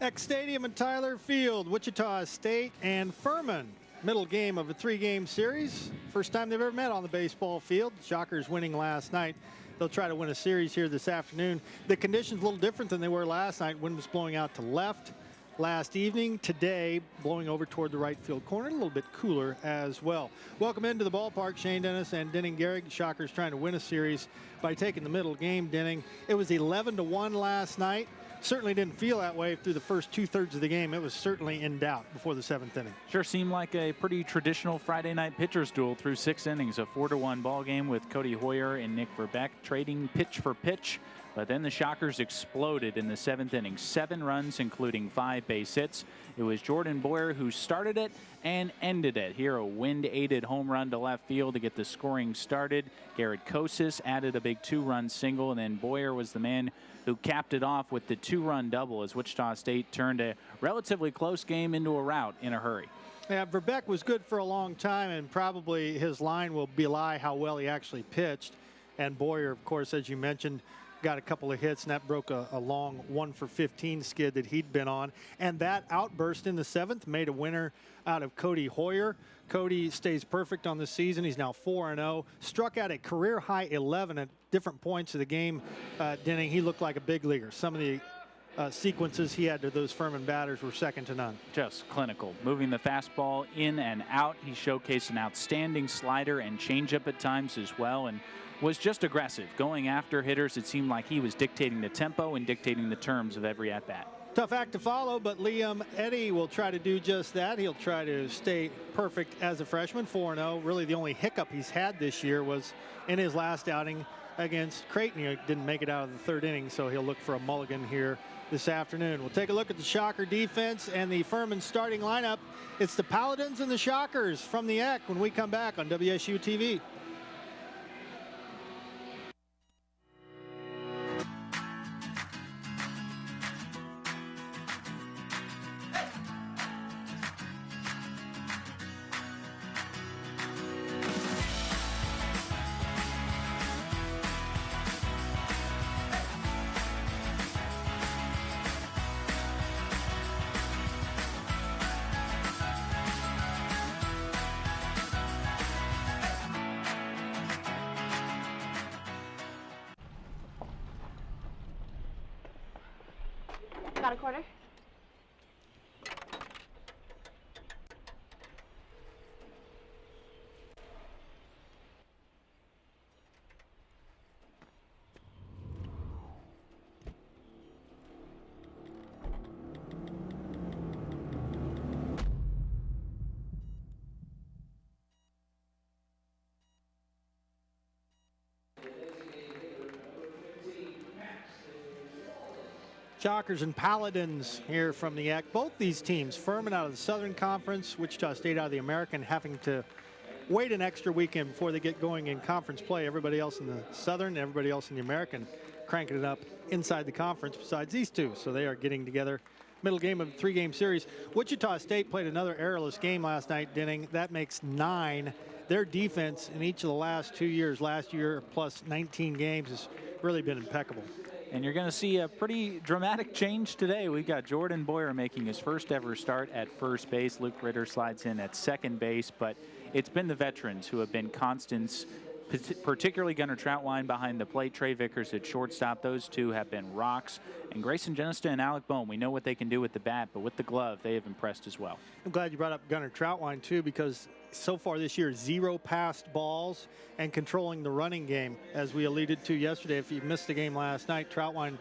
Eck Stadium and Tyler Field, Wichita State and Furman. Middle game of a 3-game series. First time they've ever met on the baseball field. Shockers winning last night. They'll try to win a series here this afternoon. The conditions a little different than they were last night. Wind was blowing out to left last evening. Today, blowing over toward the right field corner. A little bit cooler as well. Welcome into the ballpark, Shane Dennis and Denning Gehrig. Shockers trying to win a series by taking the middle game, Denning. It was 11-1 last night. Certainly didn't feel that way through the first 2/3 of the game. It was certainly in doubt before the 7th inning. Sure seemed like a pretty traditional Friday night pitchers duel through 6 innings. A 4-1 ball game with Cody Hoyer and Nick Verbeck trading pitch for pitch. But then the Shockers exploded in the 7th inning. 7 runs, including 5 base hits. It was Jordan Boyer who started it and ended it. Here, a wind-aided home run to left field to get the scoring started. Garrett Kosis added a big 2-run single, and then Boyer was the man who capped it off with the 2-run double as Wichita State turned a relatively close game into a rout in a hurry. Yeah, Verbeck was good for a long time, and probably his line will belie how well he actually pitched. And Boyer, of course, as you mentioned, got a couple of hits, and that broke a long 1-for-15 skid that he'd been on. And that outburst in the 7th made a winner out of Cody Hoyer. Cody stays perfect on the season. He's now 4-0. Struck out a career-high 11 at different points of the game. Denning, he looked like a big leaguer. Some of the sequences he had to those Furman batters were second to none. Just clinical. Moving the fastball in and out. He showcased an outstanding slider and changeup at times as well, and was just aggressive. Going after hitters, it seemed like he was dictating the tempo and dictating the terms of every at-bat. Tough act to follow, but Liam Eddy will try to do just that. He'll try to stay perfect as a freshman, 4-0. Really the only hiccup he's had this year was in his last outing against Creighton. He didn't make it out of the 3rd inning, so he'll look for a mulligan here this afternoon. We'll take a look at the Shocker defense and the Furman starting lineup. It's the Paladins and the Shockers from the Eck when we come back on WSU-TV. Got a quarter? Shockers and Paladins here from the Eck. Both these teams, Furman out of the Southern Conference, Wichita State out of the American, having to wait an extra weekend before they get going in conference play. Everybody else in the Southern, everybody else in the American cranking it up inside the conference besides these two. So they are getting together. Middle game of a 3-game series. Wichita State played another errorless game last night, Denning. That makes 9. Their defense in each of the last 2 years, last year plus 19 games, has really been impeccable. And you're going to see a pretty dramatic change today. We've got Jordan Boyer making his first ever start at first base. Luke Ritter slides in at second base, but it's been the veterans who have been constants, particularly Gunnar Troutwine behind the plate, Trey Vickers at shortstop. Those two have been rocks. And Grayson Genest and Alec Bohm, we know what they can do with the bat, but with the glove, they have impressed as well. I'm glad you brought up Gunnar Troutwine, too, because so far this year, 0 passed balls and controlling the running game, as we alluded to yesterday. If you missed the game last night, Troutwine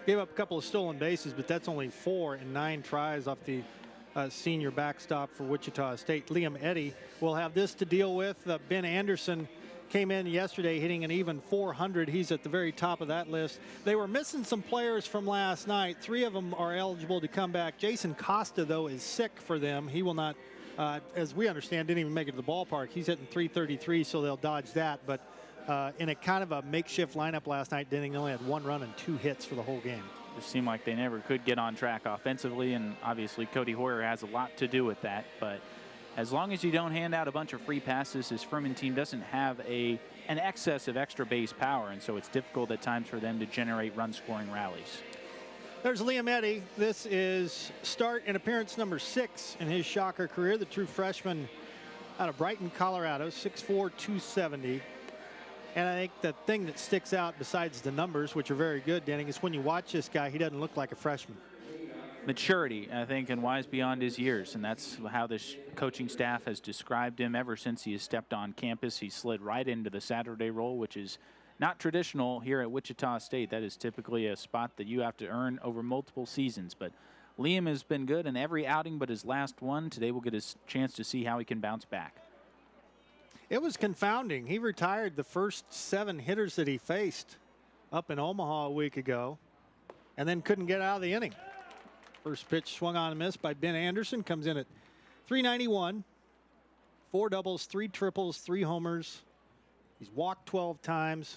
gave up a couple of stolen bases, but that's only 4 in 9 tries off the senior backstop for Wichita State. Liam Eddy will have this to deal with. Ben Anderson came in yesterday hitting an even 400. He's at the very top of that list. They were missing some players from last night. 3 of them are eligible to come back. Jason Costa, though, is sick for them. He will not, as we understand, didn't even make it to the ballpark. He's hitting 333, so they'll dodge that. But in a kind of a makeshift lineup last night, Denning only had 1 run and 2 hits for the whole game. It seemed like they never could get on track offensively, and obviously Cody Hoyer has a lot to do with that. But as long as you don't hand out a bunch of free passes, this Furman team doesn't have an excess of extra base power, and so it's difficult at times for them to generate run-scoring rallies. There's Liam Eddy. This is start and appearance number 6 in his Shocker career. The true freshman out of Brighton, Colorado, 6'4", 270. And I think the thing that sticks out besides the numbers, which are very good, Denning, is when you watch this guy, he doesn't look like a freshman. Maturity, I think, and wise beyond his years, and that's how this coaching staff has described him ever since he has stepped on campus. He slid right into the Saturday role, which is not traditional here at Wichita State. That is typically a spot that you have to earn over multiple seasons. But Liam has been good in every outing but his last one. Today we'll get a chance to see how he can bounce back. It was confounding. He retired the first 7 hitters that he faced up in Omaha a week ago and then couldn't get out of the inning. First pitch swung on and missed by Ben Anderson. Comes in at 391. 4 doubles, 3 triples, 3 homers. He's walked 12 times.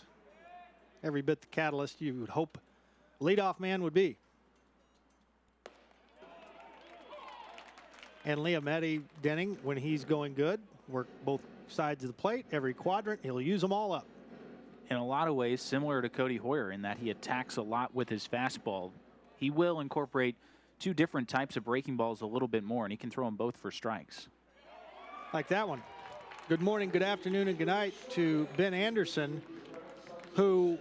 Every bit the catalyst you would hope leadoff man would be. And Liam Eddy, Denning, when he's going good, work both sides of the plate, every quadrant, he'll use them all up. In a lot of ways, similar to Cody Hoyer in that he attacks a lot with his fastball. He will incorporate 2 different types of breaking balls a little bit more, and he can throw them both for strikes. Like that one. Good morning, good afternoon, and good night to Ben Anderson, who,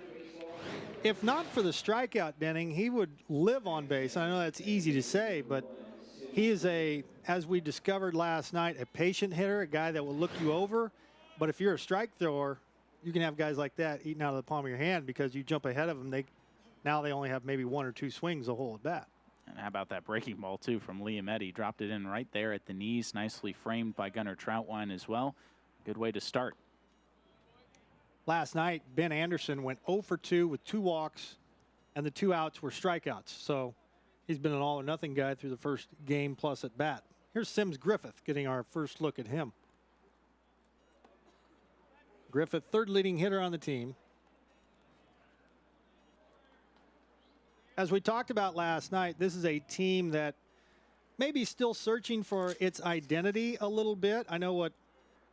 if not for the strikeout, Denning, he would live on base. I know that's easy to say, but he is as we discovered last night, a patient hitter, a guy that will look you over. But if you're a strike thrower, you can have guys like that eating out of the palm of your hand because you jump ahead of them. Now they only have maybe 1 or 2 swings the whole at bat. And how about that breaking ball, too, from Liam Eddy? Dropped it in right there at the knees, nicely framed by Gunnar Troutwine as well. Good way to start. Last night, Ben Anderson went 0 for 2 with 2 walks, and the 2 outs were strikeouts. So he's been an all-or-nothing guy through the first game plus at bat. Here's Sims Griffith getting our first look at him. Griffith, 3rd leading hitter on the team. As we talked about last night, this is a team that may be still searching for its identity a little bit. I know what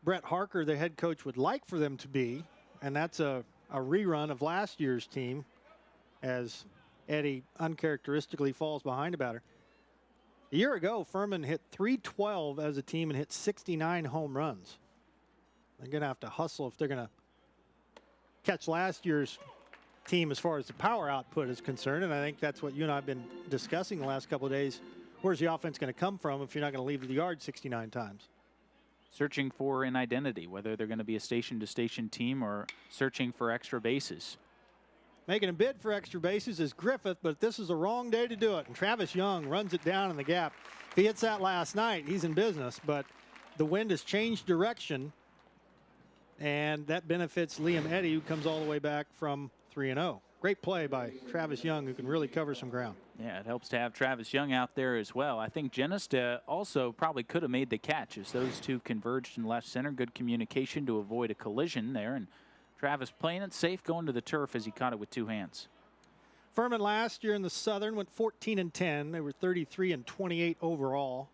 Brett Harker, the head coach, would like for them to be, and that's a rerun of last year's team as Eddy uncharacteristically falls behind a batter. A year ago, Furman hit .312 as a team and hit 69 home runs. They're going to have to hustle if they're going to catch last year's team as far as the power output is concerned, and I think that's what you and I have been discussing the last couple of days. Where's the offense going to come from if you're not going to leave the yard 69 times? Searching for an identity, whether they're going to be a station-to-station team or searching for extra bases. Making a bid for extra bases is Griffith, but this is the wrong day to do it. And Travis Young runs it down in the gap. If he hits that last night, he's in business, but the wind has changed direction, and that benefits Liam Eddy, who comes all the way back from 3-0. Great play by Travis Young, who can really cover some ground. Yeah, it helps to have Travis Young out there as well. I think Genest also probably could have made the catch as those two converged in left center. Good communication to avoid a collision there. And Travis playing it safe, going to the turf as he caught it with 2 hands. Furman last year in the Southern went 14-10. They were 33-28 overall.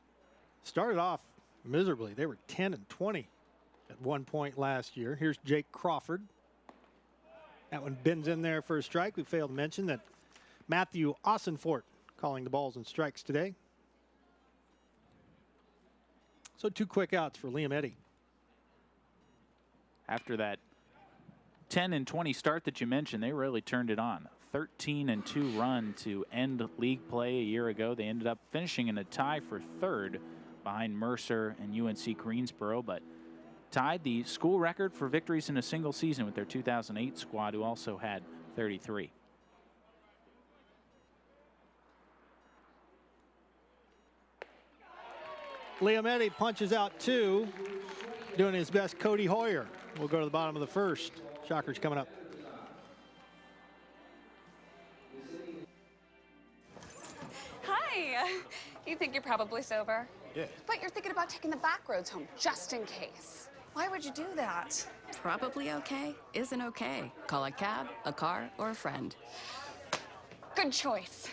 Started off miserably. They were 10-20 at one point last year. Here's Jake Crawford. That one bends in there for a strike. We failed to mention that Matthew Ossenfort calling the balls and strikes today. So 2 quick outs for Liam Eddy. After that 10-20 start that you mentioned, they really turned it on. 13-2 run to end league play a year ago. They ended up finishing in a tie for 3rd behind Mercer and UNC Greensboro, but tied the school record for victories in a single season with their 2008 squad, who also had 33. Liam Eddy punches out 2, doing his best Cody Hoyer. We'll go to the bottom of the first. Shockers coming up. Hi. You think you're probably sober? Yeah. But you're thinking about taking the back roads home, just in case. Why would you do that? Probably okay isn't okay. Call a cab, a car, or a friend. Good choice.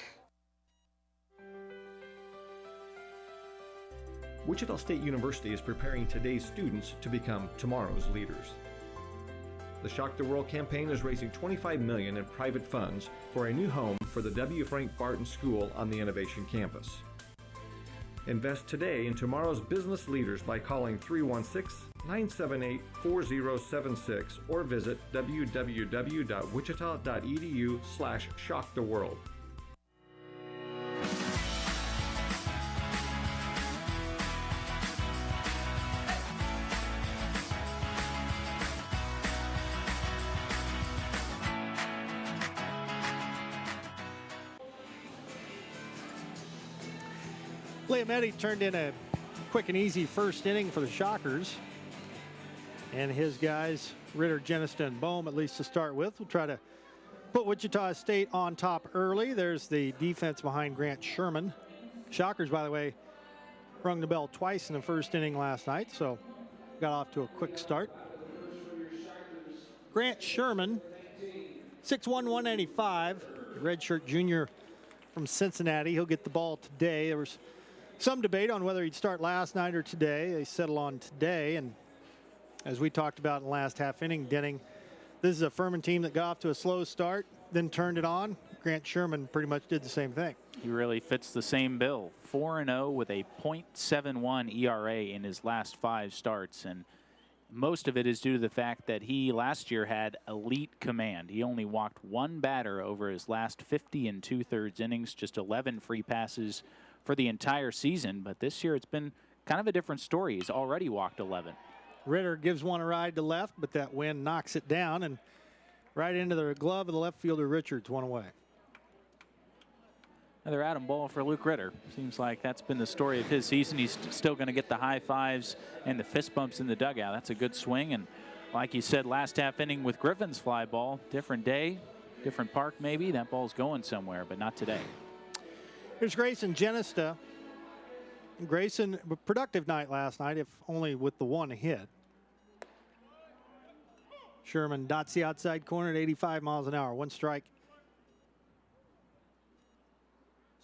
Wichita State University is preparing today's students to become tomorrow's leaders. The Shock the World campaign is raising $25 million in private funds for a new home for the W. Frank Barton School on the Innovation Campus. Invest today in tomorrow's business leaders by calling 316-978-4076 or visit www.wichita.edu/shocktheworld. Leometti turned in a quick and easy first inning for the Shockers. And his guys, Ritter, Genest, and Bohm, at least to start with, will try to put Wichita State on top early. There's the defense behind Grant Sherman. Shockers, by the way, rung the bell twice in the first inning last night, so got off to a quick start. Grant Sherman, 6'1", 195, redshirt junior from Cincinnati. He'll get the ball today. There was some debate on whether he'd start last night or today. They settle on today, and as we talked about in the last half inning, Denning, this is a Furman team that got off to a slow start, then turned it on. Grant Sherman pretty much did the same thing. He really fits the same bill. 4-0 with a .71 ERA in his last 5 starts, and most of it is due to the fact that he last year had elite command. He only walked 1 batter over his last 50 2/3 innings, just 11 free passes for the entire season, but this year it's been kind of a different story. He's already walked 11. Ritter gives one a ride to left, but that wind knocks it down and right into the glove of the left fielder Richards, one away. Another Adam ball for Luke Ritter. Seems like that's been the story of his season. He's still going to get the high fives and the fist bumps in the dugout. That's a good swing, and like you said, last half inning with Griffin's fly ball, different day, different park maybe. That ball's going somewhere, but not today. Here's Grayson Genest. Grayson, a productive night last night, if only with the 1 hit. Sherman dots the outside corner at 85 miles an hour. 1 strike.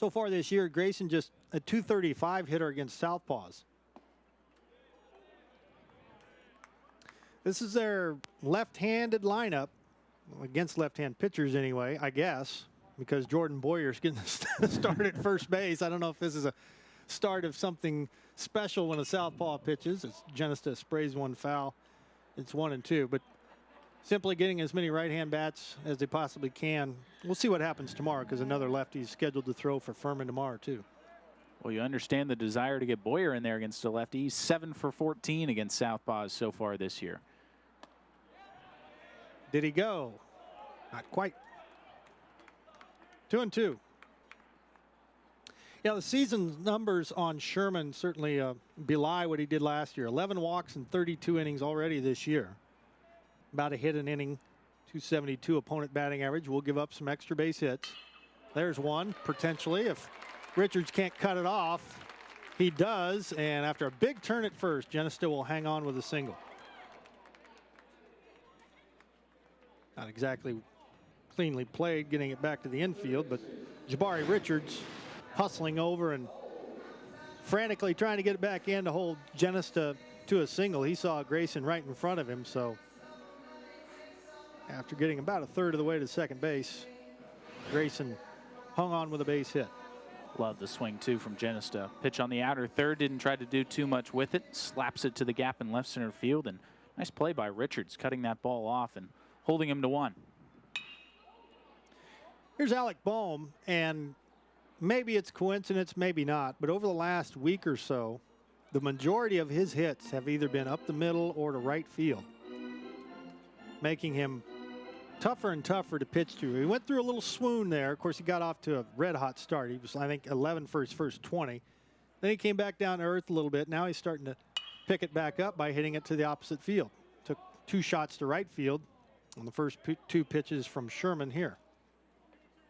So far this year, Grayson just a .235 hitter against southpaws. This is their left-handed lineup, against left-hand pitchers anyway, I guess, because Jordan Boyer's getting started at first base. I don't know if this is a start of something special when a southpaw pitches. It's Genest sprays one foul. It's 1-2, but simply getting as many right-hand bats as they possibly can. We'll see what happens tomorrow because another lefty is scheduled to throw for Furman tomorrow too. Well, you understand the desire to get Boyer in there against a lefty. He's 7 for 14 against southpaws so far this year. Did he go? Not quite. 2-2. Yeah, the season numbers on Sherman certainly belie what he did last year. 11 walks and 32 innings already this year. About a hit an inning, .272 opponent batting average. We'll give up some extra base hits. There's one, potentially. If Richards can't cut it off, he does. And after a big turn at first, Genest will hang on with a single. Not exactly cleanly played, getting it back to the infield, but Jabari Richards hustling over and frantically trying to get it back in to hold Genest to a single. He saw Grayson right in front of him, so after getting about a third of the way to second base, Grayson hung on with a base hit. Love the swing too from Genest. Pitch on the outer third, didn't try to do too much with it, slaps it to the gap in left center field, and nice play by Richards, cutting that ball off and holding him to 1. Here's Alec Bohm, and maybe it's coincidence, maybe not, but over the last week or so, the majority of his hits have either been up the middle or to right field, making him tougher and tougher to pitch to. He went through a little swoon there. Of course, he got off to a red-hot start. He was, I think, 11 for his first 20. Then he came back down to earth a little bit. Now he's starting to pick it back up by hitting it to the opposite field. Took 2 shots to right field on the first 2 pitches from Sherman here.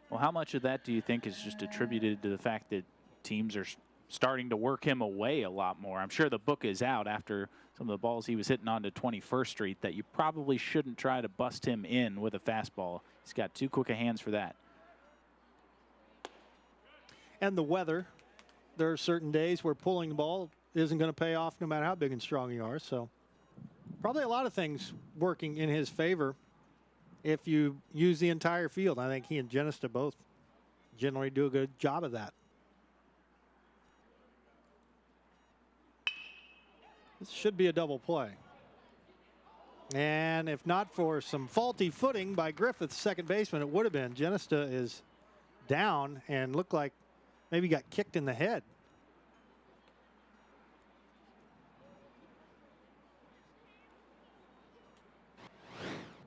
Well, how much of that do you think is just attributed to the fact that teams are starting to work him away a lot more? I'm sure the book is out after some of the balls he was hitting onto 21st Street that you probably shouldn't try to bust him in with a fastball. He's got too quick a hands for that. And the weather. There are certain days where pulling the ball isn't going to pay off no matter how big and strong you are. So probably a lot of things working in his favor if you use the entire field. I think he and Genest both generally do a good job of that. This should be a double play. And if not for some faulty footing by Griffith, second baseman, it would have been. Genest is down and looked like maybe got kicked in the head.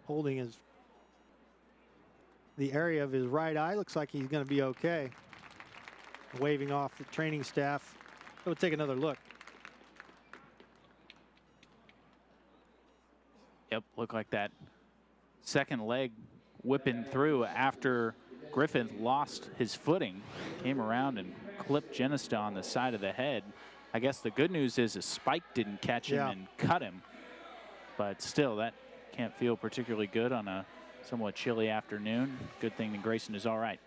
Holding the area of his right eye. Looks like he's going to be okay. Waving off the training staff. We'll take another look. Yep, looked like that second leg whipping through after Griffith lost his footing. Came around and clipped Genest on the side of the head. I guess the good news is a spike didn't catch him and cut him. But still, that can't feel particularly good on a somewhat chilly afternoon. Good thing that Grayson is all right.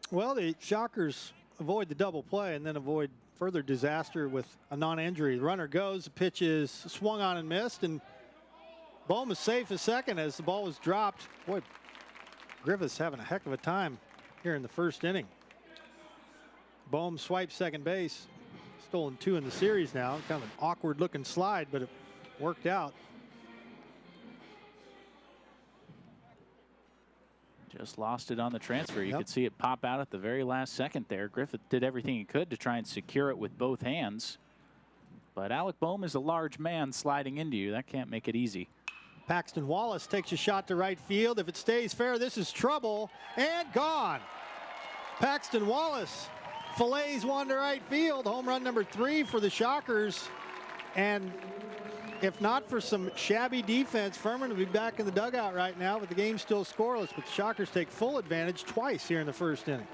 Well, the Shockers avoid the double play and then avoid further disaster with a non-injury. The runner goes, the pitch is swung on and missed, and Bohm is safe as second as the ball was dropped. Boy, Griffith's having a heck of a time here in the first inning. Bohm swipes second base. Stolen 2 in the series now. Kind of an awkward looking slide, but it worked out. Just lost it on the transfer. You could see it pop out at the very last second there. Griffith did everything he could to try and secure it with both hands. But Alec Bohm is a large man sliding into you. That can't make it easy. Paxton Wallace takes a shot to right field. If it stays fair, this is trouble. And gone. Paxton Wallace fillets one to right field. Home run number 3 for the Shockers. And if not for some shabby defense, Furman would be back in the dugout right now, but the game's still scoreless. But the Shockers take full advantage twice here in the first inning.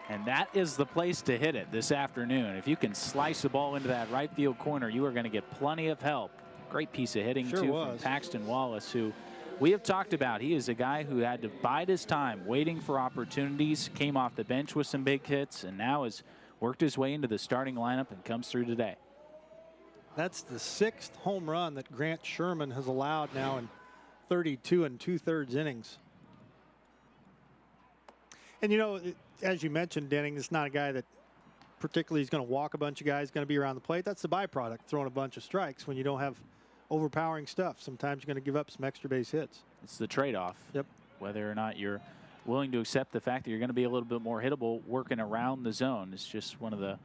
And that is the place to hit it this afternoon. If you can slice the ball into that right field corner, you are going to get plenty of help. Great piece of hitting, too, from Paxton Wallace, who we have talked about. He is a guy who had to bide his time waiting for opportunities, came off the bench with some big hits, and now has worked his way into the starting lineup and comes through today. That's the 6th home run that Grant Sherman has allowed now in 32 2/3 innings. And, you know, as you mentioned, Denning, it's not a guy that particularly is going to walk a bunch of guys, going to be around the plate. That's the byproduct, throwing a bunch of strikes when you don't have overpowering stuff. Sometimes you're going to give up some extra base hits. It's the trade-off. Yep. Whether or not you're willing to accept the fact that you're going to be a little bit more hittable working around the zone. It's just one of the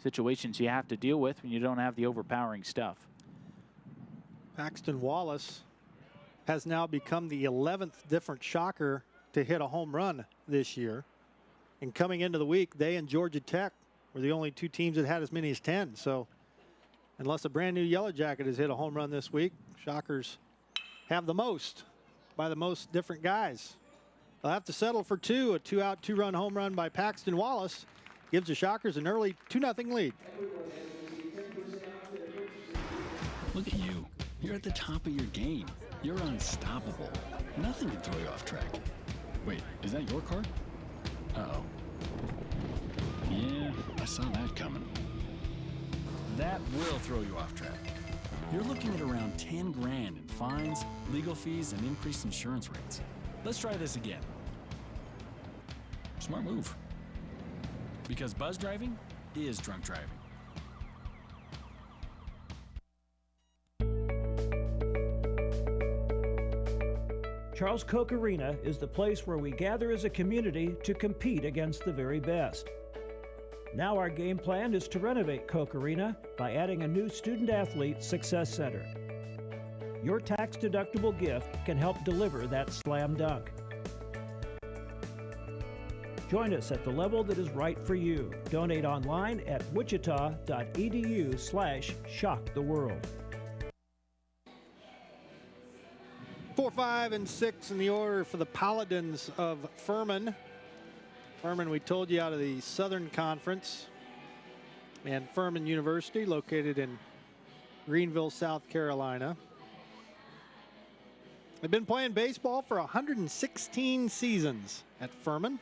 situations you have to deal with when you don't have the overpowering stuff. Paxton Wallace has now become the 11th different Shocker to hit a home run this year. And coming into the week, they and Georgia Tech were the only 2 teams that had as many as 10. So unless a brand new Yellow Jacket has hit a home run this week, Shockers have the most by the most different guys. They'll have to settle for 2. A 2-out, 2-run home run by Paxton Wallace gives the Shockers an early 2-0 lead. Look at you. You're at the top of your game. You're unstoppable. Nothing can throw you off track. Wait, is that your car? Uh-oh. Yeah, I saw that coming. That will throw you off track. You're looking at around 10 grand in fines, legal fees, and increased insurance rates. Let's try this again. Smart move. Because buzz driving is drunk driving. Charles Koch Arena is the place where we gather as a community to compete against the very best. Now our game plan is to renovate Koch Arena by adding a new student-athlete success center. Your tax-deductible gift can help deliver that slam dunk. Join us at the level that is right for you. Donate online at wichita.edu/shocktheworld. 4, 5, and 6 in the order for the Paladins of Furman. Furman, we told you, out of the Southern Conference. And Furman University, located in Greenville, South Carolina. They've been playing baseball for 116 seasons at Furman.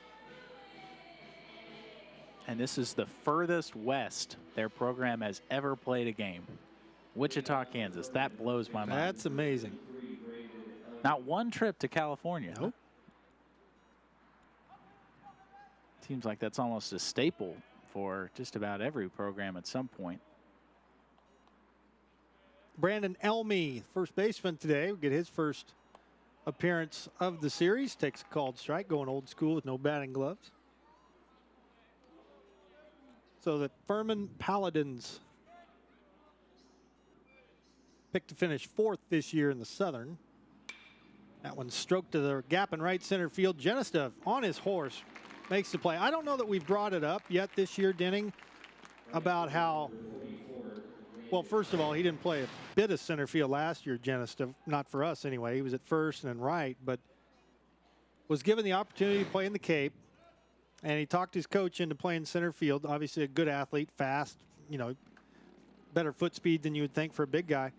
And this is the furthest west their program has ever played a game. Wichita, Kansas. That blows my mind. That's amazing. Not one trip to California. Nope. Seems like that's almost a staple for just about every program at some point. Brandon Elmy, first baseman today, will get his first appearance of the series. Takes a called strike, going old school with no batting gloves. So the Furman Paladins picked to finish 4th this year in the Southern. That one stroked to the gap in right center field. Genest on his horse makes the play. I don't know that we've brought it up yet this year, Denning, about how, well, first of all, he didn't play a bit of center field last year, Genest, not for us anyway. He was at first and then right, but was given the opportunity to play in the Cape, and he talked his coach into playing center field. Obviously a good athlete, fast, you know, better foot speed than you would think for a big guy.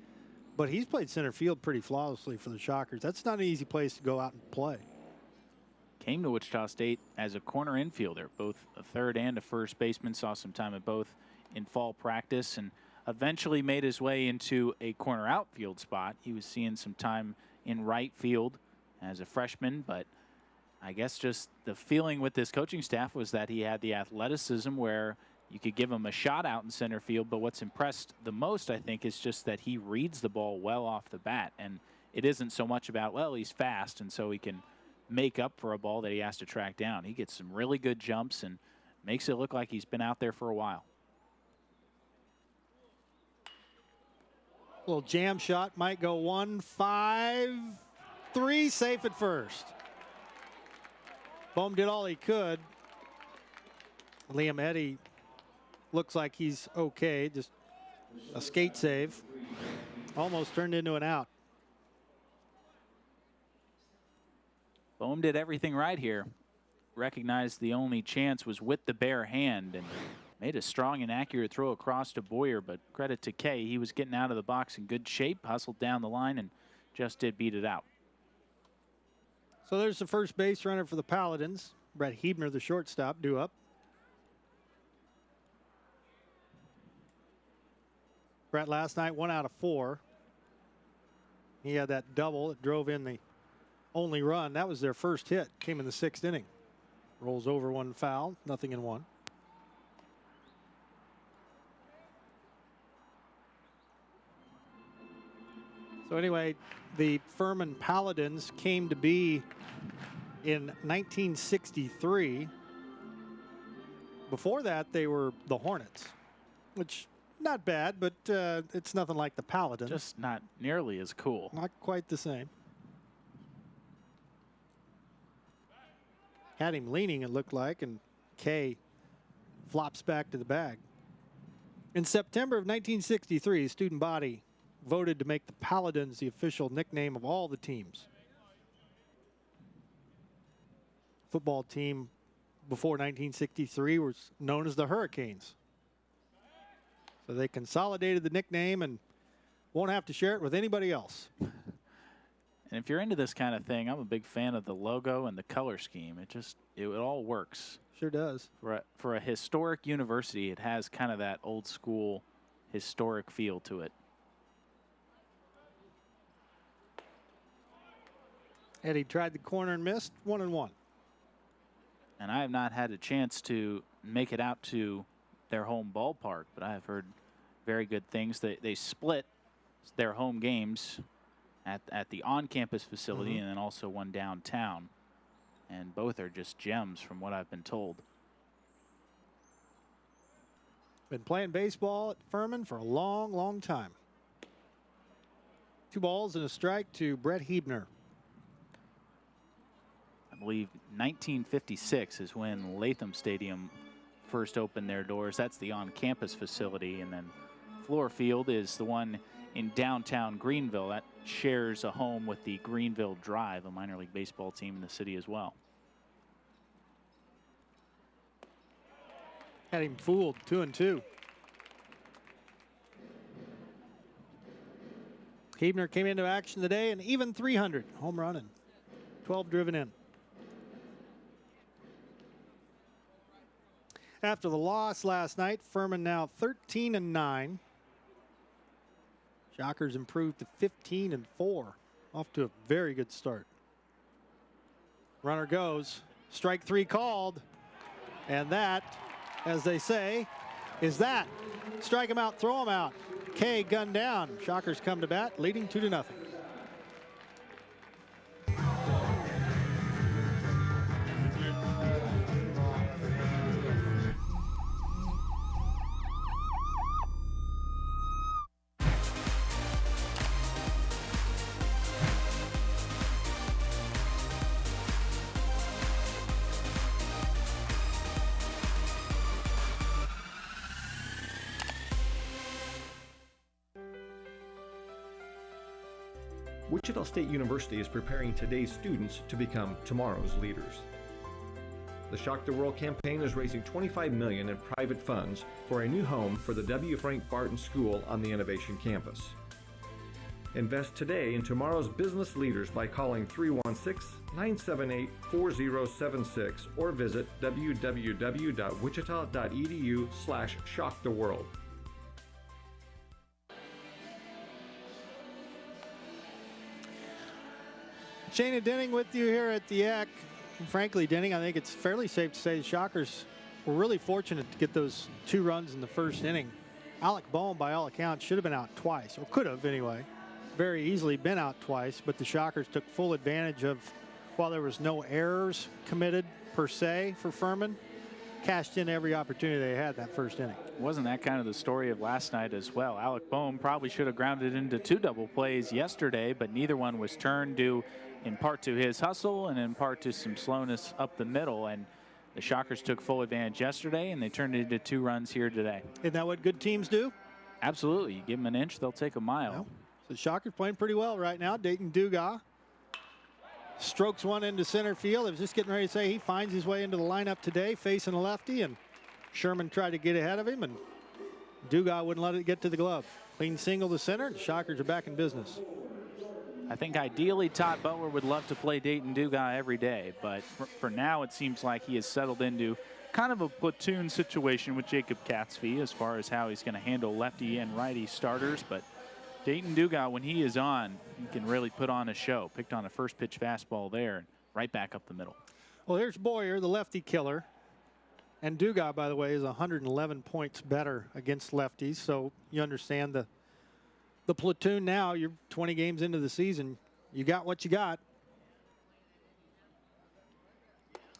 But he's played center field pretty flawlessly for the Shockers. That's not an easy place to go out and play. Came to Wichita State as a corner infielder, both a third and a first baseman. Saw some time at both in fall practice and eventually made his way into a corner outfield spot. He was seeing some time in right field as a freshman, but I guess just the feeling with this coaching staff was that he had the athleticism where you could give him a shot out in center field, but what's impressed the most, I think, is just that he reads the ball well off the bat. And it isn't so much about, well, he's fast, and so he can make up for a ball that he has to track down. He gets some really good jumps and makes it look like he's been out there for a while. Little jam shot might go 1-5-3, safe at first. Bohm did all he could. Liam Eddy looks like he's okay. Just a skate save. Almost turned into an out. Bohm did everything right here. Recognized the only chance was with the bare hand and made a strong and accurate throw across to Boyer, but credit to Kay. He was getting out of the box in good shape, hustled down the line, and just did beat it out. So there's the first base runner for the Paladins. Brett Hebner, the shortstop, due up. Brett last night 1 out of 4. He had that double that drove in the only run. That was their first hit. Came in the 6th inning. Rolls over one foul, nothing in one. So anyway, the Furman Paladins came to be in 1963. Before that, they were the Hornets, which not bad, but it's nothing like the Paladins. Just not nearly as cool. Not quite the same. Had him leaning, it looked like, and Kay flops back to the bag. In September of 1963, the student body voted to make the Paladins the official nickname of all the teams. Football team before 1963 was known as the Hurricanes. So they consolidated the nickname and won't have to share it with anybody else. And if you're into this kind of thing, I'm a big fan of the logo and the color scheme. It all works. Sure does. For a historic university, it has kind of that old school historic feel to it. Eddie tried the corner and missed. 1-1. And I have not had a chance to make it out to their home ballpark, but I have heard very good things. They split their home games at the on-campus facility and then also one downtown. And both are just gems from what I've been told. Been playing baseball at Furman for a long, long time. 2 balls and a strike to Brett Hebner. I believe 1956 is when Latham Stadium first opened their doors. That's the on-campus facility. And then Floor Field is the one in downtown Greenville that shares a home with the Greenville Drive, a minor league baseball team in the city as well. Had him fooled. 2-2. Hebner came into action today, an even 300 home run and 12 driven in. After the loss last night, Furman now 13-9. Shockers improved to 15-4. Off to a very good start. Runner goes. Strike 3 called. And that, as they say, is that. Strike him out, throw him out. Kay gunned down. Shockers come to bat, leading 2-0. Wichita State University is preparing today's students to become tomorrow's leaders. The Shock the World campaign is raising $25 million in private funds for a new home for the W. Frank Barton School on the Innovation Campus. Invest today in tomorrow's business leaders by calling 316-978-4076 or visit www.wichita.edu/shocktheworld. Shana Denning with you here at the ECK. And frankly, Denning, I think it's fairly safe to say the Shockers were really fortunate to get those 2 runs in the first inning. Alec Bohm, by all accounts, should have been out twice, or could have anyway. Very easily been out twice, but the Shockers took full advantage of, while there was no errors committed per se for Furman, cashed in every opportunity they had that first inning. Wasn't that kind of the story of last night as well? Alec Bohm probably should have grounded into 2 double plays yesterday, but neither one was turned due in part to his hustle and in part to some slowness up the middle. And the Shockers took full advantage yesterday, and they turned it into 2 runs here today. Isn't that what good teams do? Absolutely. You give them an inch, they'll take a mile. Well, so the Shockers playing pretty well right now. Dayton Dugas strokes one into center field. I was just getting ready to say he finds his way into the lineup today, facing a lefty, and Sherman tried to get ahead of him, and Dugas wouldn't let it get to the glove. Clean single to center, and the Shockers are back in business. I think ideally Todd Butler would love to play Dayton Dugas every day, but for now it seems like he has settled into kind of a platoon situation with Jacob Catsby as far as how he's going to handle lefty and righty starters. But Dayton Dugas, when he is on, he can really put on a show. Picked on a first pitch fastball there and right back up the middle. Well, here's Boyer, the lefty killer. And Dugas, by the way, is 111 points better against lefties, so you understand the platoon now. You're 20 games into the season. You got what you got.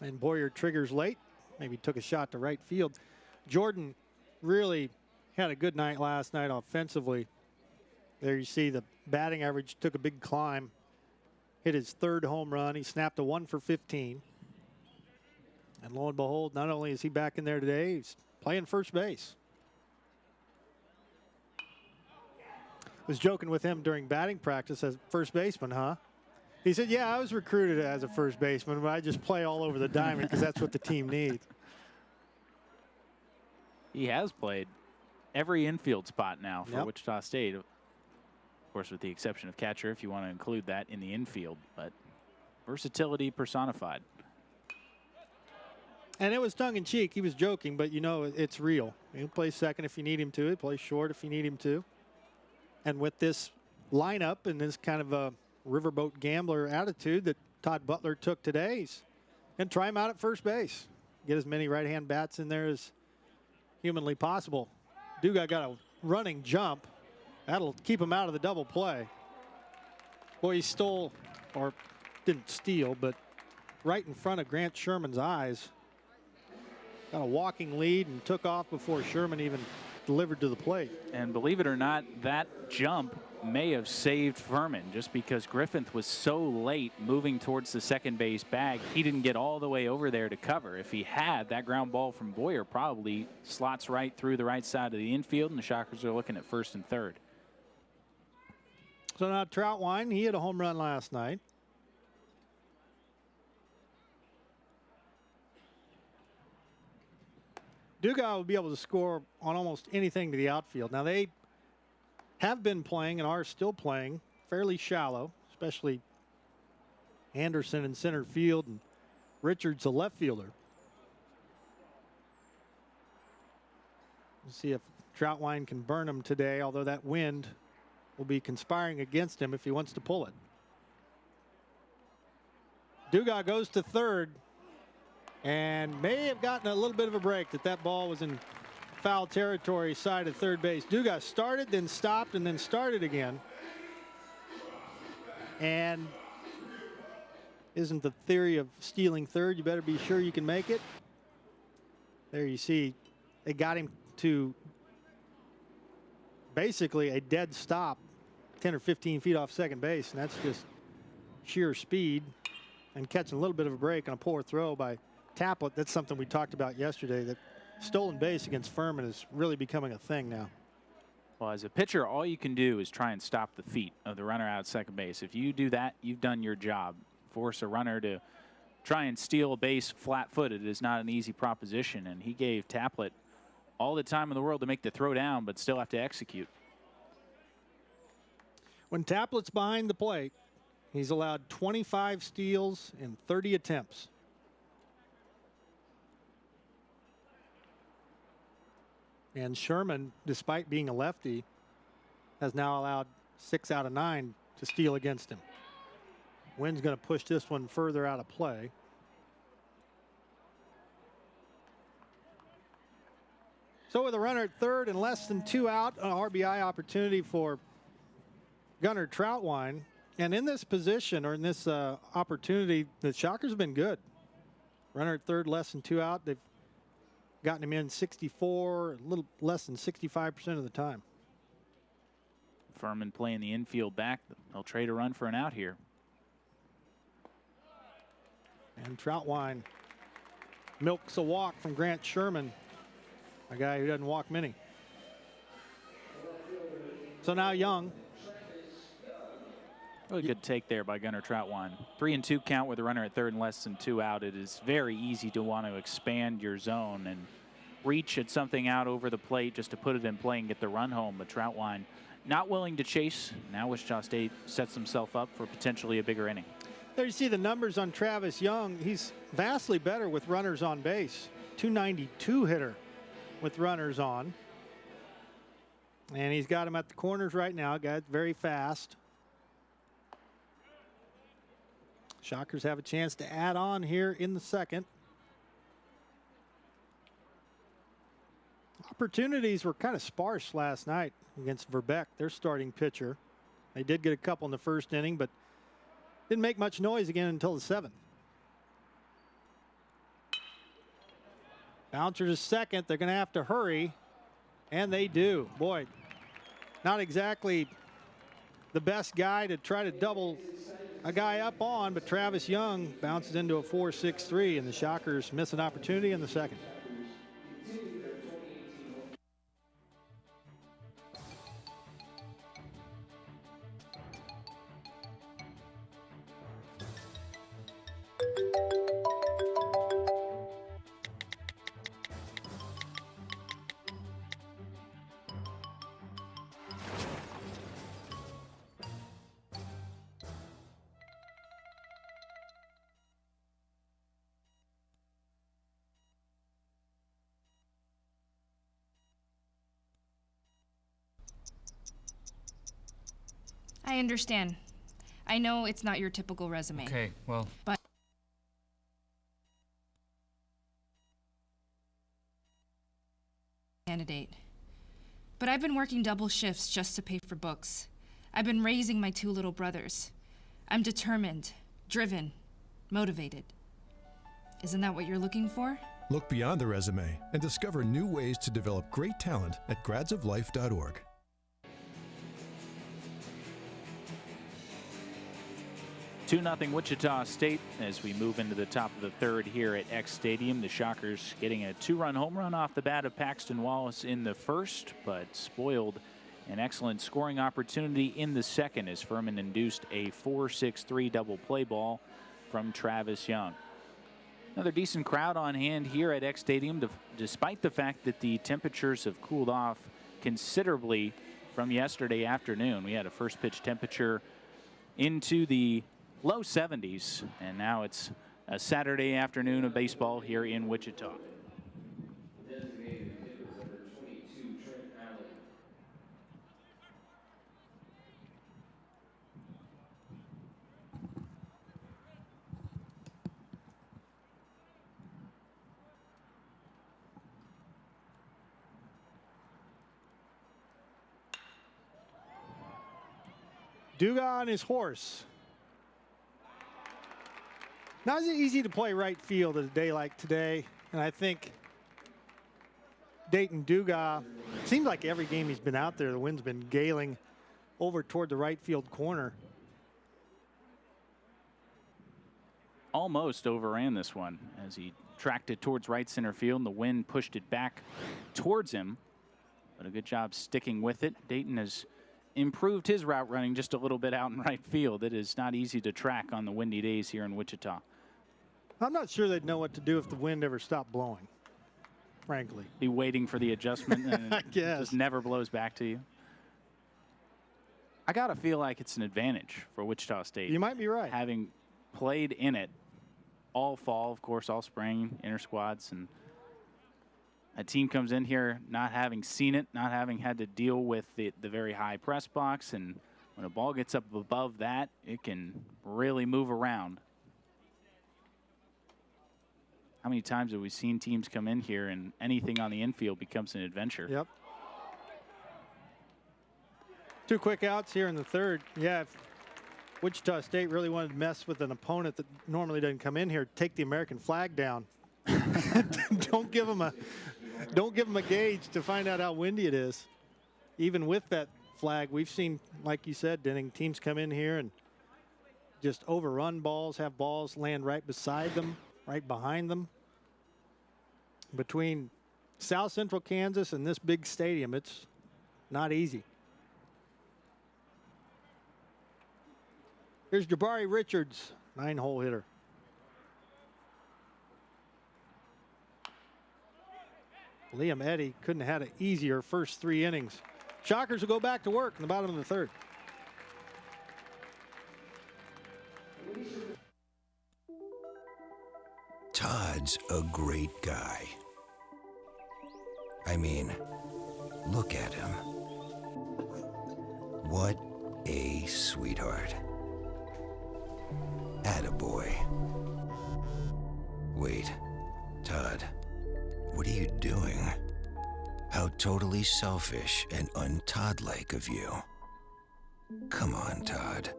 And Boyer triggers late. Maybe took a shot to right field. Jordan really had a good night last night offensively. There you see the batting average took a big climb. Hit his 3rd home run. He snapped a 1 for 15. And lo and behold, not only is he back in there today, he's playing first base. Was joking with him during batting practice as first baseman, huh? He said, yeah, I was recruited as a first baseman, but I just play all over the diamond because that's what the team needs. He has played every infield spot now for Yep. Wichita State. Of course, with the exception of catcher, if you want to include that in the infield, but versatility personified. And it was tongue-in-cheek. He was joking, but you know it's real. He'll play second if you need him to. He'll play short if you need him to. And with this lineup and this kind of a riverboat gambler attitude that Todd Butler took today, he's going to try him out at first base. Get as many right-hand bats in there as humanly possible. Dugas got a running jump. That'll keep him out of the double play. Boy, he stole, or didn't steal, but right in front of Grant Sherman's eyes. Got a walking lead and took off before Sherman even delivered to the plate. And believe it or not, that jump may have saved Furman just because Griffith was so late moving towards the second base bag. He didn't get all the way over there to cover. If he had, that ground ball from Boyer probably slots right through the right side of the infield, and the Shockers are looking at first and third. So now Troutwine, he hit a home run last night. Dugas will be able to score on almost anything to the outfield. Now, they have been playing and are still playing fairly shallow, especially Anderson in center field and Richards, a left fielder. We'll see if Troutwine can burn him today, although that wind will be conspiring against him if he wants to pull it. Dugas goes to third. and may have gotten a little bit of a break that ball was in foul territory side of third base. Dugas started, then stopped, and then started again. And isn't the theory of stealing third, you better be sure you can make it? There you see, they got him to basically a dead stop 10 or 15 feet off second base, and that's just sheer speed and catching a little bit of a break on a poor throw by Taplett. That's something we talked about yesterday, that stolen base against Furman is really becoming a thing now. Well, as a pitcher, all you can do is try and stop the feet of the runner out at second base. If you do that, you've done your job. Force a runner to try and steal a base flat-footed is not an easy proposition, and he gave Taplett all the time in the world to make the throw down, but still have to execute. When Taplett's behind the plate, he's allowed 25 steals in 30 attempts. And Sherman, despite being a lefty, has now allowed 6 out of 9 to steal against him. Wynn's going to push this one further out of play. So with a runner at third and less than 2 out, an RBI opportunity for Gunnar Troutwine. And in this position, or in this opportunity, the Shockers have been good. Runner at third, less than 2 out. They've gotten him in 64, a little less than 65% of the time. Furman playing the infield back. They'll trade a run for an out here. And Troutwine milks a walk from Grant Sherman, a guy who doesn't walk many. So now Young. Really good take there by Gunnar Troutwine. 3-2 count with a runner at third and less than 2 out. It is very easy to want to expand your zone and reach at something out over the plate just to put it in play and get the run home. But Troutwine not willing to chase. Now Wichita State sets himself up for potentially a bigger inning. There you see the numbers on Travis Young. He's vastly better with runners on base. 292 hitter with runners on. And he's got him at the corners right now. Got very fast. Shockers have a chance to add on here in the second. Opportunities were kind of sparse last night against Verbeck, their starting pitcher. They did get a couple in the first inning, but didn't make much noise again until the 7th. Bouncer to second. They're going to have to hurry, and they do. Boy, not exactly the best guy to try to double a guy up on, but Travis Young bounces into a 4-6-3, and the Shockers miss an opportunity in the second. I understand. I know it's not your typical resume. Okay, well. But candidate. But I've been working double shifts just to pay for books. I've been raising my 2 little brothers. I'm determined, driven, motivated. Isn't that what you're looking for? Look beyond the resume and discover new ways to develop great talent at gradsoflife.org. 2-0 Wichita State as we move into the top of the third here at X Stadium. The Shockers getting a 2-run home run off the bat of Paxton Wallace in the first, but spoiled an excellent scoring opportunity in the second as Furman induced a 4-6-3 double play ball from Travis Young. Another decent crowd on hand here at X Stadium, despite the fact that the temperatures have cooled off considerably from yesterday afternoon. We had a first pitch temperature into the low 70s, and now it's a Saturday afternoon of baseball here in Wichita. Duga on his horse. Not as easy to play right field at a day like today, and I think Dayton Duga, seems like every game he's been out there, the wind's been galing over toward the right field corner. Almost overran this one as he tracked it towards right center field, and the wind pushed it back towards him. But a good job sticking with it. Dayton has improved his route running just a little bit out in right field. It is not easy to track on the windy days here in Wichita. I'm not sure they'd know what to do if the wind ever stopped blowing, frankly. Be waiting for the adjustment and I it guess. just never blows back to you. I got to feel like it's an advantage for Wichita State. You might be right. Having played in it all fall, of course, all spring, inter squads, and a team comes in here not having seen it, not having had to deal with the very high press box, and when a ball gets up above that, it can really move around. How many times have we seen teams come in here and anything on the infield becomes an adventure? Yep. 2 quick outs here in the third. Yeah, if Wichita State really wanted to mess with an opponent that normally doesn't come in here, take the American flag down. Don't give them a gauge to find out how windy it is. Even with that flag, we've seen, like you said, Denning, teams come in here and just overrun balls, have balls land right beside them, right behind them. Between South Central Kansas and this big stadium, it's not easy. Here's Jabari Richards, 9-hole hitter. Liam Eddy couldn't have had an easier first 3 innings. Shockers will go back to work in the bottom of the third. Todd's a great guy. I mean, look at him. What a sweetheart. Attaboy. Wait, Todd, what are you doing? How totally selfish and un-Todd-like of you. Come on, Todd.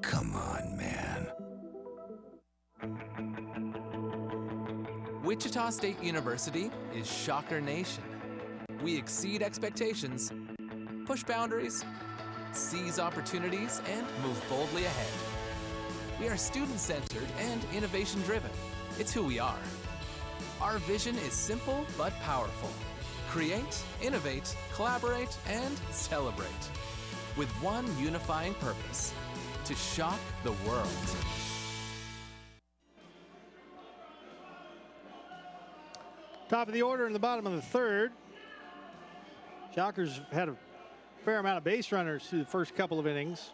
Come on, man. Wichita State University is Shocker Nation. We exceed expectations, push boundaries, seize opportunities, and move boldly ahead. We are student-centered and innovation-driven. It's who we are. Our vision is simple but powerful. Create, innovate, collaborate, and celebrate. With one unifying purpose: to shock the world. Top of the order in the bottom of the third. Shockers had a fair amount of base runners through the first couple of innings.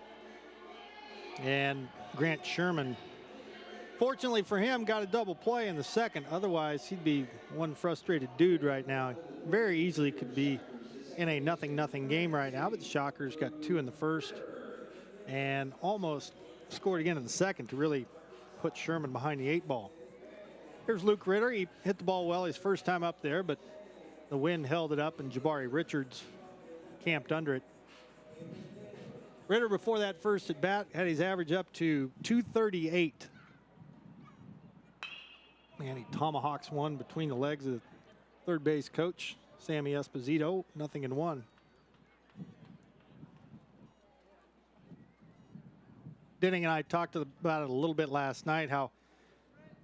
And Grant Sherman, fortunately for him, got a double play in the second. Otherwise, he'd be one frustrated dude right now. Very easily could be in a 0-0 game right now, but the Shockers got 2 in the first and almost scored again in the second to really put Sherman behind the 8 ball. Here's Luke Ritter. He hit the ball well his first time up there, but the wind held it up and Jabari Richards camped under it. Ritter, before that first at bat, had his average up to 238. And he tomahawks one between the legs of the third base coach, Sammy Esposito, 0-1. Denning and I talked about it a little bit last night, how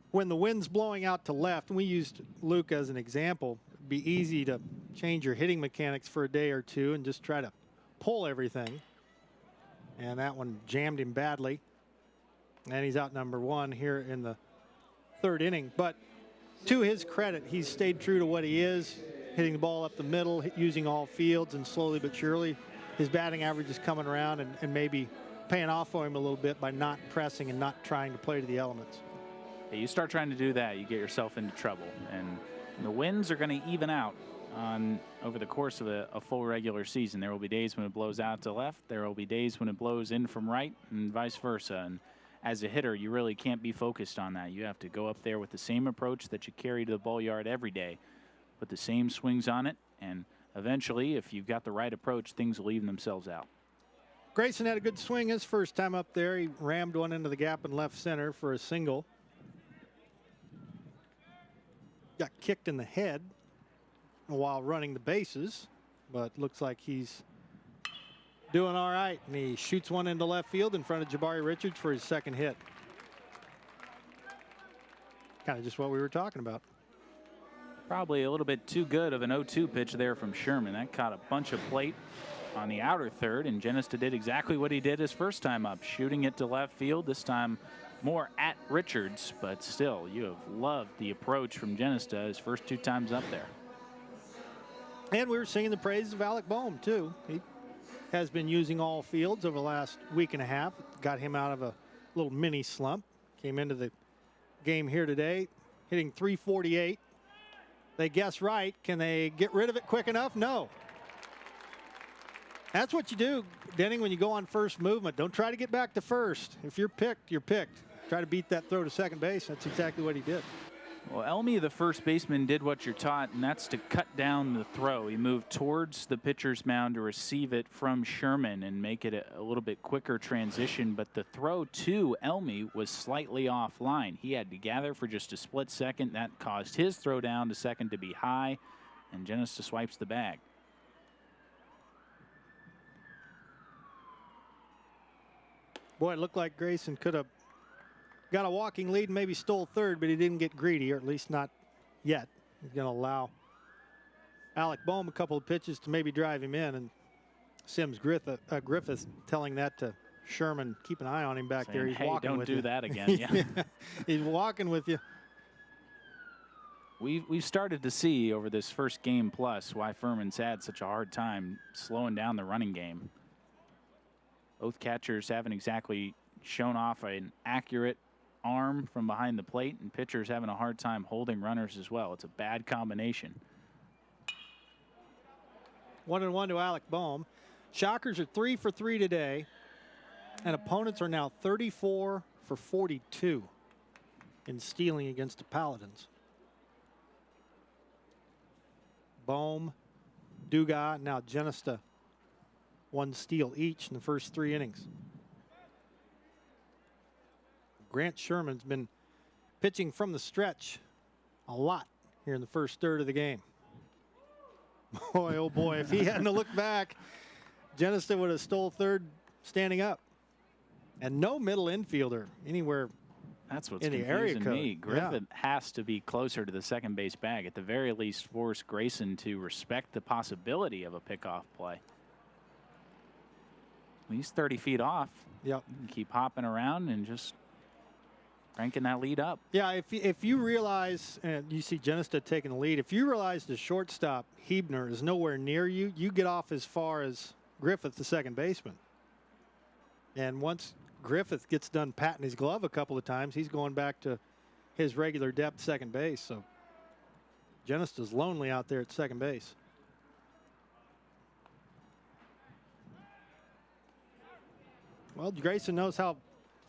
when the wind's blowing out to left, and we used Luke as an example, it'd be easy to change your hitting mechanics for a day or two and just try to pull everything. And that one jammed him badly. And he's out number 1 here in the third inning. But to his credit, he's stayed true to what he is, hitting the ball up the middle, using all fields, and slowly but surely his batting average is coming around and maybe paying off for him a little bit by not pressing and not trying to play to the elements. Yeah, you start trying to do that, you get yourself into trouble. And the winds are going to even out over the course of a full regular season. There will be days when it blows out to left. There will be days when it blows in from right, and vice versa. And as a hitter, you really can't be focused on that. You have to go up there with the same approach that you carry to the ball yard every day, put the same swings on it, and eventually, if you've got the right approach, things will even themselves out. Grayson had a good swing his first time up there. He rammed one into the gap in left center for a single. Got kicked in the head while running the bases, but looks like he's doing all right. And he shoots one into left field in front of Jabari Richards for his second hit. Kind of just what we were talking about. Probably a little bit too good of an 0-2 pitch there from Sherman. That caught a bunch of plate on the outer third, and Genest did exactly what he did his first time up, shooting it to left field, this time more at Richards, but still, you have loved the approach from Genest his first 2 times up there. And we were singing the praises of Alec Boehm, too. He has been using all fields over the last week and a half. Got him out of a little mini slump. Came into the game here today, hitting .348. They guess right. Can they get rid of it quick enough? No. That's what you do, Denning, when you go on first movement. Don't try to get back to first. If you're picked, you're picked. Try to beat that throw to second base. That's exactly what he did. Well, Elmy, the first baseman, did what you're taught, and that's to cut down the throw. He moved towards the pitcher's mound to receive it from Sherman and make it a little bit quicker transition, but the throw to Elmy was slightly offline. He had to gather for just a split second. That caused his throw down to second to be high, and Genest swipes the bag. Boy, it looked like Grayson could have got a walking lead and maybe stole third, but he didn't get greedy, or at least not yet. He's going to allow Alec Boehm a couple of pitches to maybe drive him in, and Sims Griffith telling that to Sherman, keep an eye on him back saying, there. He's hey, walking with you. don't do that again. Yeah. He's walking with you. We've started to see over this first game plus why Furman's had such a hard time slowing down the running game. Both catchers haven't exactly shown off an accurate arm from behind the plate, and pitchers having a hard time holding runners as well. It's a bad combination. 1-1 to Alec Boehm. Shockers are 3 for 3 today, and opponents are now 34 for 42 in stealing against the Paladins. Boehm, Dugas, now Genest, 1 steal each in the first 3 innings. Grant Sherman's been pitching from the stretch a lot here in the first third of the game. Boy, oh boy, if he hadn't looked back, Genest would have stole third standing up. And no middle infielder anywhere. That's what's in the area confusing code. me. Griffith has to be closer to the second base bag. At the very least, force Grayson to respect the possibility of a pickoff play. He's 30 feet off. Yep. You can keep hopping around and just cranking that lead up. Yeah, if you realize, and you see Genest taking the lead, if you realize the shortstop, Hebner, is nowhere near you, you get off as far as Griffith, the second baseman. And once Griffith gets done patting his glove a couple of times, he's going back to his regular depth second base. So Genest is lonely out there at second base. Well, Grayson knows how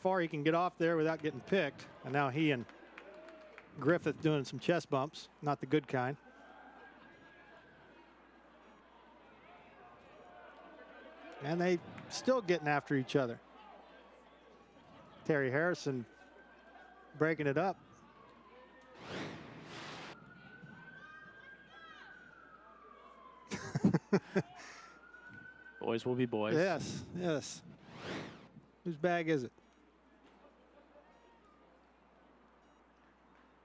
far he can get off there without getting picked. And now he and Griffith doing some chest bumps, not the good kind. And they still getting after each other. Terry Harrison breaking it up. Boys will be boys. Yes, yes. Whose bag is it?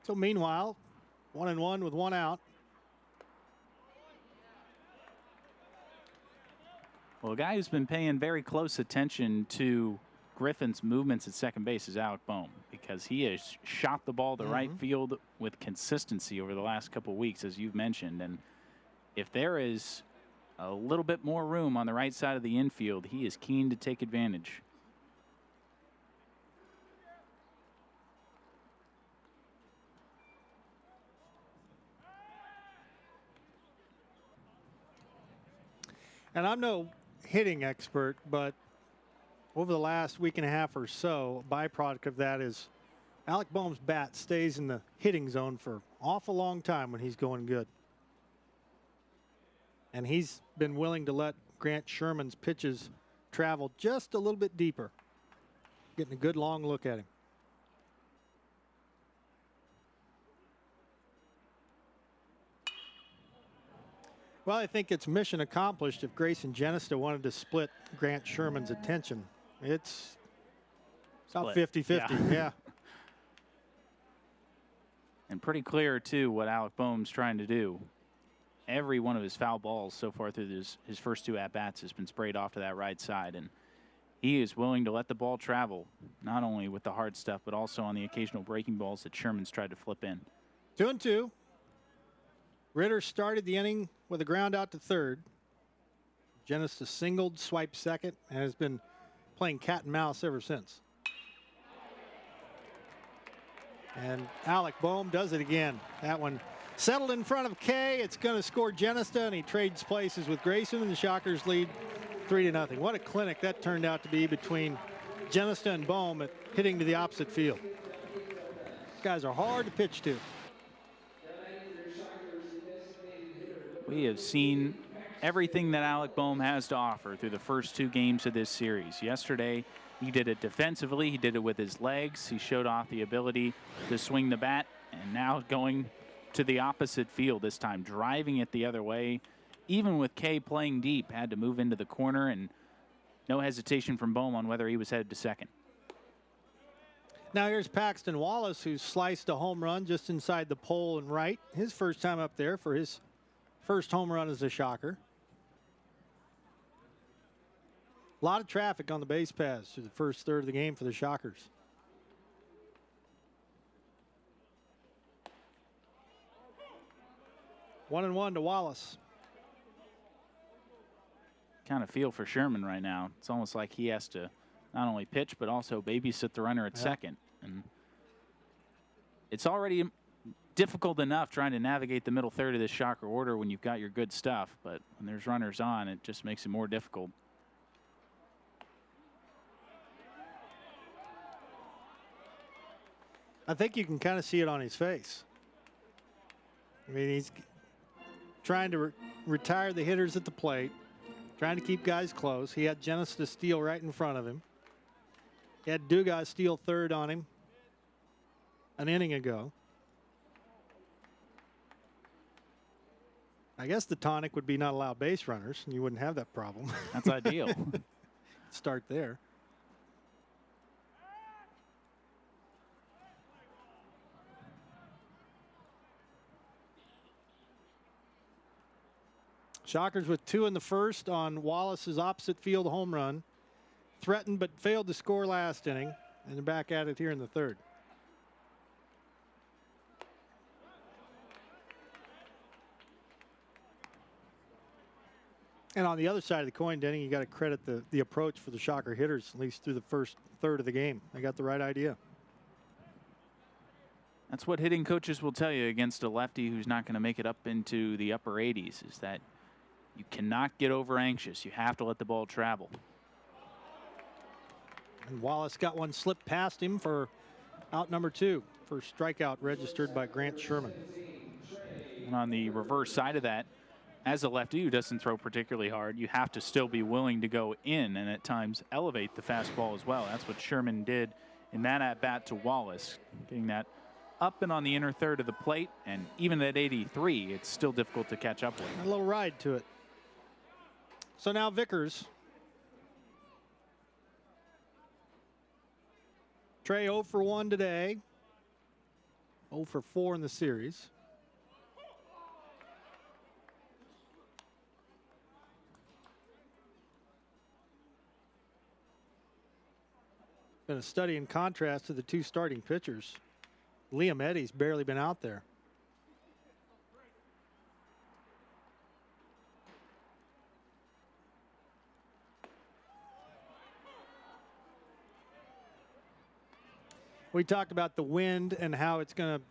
So meanwhile, 1-1 with 1 out. Well, a guy who's been paying very close attention to Griffin's movements at second base is Alec Boehm, because he has shot the ball to right field with consistency over the last couple of weeks, as you've mentioned. And if there is a little bit more room on the right side of the infield, he is keen to take advantage. And I'm no hitting expert, but over the last week and a half or so, a byproduct of that is Alec Boehm's bat stays in the hitting zone for an awful long time when he's going good. And he's been willing to let Grant Sherman's pitches travel just a little bit deeper. Getting a good long look at him. Well, I think it's mission accomplished if Grayson Genest wanted to split Grant Sherman's attention. It's about 50-50, yeah. And pretty clear, too, what Alec Boehm's trying to do. Every one of his foul balls so far through his first 2 at-bats has been sprayed off to that right side. And he is willing to let the ball travel, not only with the hard stuff, but also on the occasional breaking balls that Sherman's tried to flip in. 2-2. Ritter started the inning with a ground out to third. Genest singled, swiped second, and has been playing cat and mouse ever since. And Alec Boehm does it again. That one settled in front of Kay. It's going to score Genest, and he trades places with Grayson, and the Shockers lead 3-0. What a clinic that turned out to be between Genest and Boehm at hitting to the opposite field. These guys are hard to pitch to. We have seen everything that Alec Boehm has to offer through the first 2 games of this series. Yesterday, he did it defensively. He did it with his legs. He showed off the ability to swing the bat. And now going to the opposite field this time, driving it the other way. Even with Kay playing deep, had to move into the corner, and no hesitation from Boehm on whether he was headed to second. Now here's Paxton Wallace, who sliced a home run just inside the pole and right. His first time up there for his first home run as a Shocker. A lot of traffic on the base paths through the first third of the game for the Shockers. One and one to Wallace. Kind of feel for Sherman right now. It's almost like he has to not only pitch, but also babysit the runner at second. And it's already difficult enough trying to navigate the middle third of this Shocker order when you've got your good stuff. But when there's runners on, it just makes it more difficult. I think you can kind of see it on his face. I mean, he's trying to retire the hitters at the plate, trying to keep guys close. He had Genest to steal right in front of him. He had Dugas steal third on him an inning ago. I guess the tonic would be not allow base runners, and you wouldn't have that problem. That's ideal. Start there. Shockers with 2 in the first on Wallace's opposite field home run. Threatened but failed to score last inning. And they're back at it here in the third. And on the other side of the coin, Denny, you got to credit the approach for the Shocker hitters, at least through the first third of the game. They got the right idea. That's what hitting coaches will tell you against a lefty who's not going to make it up into the upper 80s, is that you cannot get over anxious. You have to let the ball travel. And Wallace got one slip past him for out number 2. First strikeout registered by Grant Sherman. And on the reverse side of that, as a lefty who doesn't throw particularly hard, you have to still be willing to go in and at times elevate the fastball as well. That's what Sherman did in that at-bat to Wallace, getting that up and on the inner third of the plate, and even at 83, it's still difficult to catch up with. A little ride to it. So now Vickers. Trey 0 for 1 today. 0 for 4 in the series. Been a study in contrast to the 2 starting pitchers. Liam Eddy's barely been out there. We talked about the wind and how it's going to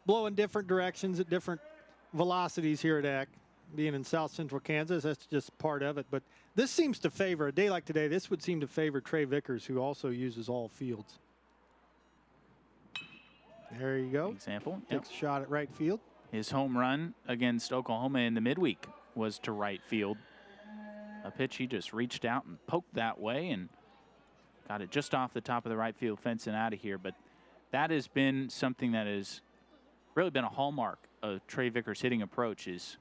blow in different directions at different velocities here at Eck. Being in south central Kansas, that's just part of it. But this seems to favor, a day like today, this would seem to favor Trey Vickers, who also uses all fields. There you go. Example. Takes a shot at right field. His home run against Oklahoma in the midweek was to right field. a pitch he just reached out and poked that way and got it just off the top of the right field fence and out of here. But that has been something that has really been a hallmark of Trey Vickers' hitting approach, is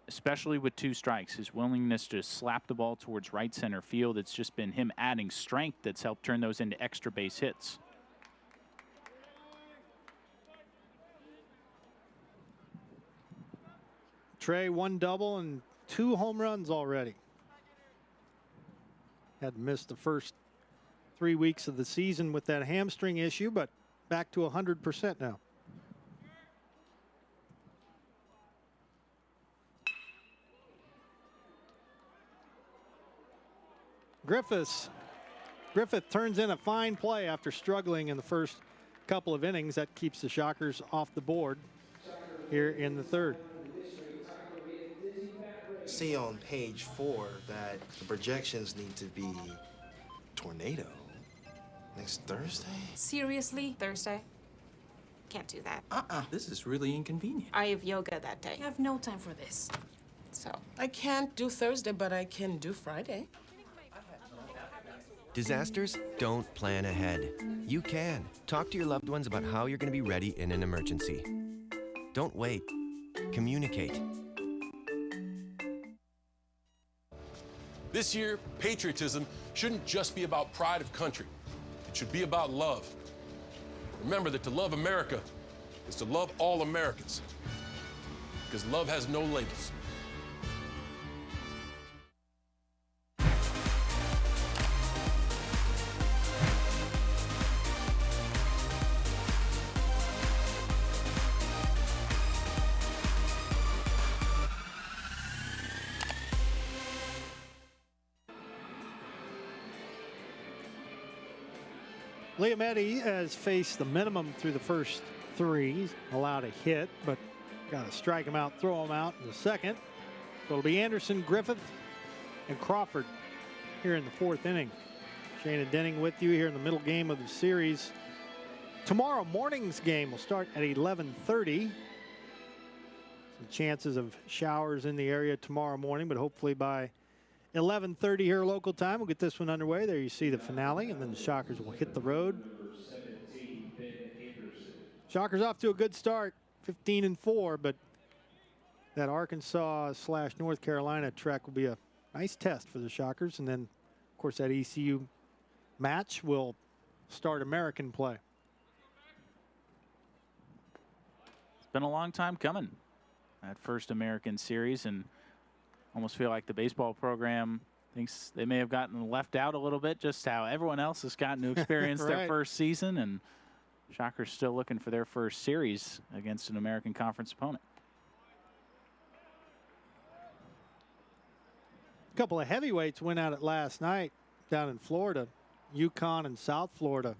especially with 2 strikes, his willingness to slap the ball towards right center field. It's just been him adding strength that's helped turn those into extra base hits. Trey, 1 double and 2 home runs already. Had missed the first 3 weeks of the season with that hamstring issue, but back to 100% now. Griffith turns in a fine play after struggling in the first couple of innings. That keeps the Shockers off the board here in the 3rd. See on page 4 that the projections need to be tornado next Thursday. Seriously? Thursday? Can't do that. This is really inconvenient. I have yoga that day. I have no time for this. So. I can't do Thursday, but I can do Friday. Disasters don't plan ahead. You can. Talk to your loved ones about how you're going to be ready in an emergency. Don't wait. Communicate. This year, patriotism shouldn't just be about pride of country. It should be about love. Remember that to love America is to love all Americans, because love has no labels. Liam Eddy has faced the minimum through the first 3. He's allowed a hit, but got to strike him out, throw him out in the 2nd. So it'll be Anderson, Griffith, and Crawford here in the 4th inning. Shane and Denning with you here in the middle game of the series. Tomorrow morning's game will start at 11:30. Some chances of showers in the area tomorrow morning, but hopefully by 11:30 here local time, we'll get this one underway. There you see the finale, and then the Shockers will hit the road. Shockers off to a good start, 15-4, but that Arkansas/North Carolina trek will be a nice test for the Shockers. And then, of course, that ECU match will start American play. It's been a long time coming, that first American series, and almost feel like the baseball program thinks they may have gotten left out a little bit, just how everyone else has gotten to experience right. their first season, and Shockers still looking for their first series against an American Conference opponent. A couple of heavyweights went at it last night down in Florida, UConn and South Florida.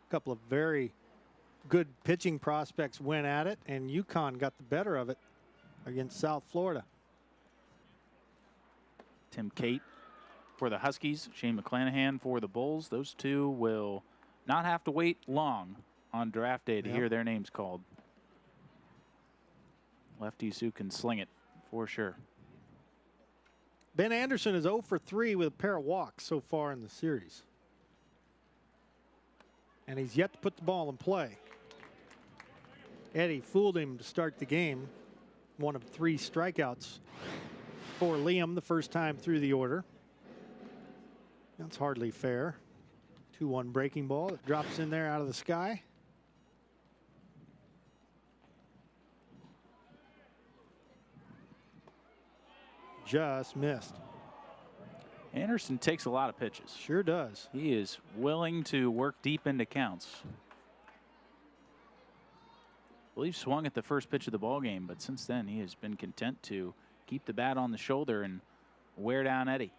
A couple of very good pitching prospects went at it, and UConn got the better of it against South Florida. Tim Cate for the Huskies, Shane McClanahan for the Bulls. Those two will not have to wait long on draft day to hear their names called. Lefties who can sling it for sure. Ben Anderson is 0 for 3 with a pair of walks so far in the series. And he's yet to put the ball in play. Eddie fooled him to start the game. 1 of 3 strikeouts for Liam the first time through the order. That's hardly fair. 2-1 breaking ball that drops in there out of the sky. Just missed. Anderson takes a lot of pitches. Sure does. He is willing to work deep into counts. I believe swung at the first pitch of the ball game, but since then he has been content to keep the bat on the shoulder and wear down Eddie.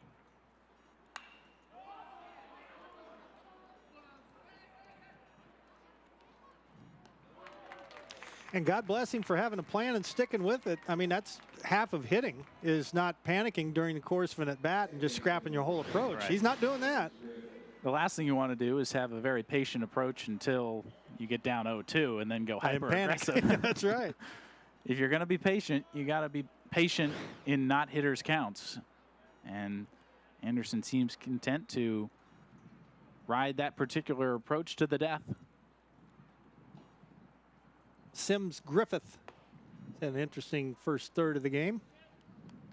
And God bless him for having a plan and sticking with it. I mean, that's half of hitting, is not panicking during the course of an at-bat and just scrapping your whole approach. Right. He's not doing that. The last thing you want to do is have a very patient approach until you get down 0-2 and then go hyper-aggressive. That's right. If you're going to be patient, you got to be patient in not hitters' counts. And Anderson seems content to ride that particular approach to the death. Sims Griffith had an interesting first third of the game.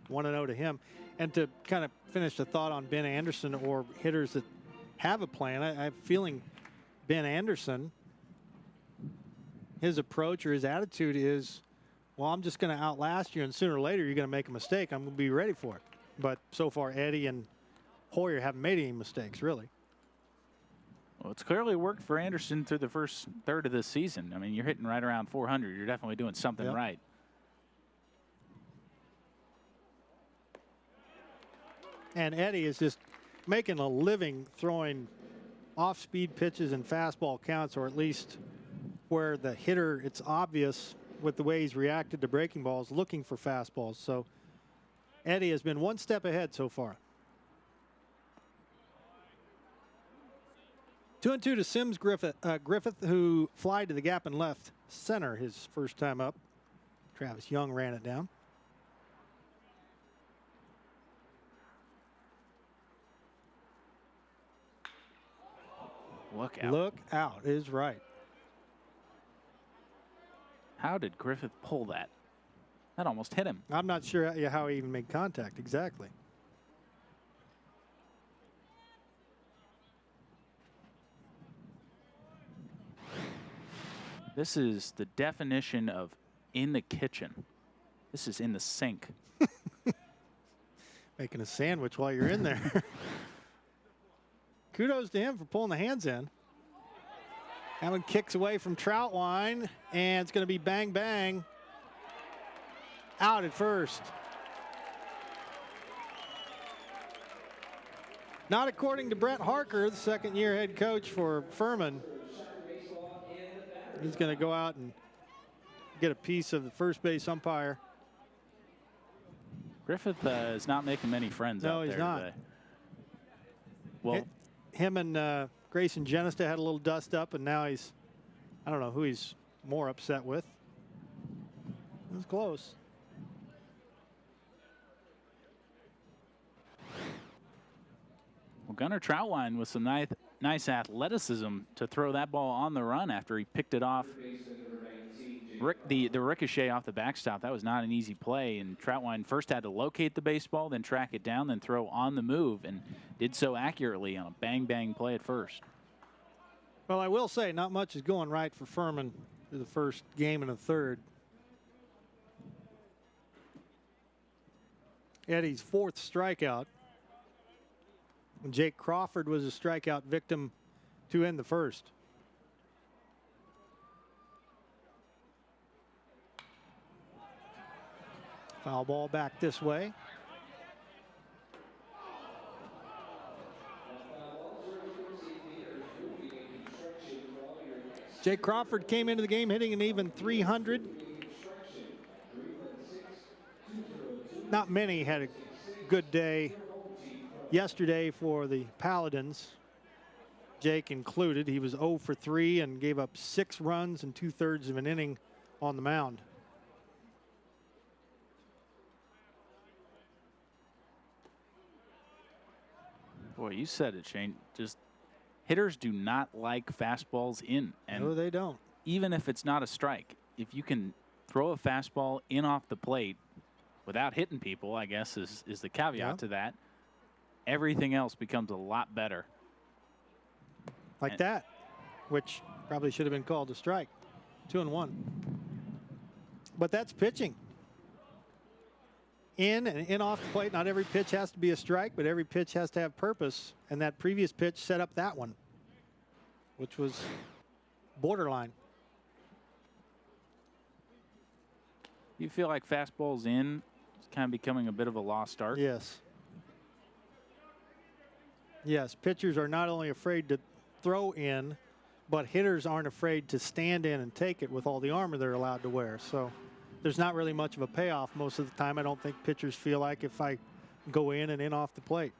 1-0 to him. And to kind of finish the thought on Ben Anderson or hitters that have a plan, I have a feeling Ben Anderson, his approach or his attitude is, well, I'm just going to outlast you, and sooner or later you're going to make a mistake. I'm going to be ready for it. But so far, Eddie and Hoyer haven't made any mistakes, really. Well, it's clearly worked for Anderson through the first third of this season. I mean, you're hitting right around 400. You're definitely doing something right. And Eddie is just making a living throwing off-speed pitches and fastball counts, or at least where the hitter, it's obvious with the way he's reacted to breaking balls, looking for fastballs. So Eddie has been one step ahead so far. 2-2 to Sims Griffith, who flied to the gap and left center his first time up. Travis Young ran it down. Look out. Look out is right. How did Griffith pull that? That almost hit him. I'm not sure how he even made contact exactly. This is the definition of in the kitchen. This is in the sink. Making a sandwich while you're in there. Kudos to him for pulling the hands in. That one kicks away from Troutwine, and it's going to be bang, bang. Out at first. Not according to Brett Harker, the second-year head coach for Furman. He's going to go out and get a piece of the first base umpire. Griffith is not making many friends out there. No, he's not. Today. Well, him and Grayson Genest had a little dust up, and now he's, I don't know who he's more upset with. It was close. Well, Gunnar Troutwine with some nice athleticism to throw that ball on the run after he picked it off. The ricochet off the backstop, that was not an easy play, and Troutwine first had to locate the baseball, then track it down, then throw on the move, and did so accurately on a bang-bang play at first. Well, I will say not much is going right for Furman through the first game and the third. Eddie's fourth strikeout. When Jake Crawford was a strikeout victim to end the first. Foul ball back this way. Jake Crawford came into the game hitting an even 300. Not many had a good day yesterday for the Paladins, Jake included. He was 0 for 3 and gave up 6 runs and 2/3 of an inning on the mound. Boy, you said it, Shane. Just hitters do not like fastballs in. And no, they don't. Even if it's not a strike, if you can throw a fastball in off the plate without hitting people, I guess is the caveat to that. Everything else becomes a lot better. Like that, which probably should have been called a strike. 2-1. But that's pitching. In and in off the plate, not every pitch has to be a strike, but every pitch has to have purpose. And that previous pitch set up that one, which was borderline. You feel like fastballs in is kind of becoming a bit of a lost art? Yes. Yes, pitchers are not only afraid to throw in, but hitters aren't afraid to stand in and take it with all the armor they're allowed to wear. So there's not really much of a payoff most of the time. I don't think pitchers feel like if I go in and in off the plate.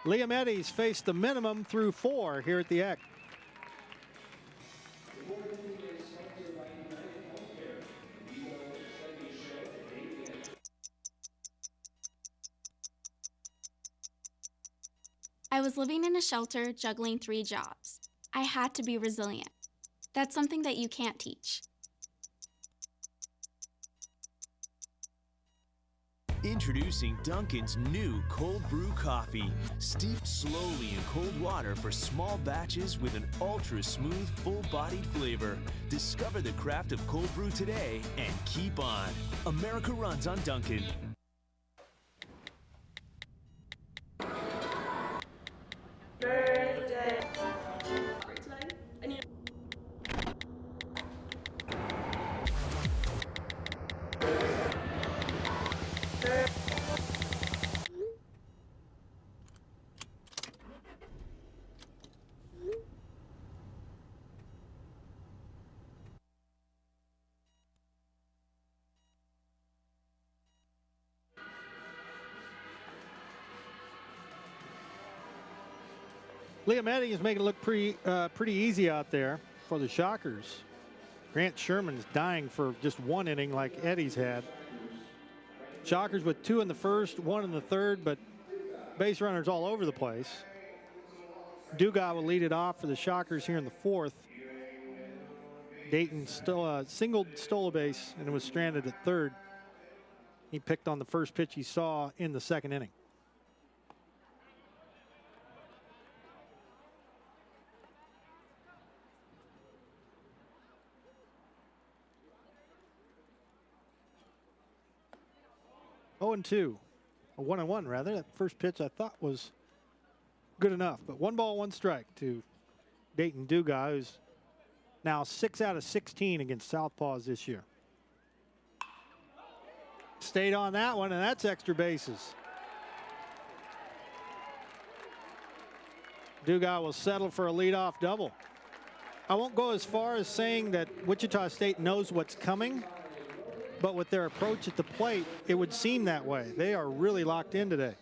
Liam Eddies faced the minimum through 4 here at the Eck. I was living in a shelter, juggling 3 jobs. I had to be resilient. That's something that you can't teach. Introducing Dunkin's new cold brew coffee, steeped slowly in cold water for small batches with an ultra-smooth, full-bodied flavor. Discover the craft of cold brew today and keep on. America runs on Dunkin'. Liam Eddy is making it look pretty easy out there for the Shockers. Grant Sherman's dying for just 1 inning like Eddy's had. Shockers with 2 in the first, 1 in the third, but base runners all over the place. Dugas will lead it off for the Shockers here in the 4th. Dayton still stole a base and was stranded at 3rd. He picked on the first pitch he saw in the 2nd inning. Oh, 0-2, a 1-1 rather. That first pitch I thought was good enough, but 1 ball, 1 strike to Dayton Dugas, who's now 6 out of 16 against Southpaws this year. Stayed on that one, and that's extra bases. Dugas will settle for a leadoff double. I won't go as far as saying that Wichita State knows what's coming, but with their approach at the plate, it would seem that way. They are really locked in today.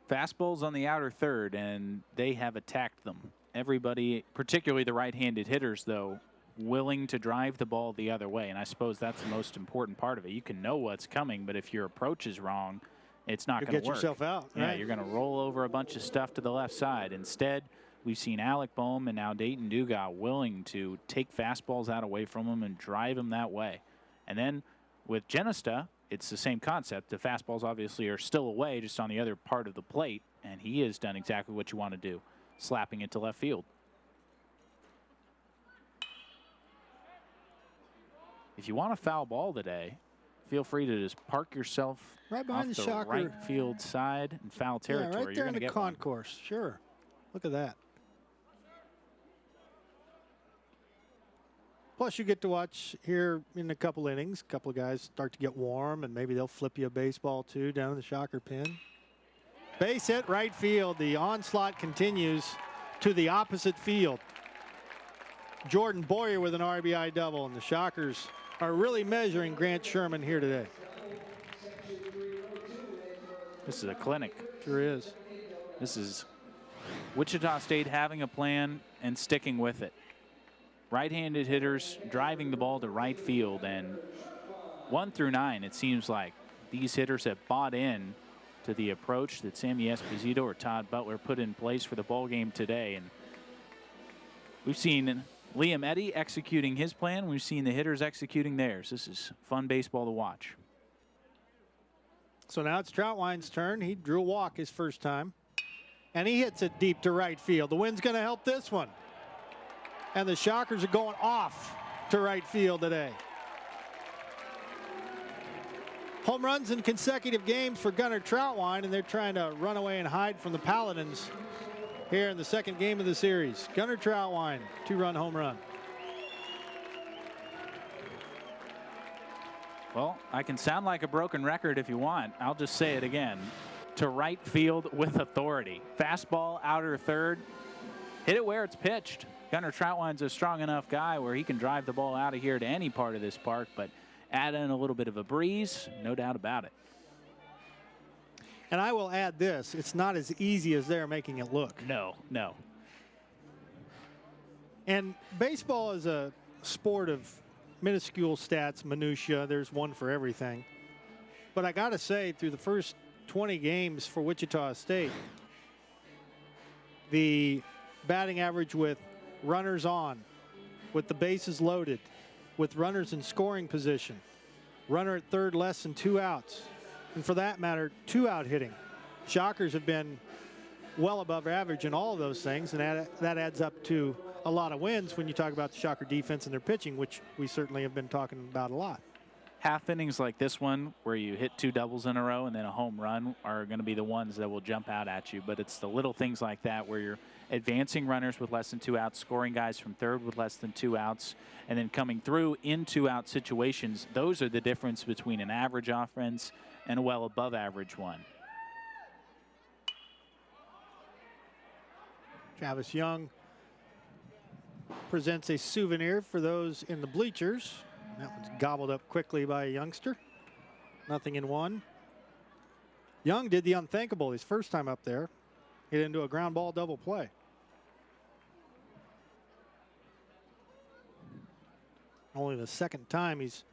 Fastballs on the outer third, and they have attacked them. Everybody, particularly the right-handed hitters, though, willing to drive the ball the other way, and I suppose that's the most important part of it. You can know what's coming, but if your approach is wrong, it's not going to work. Get yourself out. Yeah, right? You're going to roll over a bunch of stuff to the left side. Instead, we've seen Alec Boehm and now Dayton Dugas willing to take fastballs out away from him and drive them that way. And then with Genest, it's the same concept. The fastballs obviously are still away, just on the other part of the plate, and he has done exactly what you want to do, slapping it to left field. If you want a foul ball today, feel free to just park yourself right behind off the the Shocker right field side and foul territory. Yeah, right there in the concourse. Sure. Look at that. Plus, you get to watch here in a couple innings. A couple of guys start to get warm, and maybe they'll flip you a baseball, too, down in the Shocker pen. Base hit right field. The onslaught continues to the opposite field. Jordan Boyer with an RBI double, and the Shockers are really measuring Grant Sherman here today. This is a clinic. Sure is. This is Wichita State having a plan and sticking with it. Right-handed hitters driving the ball to right field, and 1 through 9, it seems like these hitters have bought in to the approach that Sammy Esposito or Todd Butler put in place for the ball game today. And we've seen Liam Eddy executing his plan. We've seen the hitters executing theirs. This is fun baseball to watch. So now it's Troutwine's turn. He drew a walk his first time, and he hits it deep to right field. The wind's going to help this one. And the Shockers are going off to right field today. Home runs in consecutive games for Gunnar Troutwine, and they're trying to run away and hide from the Paladins here in the 2nd game of the series. Gunnar Troutwine, 2-run home run. Well, I can sound like a broken record if you want. I'll just say it again. To right field with authority. Fastball, outer third. Hit it where it's pitched. Gunnar Troutwine's a strong enough guy where he can drive the ball out of here to any part of this park, but add in a little bit of a breeze, no doubt about it. And I will add this. It's not as easy as they're making it look. No, no. And baseball is a sport of minuscule stats, minutia. There's one for everything. But I got to say, through the first 20 games for Wichita State, the batting average with runners on, with the bases loaded, with runners in scoring position, runner at third less than 2 outs, and for that matter, 2-out hitting. Shockers have been well above average in all of those things, and that adds up to a lot of wins when you talk about the Shocker defense and their pitching, which we certainly have been talking about a lot. Half innings like this one, where you hit 2 doubles in a row and then a home run, are going to be the ones that will jump out at you. But it's the little things like that where you're advancing runners with less than 2 outs, scoring guys from third with less than 2 outs, and then coming through in 2-out situations. Those are the difference between an average offense and a well above average one. Travis Young presents a souvenir for those in the bleachers. That one's gobbled up quickly by a youngster. 0-1. Young did the unthinkable his first time up there. Hit into a ground ball double play. Only the second time he's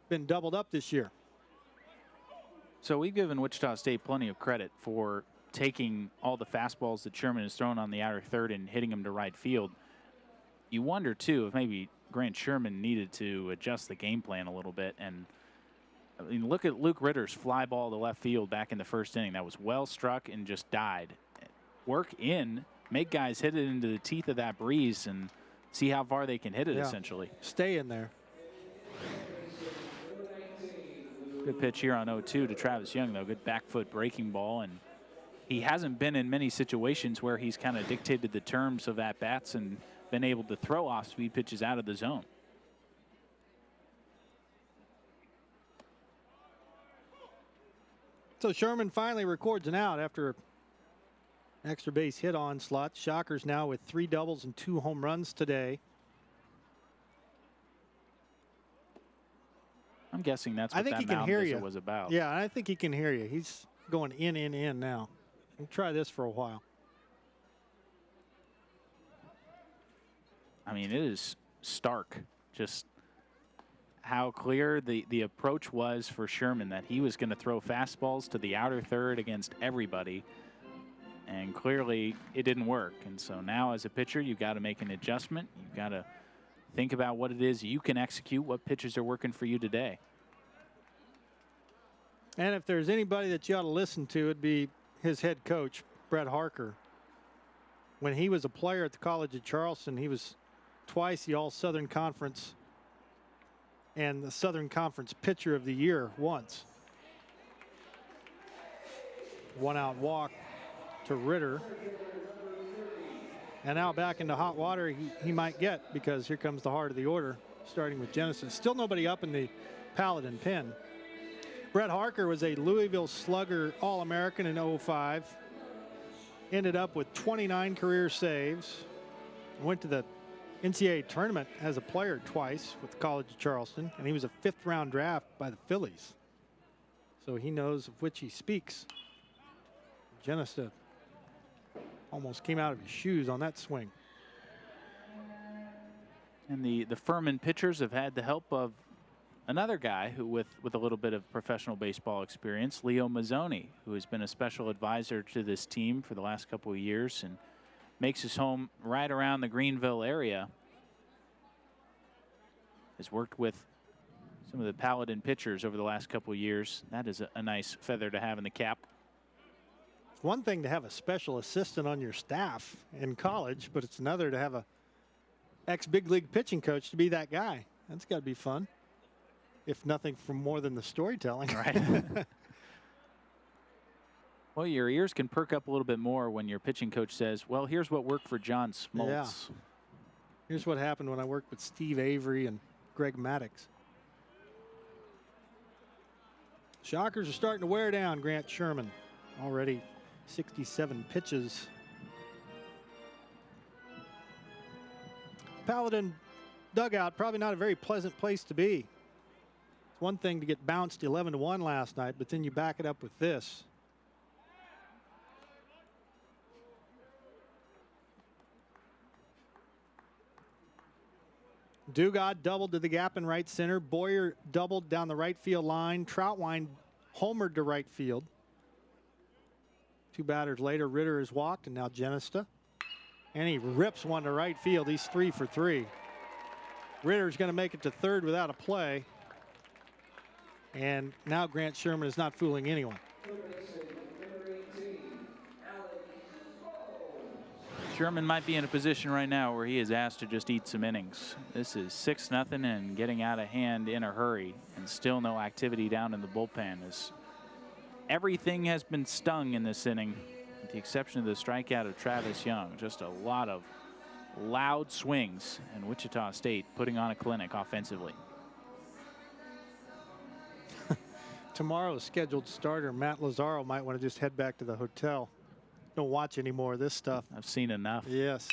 been doubled up this year. So we've given Wichita State plenty of credit for taking all the fastballs that Sherman has thrown on the outer third and hitting them to right field. You wonder, too, if maybe Grant Sherman needed to adjust the game plan a little bit. And I mean, look at Luke Ritter's fly ball to left field back in the first inning. That was well struck and just died. Work in, make guys hit it into the teeth of that breeze and see how far they can hit it, essentially. Stay in there. Good pitch here on 0-2 to Travis Young, though. Good back foot breaking ball. And he hasn't been in many situations where he's kind of dictated the terms of at-bats and been able to throw off-speed pitches out of the zone. So Sherman finally records an out after extra base hit onslaught. Shockers now with 3 doubles and 2 home runs today. I'm guessing that's what I think that he can mound hear visit you. was about. Yeah, I think he can hear you. He's going in now. We'll try this for a while. I mean, it is stark just how clear the approach was for Sherman, that he was going to throw fastballs to the outer third against everybody. And clearly it didn't work. And so now as a pitcher, you've got to make an adjustment. You've got to think about what it is you can execute, what pitches are working for you today. And if there's anybody that you ought to listen to, it'd be his head coach, Brett Harker. When he was a player at the College of Charleston, he was twice the All-Southern Conference and the Southern Conference Pitcher of the Year once. 1-out walk to Ritter. And now back into hot water he might get, because here comes the heart of the order, starting with Genest. Still nobody up in the Paladin pen. Brett Harker was a Louisville Slugger All-American in 05. Ended up with 29 career saves. Went to the NCAA tournament as a player twice with the College of Charleston, and he was a 5th-round draft by the Phillies. So he knows of which he speaks. Genest almost came out of his shoes on that swing. And the Furman pitchers have had the help of another guy who with a little bit of professional baseball experience, Leo Mazzoni, who has been a special advisor to this team for the last couple of years and makes his home right around the Greenville area. Has worked with some of the Paladin pitchers over the last couple of years. That is a nice feather to have in the cap. It's one thing to have a special assistant on your staff in college, but it's another to have a ex-big league pitching coach to be that guy. That's got to be fun, if nothing for more than the storytelling. Right. Well, your ears can perk up a little bit more when your pitching coach says, well, here's what worked for John Smoltz. Yeah. Here's what happened when I worked with Steve Avery and Greg Maddox. Shockers are starting to wear down Grant Sherman. Already 67 pitches. Paladin dugout, probably not a very pleasant place to be. It's one thing to get bounced 11-1 last night, but then you back it up with this. Dugard doubled to the gap in right center. Boyer doubled down the right field line. Troutwine homered to right field. 2 batters later, Ritter is walked, and now Genest. And he rips one to right field. He's 3 for 3. Ritter's going to make it to third without a play. And now Grant Sherman is not fooling anyone. Sherman might be in a position right now where he is asked to just eat some innings. This is 6-0 and getting out of hand in a hurry, and still no activity down in the bullpen. As everything has been stung in this inning, with the exception of the strikeout of Travis Young. Just a lot of loud swings, and Wichita State putting on a clinic offensively. Tomorrow's scheduled starter, Matt Lazaro, might want to just head back to the hotel. Don't watch any more of this stuff. I've seen enough. Yes.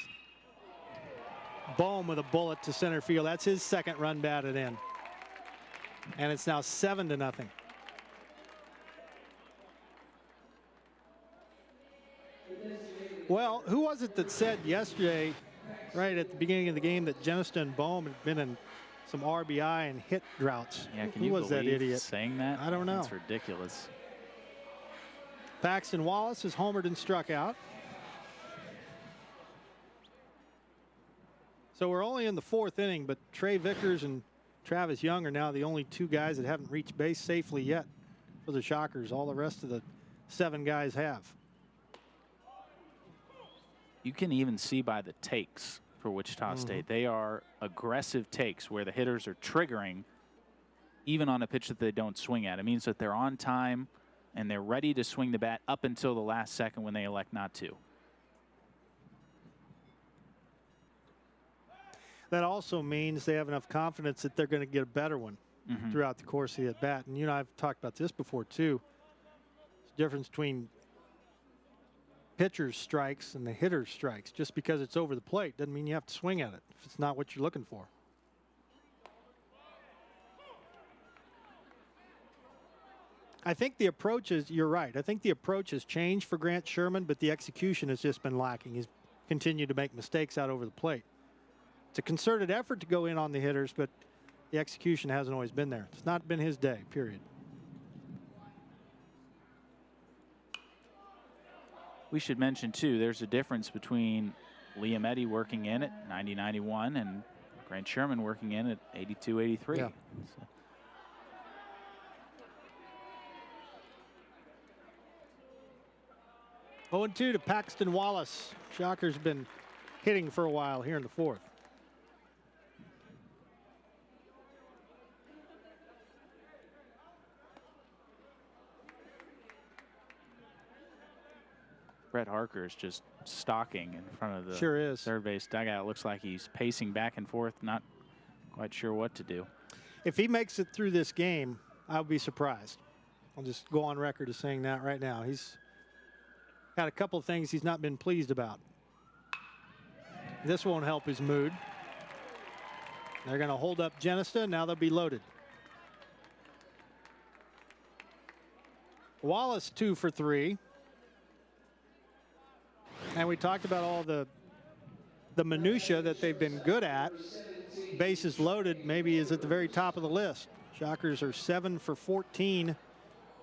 Bohm with a bullet to center field. That's his second run batted in. And it's now 7-0. Well, who was it that said yesterday, right at the beginning of the game, that Genest and Bohm had been in some RBI and hit droughts? Yeah, can who you was that believe idiot saying that? I don't know. It's ridiculous. Paxton Wallace has homered and struck out. So we're only in the 4th inning, but Trey Vickers and Travis Young are now the only 2 guys that haven't reached base safely yet for the Shockers. All the rest of the 7 guys have. You can even see by the takes for Wichita State. They are aggressive takes where the hitters are triggering even on a pitch that they don't swing at. It means that they're on time and they're ready to swing the bat up until the last second when they elect not to. That also means they have enough confidence that they're going to get a better one throughout the course of the at-bat. And you know, I've talked about this before too. There's a difference between pitcher's strikes and the hitter's strikes. Just because it's over the plate doesn't mean you have to swing at it if it's not what you're looking for. I think the approach is, you're right, I think the approach has changed for Grant Sherman, but the execution has just been lacking. He's continued to make mistakes out over the plate. It's a concerted effort to go in on the hitters, but the execution hasn't always been there. It's not been his day, period. We should mention, too, there's a difference between Liam Eddy working in at 90-91 and Grant Sherman working in at 82-83. Yeah. So. Oh, 0-2 to Paxton Wallace. Shockers been hitting for a while here in the 4th. Brett Harker is just stalking in front of the third base dugout. Looks like he's pacing back and forth, not quite sure what to do. If he makes it through this game, I'll be surprised. I'll just go on record as saying that right now. He's got a couple of things he's not been pleased about. This won't help his mood. They're going to hold up Genest. Now they'll be loaded. Wallace 2 for 3. And we talked about all the minutia that they've been good at. Bases loaded maybe is at the very top of the list. Shockers are 7 for 14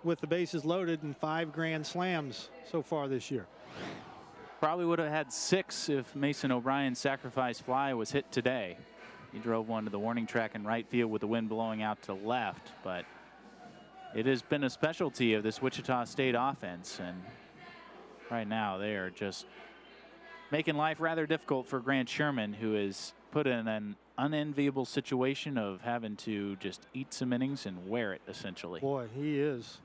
with the bases loaded and 5 grand slams so far this year. Probably would have had 6 if Mason O'Brien's sacrifice fly was hit today. He drove one to the warning track in right field with the wind blowing out to left, but it has been a specialty of this Wichita State offense, and right now they are just making life rather difficult for Grant Sherman, who is put in an unenviable situation of having to just eat some innings and wear it, essentially. Boy, he is.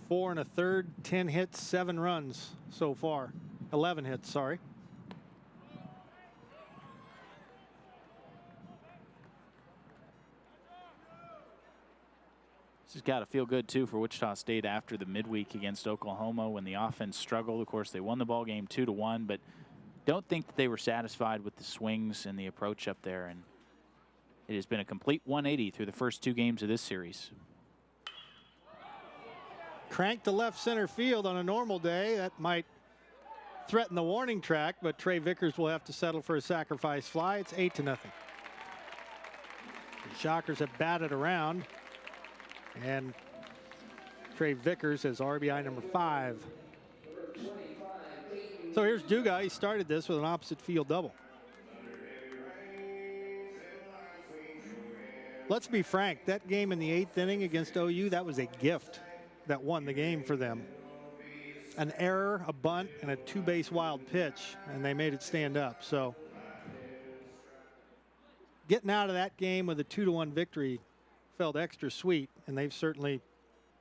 4 1/3, 10 hits, 7 runs so far. 11 hits, sorry. This has got to feel good, too, for Wichita State after the midweek against Oklahoma when the offense struggled. Of course, they won the ball game 2-1, but don't think that they were satisfied with the swings and the approach up there. And it has been a complete 180 through the first 2 games of this series. Cranked to left center field on a normal day. That might threaten the warning track, but Trey Vickers will have to settle for a sacrifice fly. It's 8-0. The Shockers have batted around. And Trey Vickers as RBI number 5. So here's Duga. He started this with an opposite field double. Let's be frank, that game in the 8th inning against OU, that was a gift that won the game for them. An error, a bunt, and a 2-base wild pitch, and they made it stand up. So getting out of that game with a 2-1 victory felt extra sweet, and they've certainly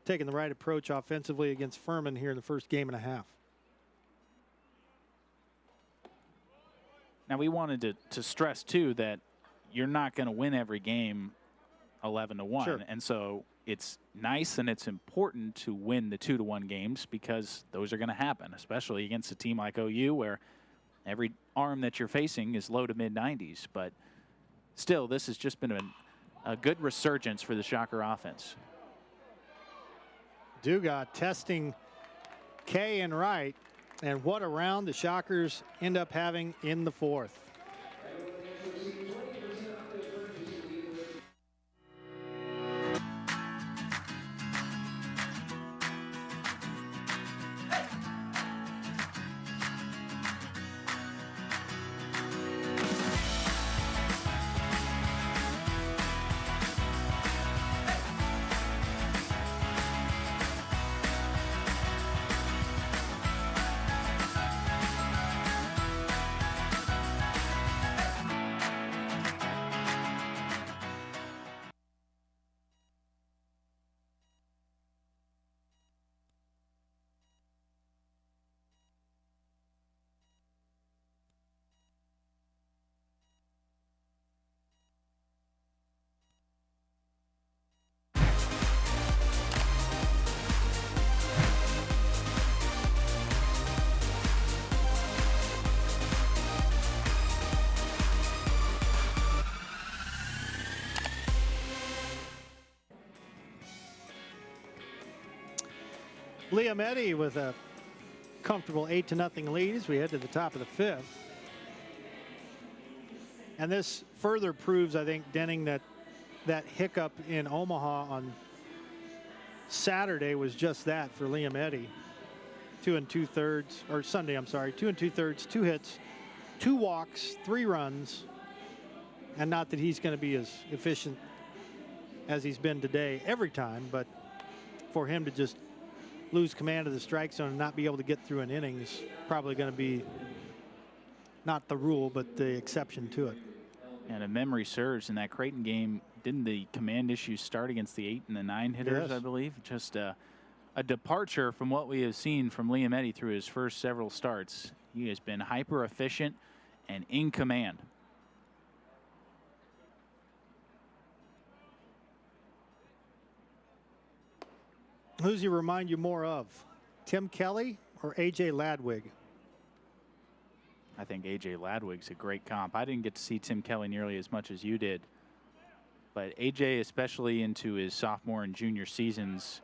taken the right approach offensively against Furman here in the first game and a half. Now, we wanted to stress, too, that you're not going to win every game 11-1. Sure. And so it's nice and it's important to win the 2-1 games because those are going to happen, especially against a team like OU where every arm that you're facing is low to mid-90s. But still, this has just been a good resurgence for the Shocker offense. Duga testing K and right. And what a round the Shockers end up having in the 4th. Liam Eddy with a comfortable 8-0 lead as we head to the top of the 5th. And this further proves, I think, Denning, that hiccup in Omaha on Saturday was just that for Liam Eddy. 2 2/3, or Sunday, I'm sorry, 2 2/3, 2 hits, 2 walks, 3 runs. And not that he's going to be as efficient as he's been today every time, but for him to just lose command of the strike zone and not be able to get through an inning is probably going to be not the rule, but the exception to it. And if memory serves, in that Creighton game, didn't the command issues start against the 8 and the 9 hitters, Yes. I believe? Just a departure from what we have seen from Liam Eddy through his first several starts. He has been hyper efficient and in command. Who's he remind you more of, Tim Kelly or A.J. Ladwig? I think A.J. Ladwig's a great comp. I didn't get to see Tim Kelly nearly as much as you did. But A.J., especially into his sophomore and junior seasons,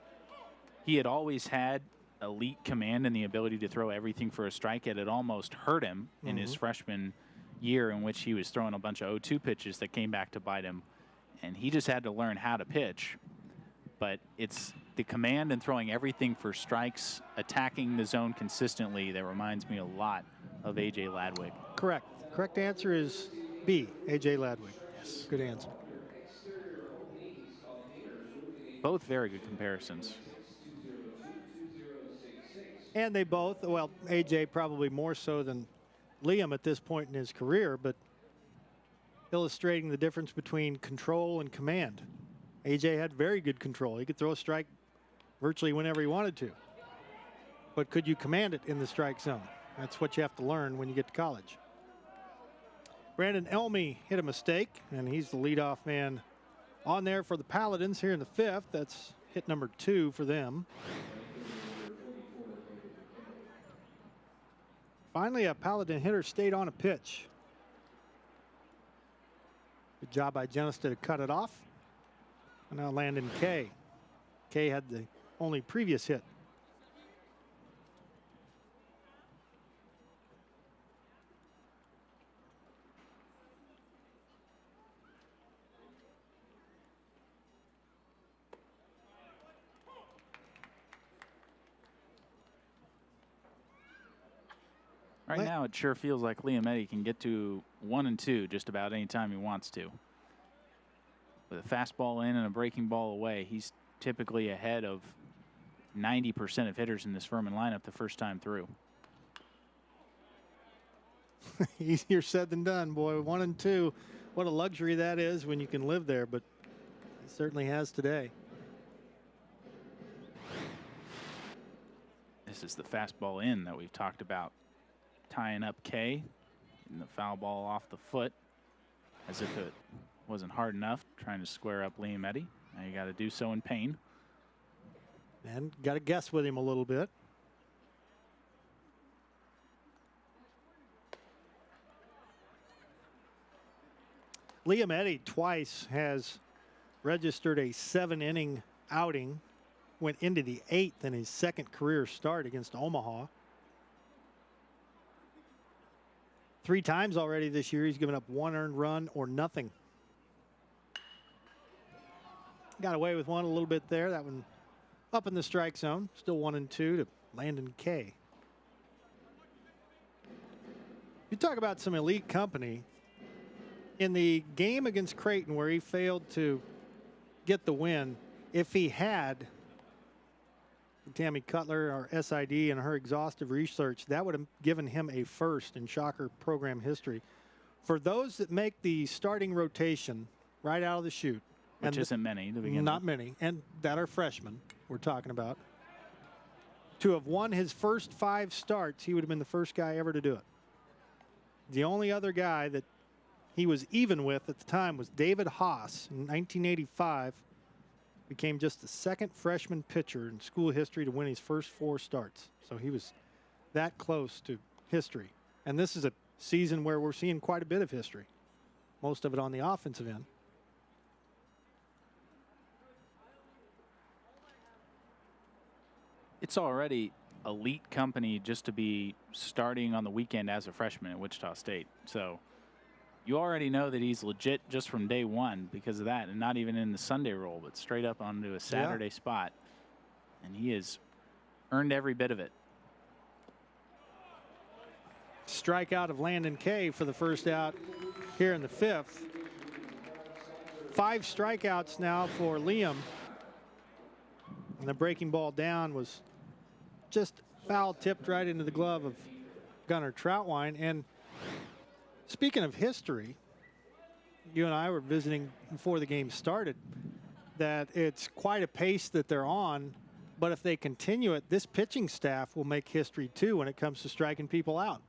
he had always had elite command and the ability to throw everything for a strike. It had almost hurt him in his freshman year, in which he was throwing a bunch of 0-2 pitches that came back to bite him. And he just had to learn how to pitch. But it's the command and throwing everything for strikes, attacking the zone consistently, that reminds me a lot of A.J. Ladwig. Correct. Correct answer is B, A.J. Ladwig. Yes. Good answer. Both very good comparisons. And they both, well, A.J. probably more so than Liam at this point in his career, but illustrating the difference between control and command. A.J. had very good control. He could throw a strike virtually whenever he wanted to. But could you command it in the strike zone? That's what you have to learn when you get to college. Brandon Elmy hit a mistake, and he's the leadoff man on there for the Paladins here in the 5th. That's hit number 2 for them. Finally, a Paladin hitter stayed on a pitch. Good job by Genest to cut it off. And now Landon Kay. Kay had the only previous hit. Right now, it sure feels like Liam Eddy can get to 1 and 2 just about any time he wants to. With a fastball in and a breaking ball away, he's typically ahead of 90% of hitters in this Furman lineup the first time through. Easier said than done, boy. 1 and 2. What a luxury that is when you can live there, but he certainly has today. This is the fastball in that we've talked about. Tying up K, and the foul ball off the foot as if it wasn't hard enough, trying to square up Liam Eddy. Now you got to do so in pain. And got to guess with him a little bit. Liam Eddy twice has registered a 7-inning outing, went into the 8th in his second career start against Omaha. 3 times already this year, he's given up 1 earned run or nothing. Got away with one a little bit there. That one up in the strike zone. Still 1 and 2 to Landon Kay. You talk about some elite company. In the game against Creighton where he failed to get the win, if he had Tammy Cutler, our SID, and her exhaustive research, that would have given him a first in Shocker program history. For those that make the starting rotation right out of the chute, which isn't many to begin not with. many, and that are freshmen we're talking about, to have won his first 5 starts, he would have been the first guy ever to do it. The only other guy that he was even with at the time was David Haas in 1985. Became just the 2nd freshman pitcher in school history to win his first 4 starts. So he was that close to history. And this is a season where we're seeing quite a bit of history, most of it on the offensive end. It's already elite company just to be starting on the weekend as a freshman at Wichita State. So you already know that he's legit just from day one because of that, and not even in the Sunday role, but straight up onto a Saturday spot. And he has earned every bit of it. Strikeout of Landon Kay for the first out here in the 5th. 5 strikeouts now for Liam. And the breaking ball down was just foul tipped right into the glove of Gunnar Troutwine. And speaking of history, you and I were visiting before the game started that it's quite a pace that they're on, but if they continue it, this pitching staff will make history too when it comes to striking people out.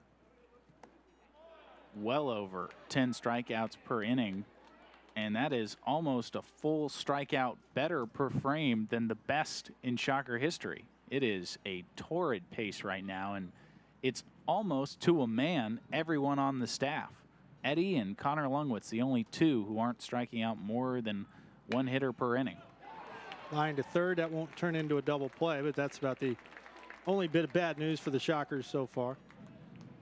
Well over 10 strikeouts per inning, and that is almost a full strikeout better per frame than the best in Shocker history. It is a torrid pace right now, and it's almost to a man everyone on the staff. Eddy and Connor Lungwitz, the only 2 who aren't striking out more than 1 hitter per inning. Line to third, that won't turn into a double play, but that's about the only bit of bad news for the Shockers so far.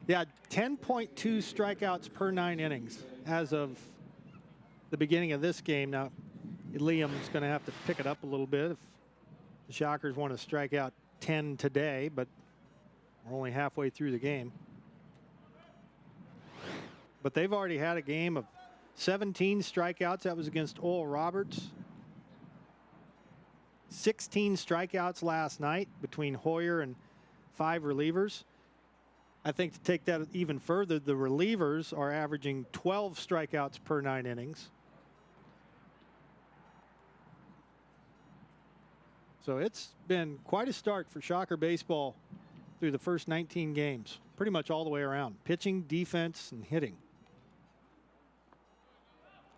Yeah, 10.2 strikeouts per 9 innings as of the beginning of this game. Now, Liam's going to have to pick it up a little bit if the Shockers want to strike out 10 today, but we're only halfway through the game. But they've already had a game of 17 strikeouts. That was against Oral Roberts. 16 strikeouts last night between Hoyer and 5 relievers. I think to take that even further, the relievers are averaging 12 strikeouts per 9 innings. So it's been quite a start for Shocker baseball through the first 19 games, pretty much all the way around. Pitching, defense, and hitting.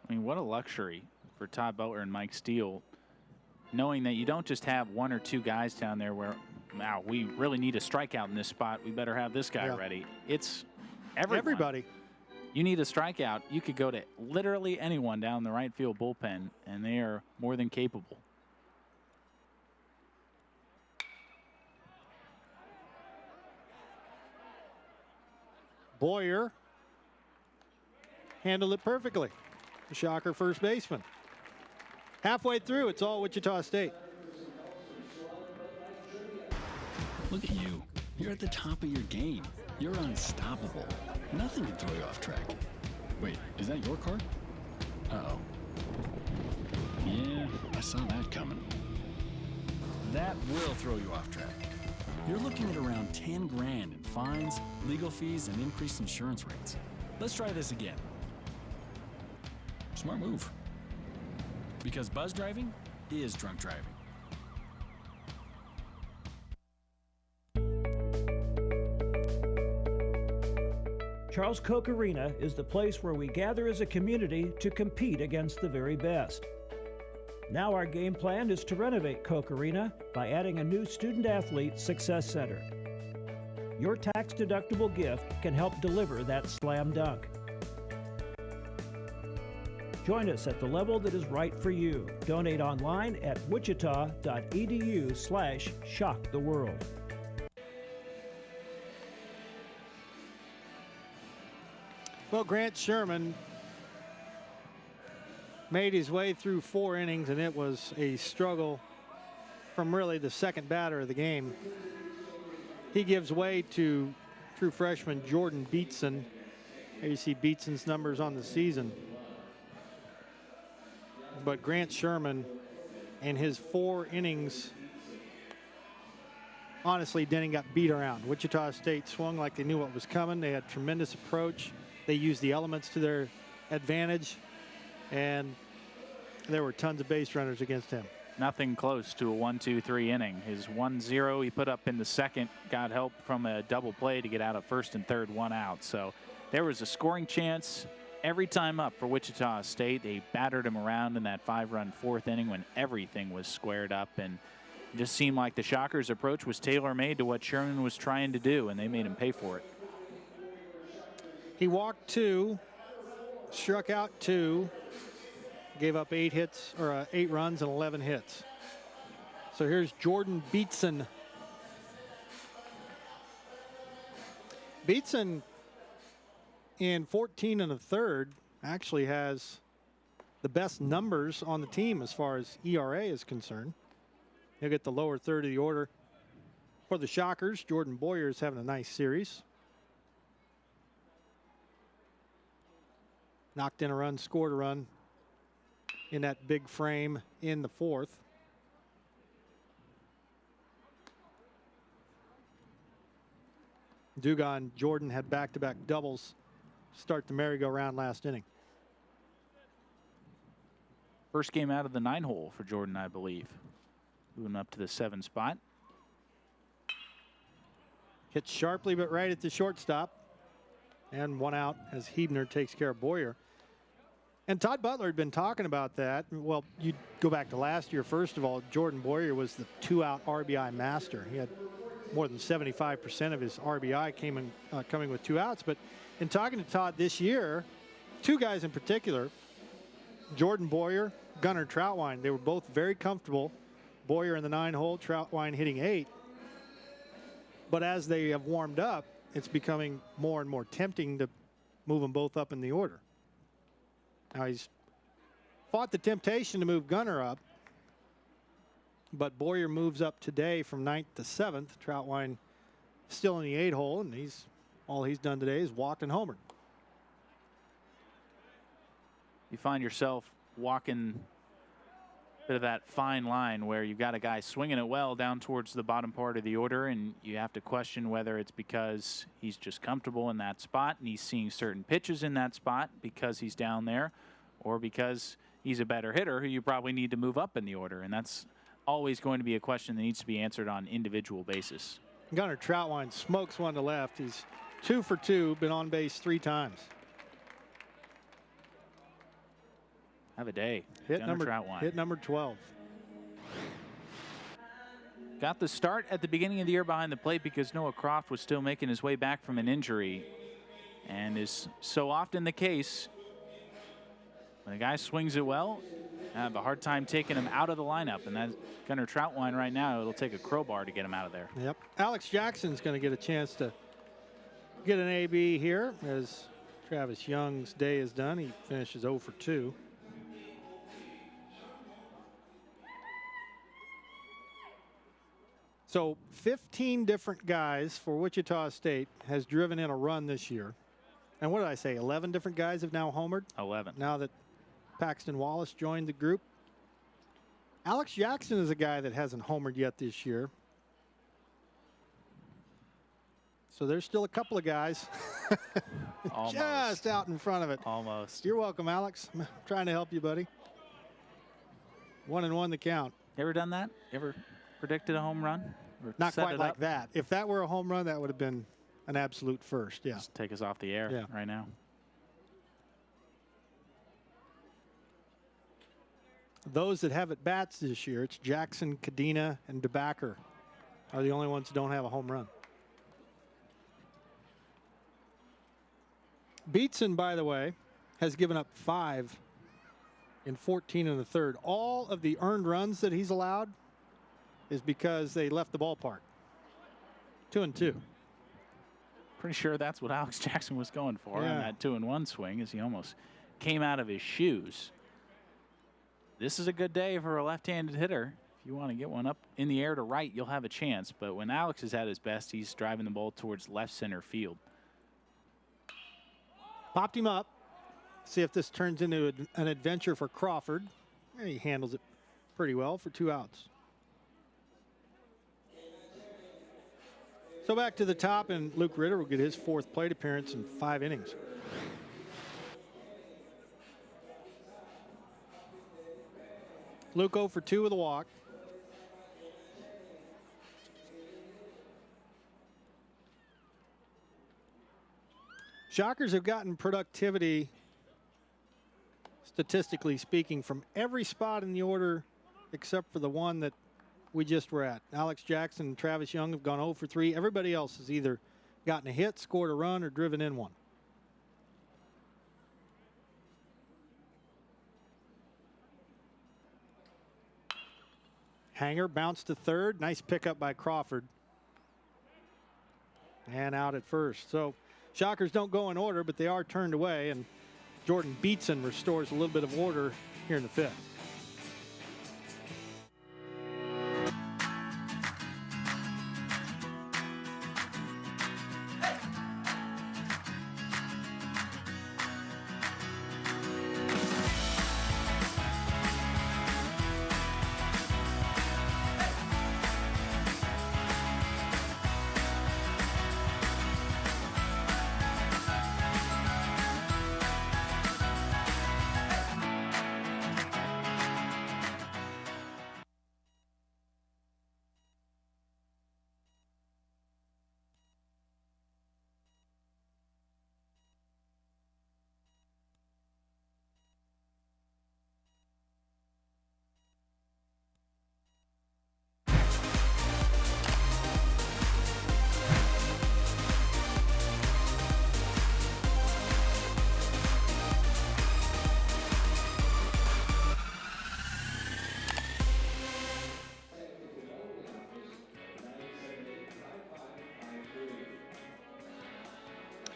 I mean, what a luxury for Todd Butler and Mike Steele, knowing that you don't just have 1 or 2 guys down there where, now we really need a strikeout in this spot, we better have this guy ready. It's everybody. You need a strikeout, you could go to literally anyone down the right field bullpen, and they are more than capable. Boyer handled it perfectly. The Shocker first baseman. Halfway through, it's all Wichita State. Look at you. You're at the top of your game. You're unstoppable. Nothing can throw you off track. Wait, is that your car? Uh-oh. Yeah, I saw that coming. That will throw you off track. You're looking at around 10 grand in fines, legal fees, and increased insurance rates. Let's try this again. Smart move. Because buzz driving is drunk driving. Charles Koch Arena is the place where we gather as a community to compete against the very best. Now our game plan is to renovate Koch Arena by adding a new student-athlete success center. Your tax-deductible gift can help deliver that slam dunk. Join us at the level that is right for you. Donate online at wichita.edu/shocktheworld. Well, Grant Sherman made his way through 4 innings, and it was a struggle from really the second batter of the game. He gives way to true freshman Jordan Beatson. There you see Beatson's numbers on the season. But Grant Sherman in his 4 innings, honestly, Denning got beat around. Wichita State swung like they knew what was coming. They had tremendous approach. They used the elements to their advantage, and there were tons of base runners against him. Nothing close to a 1-2-3 inning. His 1-0 he put up in the second, got help from a double play to get out of first and third, 1 out. So there was a scoring chance every time up for Wichita State. They battered him around in that 5-run 4th inning when everything was squared up, and it just seemed like the Shockers' approach was tailor-made to what Sherman was trying to do, and they made him pay for it. He walked 2, struck out 2, gave up 8 runs and 11 hits. So here's Jordan Beatson. Beatson in 14 1/3 actually has the best numbers on the team as far as ERA is concerned. He'll get the lower third of the order. For the Shockers, Jordan Boyer is having a nice series. Knocked in a run, scored a run in that big frame in the 4th. Dugan Jordan had back-to-back doubles to start the merry-go-round last inning. First game out of the 9-hole for Jordan, I believe. Moving up to the 7 spot. Hit sharply but right at the shortstop. And 1 out as Hebner takes care of Boyer. And Todd Butler had been talking about that. Well, you go back to last year. First of all, Jordan Boyer was the 2-out RBI master. He had more than 75% of his RBI coming with 2 outs. But in talking to Todd this year, 2 guys in particular, Jordan Boyer, Gunnar Troutwine, they were both very comfortable. Boyer in the 9-hole, Troutwine hitting 8. But as they have warmed up, it's becoming more and more tempting to move them both up in the order. Now he's fought the temptation to move Gunnar up, but Boyer moves up today from 9th to 7th. Troutwine still in the 8-hole, and all he's done today is walked and homered. You find yourself walking a bit of that fine line where you've got a guy swinging it well down towards the bottom part of the order, and you have to question whether it's because he's just comfortable in that spot and he's seeing certain pitches in that spot because he's down there, or because he's a better hitter who you probably need to move up in the order. And that's always going to be a question that needs to be answered on individual basis. Gunnar Troutwine smokes one to left. He's 2 for 2, been on base 3 times. Have a day. Hit number 12. Got the start at the beginning of the year behind the plate because Noah Croft was still making his way back from an injury. And is so often the case, when a guy swings it well, I have a hard time taking him out of the lineup. And that's Gunnar Troutwine right now. It'll take a crowbar to get him out of there. Yep. Alex Jackson's going to get a chance to get an AB here as Travis Young's day is done. He finishes 0 for 2. So 15 different guys for Wichita State has driven in a run this year. And what did I say? 11 different guys have now homered? 11. Now that Paxton Wallace joined the group. Alex Jackson is a guy that hasn't homered yet this year. So there's still a couple of guys just out in front of it. Almost. You're welcome, Alex. I'm trying to help you, buddy. 1-1 the count. You ever done that? You ever predicted a home run? Or Not set quite it like up? that. If that were a home run, that would have been an absolute first. Yeah. Just take us off the air right now. Those that have at bats this year, it's Jackson, Cadena, and DeBacker are the only ones that don't have a home run. Beatson, by the way, has given up 5 in 14 in the third. All of the earned runs that he's allowed is because they left the ballpark. 2-2. Pretty sure that's what Alex Jackson was going for on Yeah. that 2-1 swing, as he almost came out of his shoes. This is a good day for a left-handed hitter. If you want to get one up in the air to right, you'll have a chance. But when Alex is at his best, he's driving the ball towards left center field. Popped him up. See if this turns into an adventure for Crawford. He handles it pretty well for 2 outs. So back to the top, and Luke Ritter will get his 4th plate appearance in 5 innings. Luke 0 for 2 with a walk. Shockers have gotten productivity, statistically speaking, from every spot in the order except for the one that we just were at. Alex Jackson and Travis Young have gone 0 for 3. Everybody else has either gotten a hit, scored a run, or driven in one. Hanger bounced to third. Nice pickup by Crawford. And out at first. So Shockers don't go in order, but they are turned away, and Jordan Beatson restores a little bit of order here in the 5th.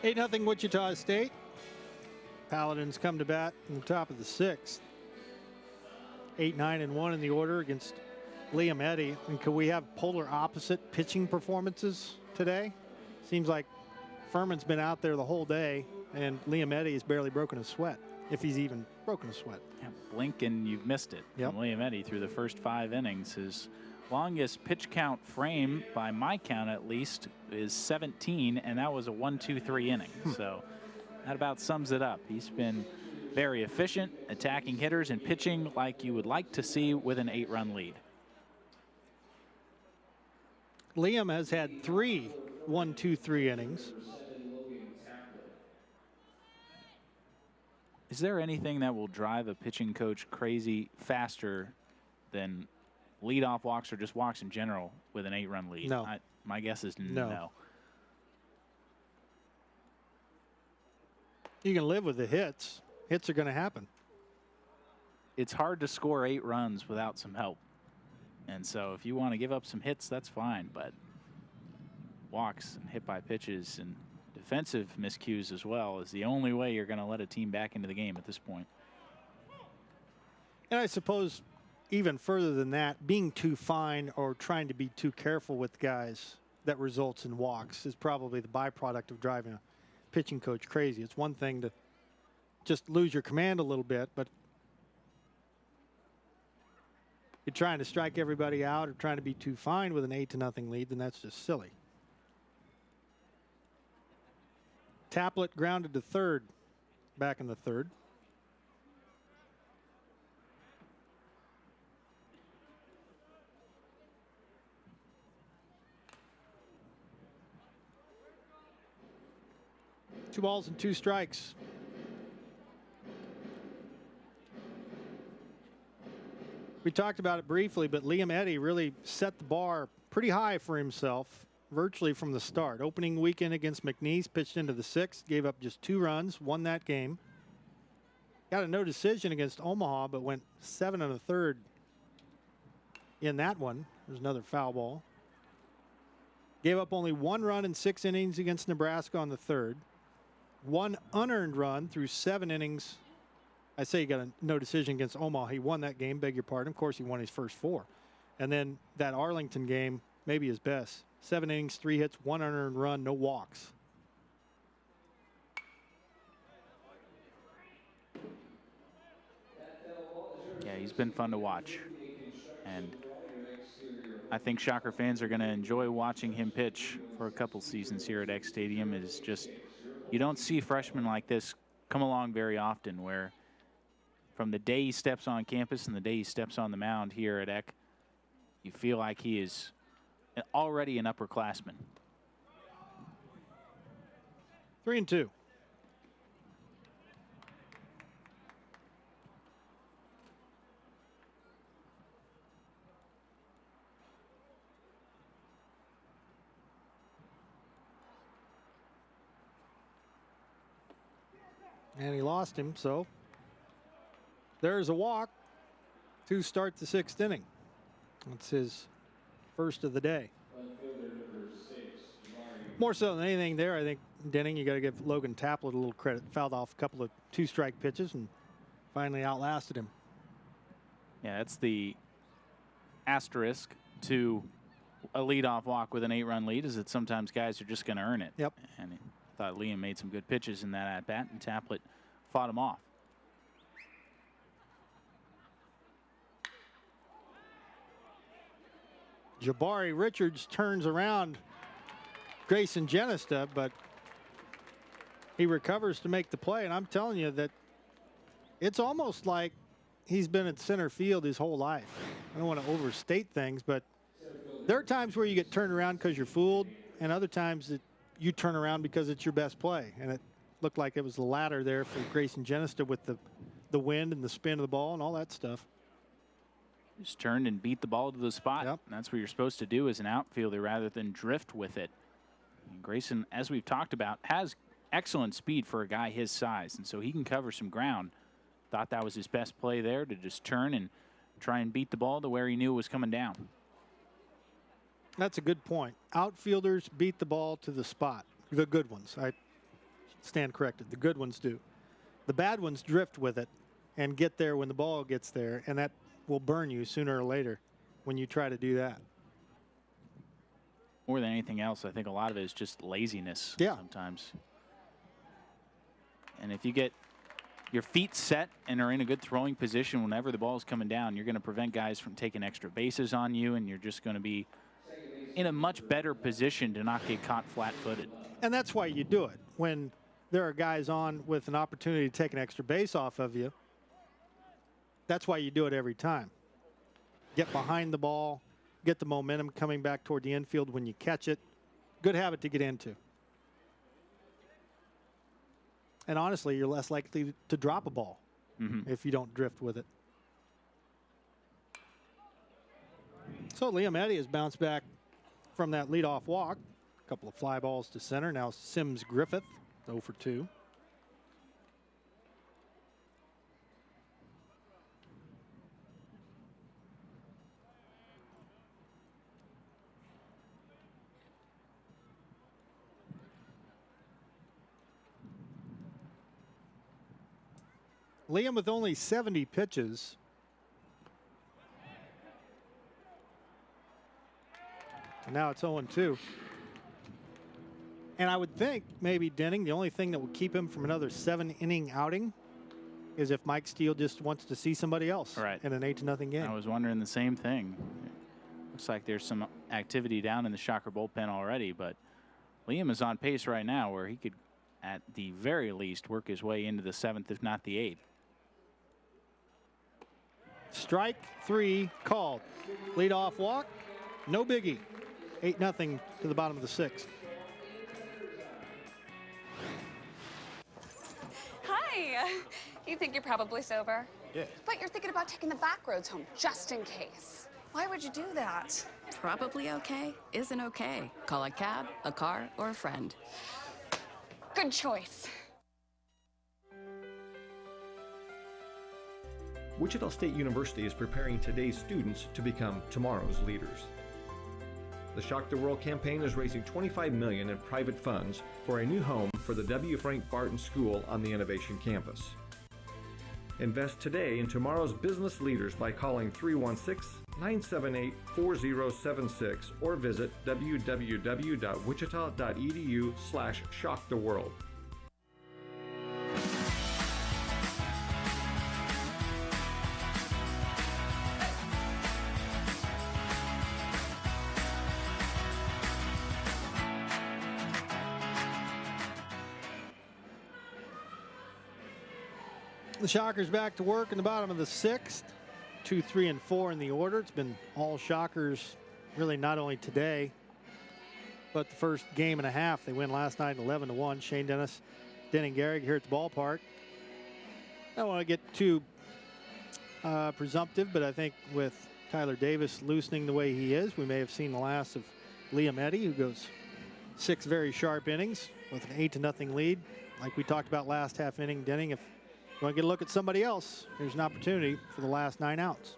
Eight 0 Wichita State. Paladins come to bat in the top of the 6th. 8-9-1 in the order against Liam Eddy. And could we have polar opposite pitching performances today? Seems like Furman's been out there the whole day, and Liam Eddy has barely broken a sweat, if he's even broken a sweat. Yeah, blink and you've missed it. Yep. From Liam Eddy through the first 5 innings. His longest pitch count frame, by my count at least, is 17, and that was a 1-2-3 inning. So that about sums it up. He's been very efficient, attacking hitters and pitching like you would like to see with an 8-run lead. Liam has had 3 1-2-3 innings. Is there anything that will drive a pitching coach crazy faster than leadoff walks or just walks in general with an 8-run lead? No. My guess is no. You can live with the hits. Hits are going to happen. It's hard to score 8 runs without some help. And so if you want to give up some hits, that's fine. But walks and hit by pitches and defensive miscues as well is the only way you're going to let a team back into the game at this point. And I suppose even further than that, being too fine or trying to be too careful with guys that results in walks is probably the byproduct of driving a pitching coach crazy. It's one thing to just lose your command a little bit, but you're trying to strike everybody out or trying to be too fine with an 8-0 lead, then that's just silly. Taplett grounded to third back in the third. Two balls and two strikes. We talked about it briefly, but Liam Eddy really set the bar pretty high for himself virtually from the start. Opening weekend against McNeese, pitched into the sixth, gave up just 2 runs, won that game. Got a no decision against Omaha, but went 7 1/3 in that one. There's another foul ball. Gave up only 1 run in 6 innings against Nebraska on the third. 1 unearned run through 7 innings. I say he got a no decision against Omaha. He won that game, beg your pardon. Of course, he won his first 4. And then that Arlington game, maybe his best. 7 innings, 3 hits, 1 unearned run, no walks. Yeah, he's been fun to watch. And I think Shocker fans are going to enjoy watching him pitch for a couple seasons here at X Stadium. It is just, you don't see freshmen like this come along very often, where from the day he steps on campus and the day he steps on the mound here at Eck, you feel like he is already an upperclassman. 3-2. And he lost him, so there's a walk to start the 6th inning. That's his first of the day. More so than anything there, I think, Denning, you got to give Logan Taplett a little credit. Fouled off a couple of 2-strike pitches and finally outlasted him. Yeah, that's the asterisk to a leadoff walk with an 8-run lead, is that sometimes guys are just going to earn it. Yep. And I thought Liam made some good pitches in that at-bat, and Taplett fought him off. Jabari Richards turns around Grayson Genest up, but he recovers to make the play. And I'm telling you that it's almost like he's been at center field his whole life. I don't want to overstate things, but there are times where you get turned around because you're fooled, and other times that you turn around because it's your best play. And it looked like it was the latter there for Grayson Genest with the wind and the spin of the ball and all that stuff. Just turned and beat the ball to the spot. Yep. And that's what you're supposed to do as an outfielder rather than drift with it. And Grayson, as we've talked about, has excellent speed for a guy his size, and so he can cover some ground. Thought that was his best play there, to just turn and try and beat the ball to where he knew it was coming down. That's a good point. Outfielders beat the ball to the spot. The good ones. I stand corrected. The good ones do. The bad ones drift with it and get there when the ball gets there, and that will burn you sooner or later when you try to do that. More than anything else, I think a lot of it is just laziness sometimes. And if you get your feet set and are in a good throwing position whenever the ball is coming down, you're going to prevent guys from taking extra bases on you, and you're just going to be in a much better position to not get caught flat-footed. And that's why you do it. When there are guys on with an opportunity to take an extra base off of you, that's why you do it every time. Get behind the ball, get the momentum coming back toward the infield when you catch it. Good habit to get into. And honestly, you're less likely to drop a ball if you don't drift with it. So Liam Eddy has bounced back from that leadoff walk. A couple of fly balls to center. Now Sims Griffith, 0 for 2. Liam with only 70 pitches And now it's 0-2. And I would think maybe Denning, the only thing that would keep him from another 7-inning outing is if Mike Steele just wants to see somebody else in an 8-0 game. I was wondering the same thing. Looks like there's some activity down in the Shocker bullpen already, but Liam is on pace right now where he could, at the very least, work his way into the 7th, if not the 8th. Strike 3 called. Leadoff walk, no biggie. 8-0 to the bottom of the 6th. Hi. You think you're probably sober? Yeah. But you're thinking about taking the back roads home just in case. Why would you do that? Probably okay isn't okay. Call a cab, a car, or a friend. Good choice. Wichita State University is preparing today's students to become tomorrow's leaders. The Shock the World campaign is raising $25 million in private funds for a new home for the W. Frank Barton School on the Innovation Campus. Invest today in tomorrow's business leaders by calling 316-978-4076 or visit www.wichita.edu/shocktheworld. The Shockers back to work in the bottom of the 6th. 2, 3, and 4 in the order. It's been all Shockers, really not only today, but the first game and a half. They win last night 11-1. Shane Dennis, Denning Gehrig here at the ballpark. I don't want to get too presumptive, but I think with Tyler Davis loosening the way he is, we may have seen the last of Liam Eddy, who goes 6 very sharp innings with an 8-0 lead. Like we talked about last half inning, Denning, if you want to get a look at somebody else, here's an opportunity for the last 9 outs.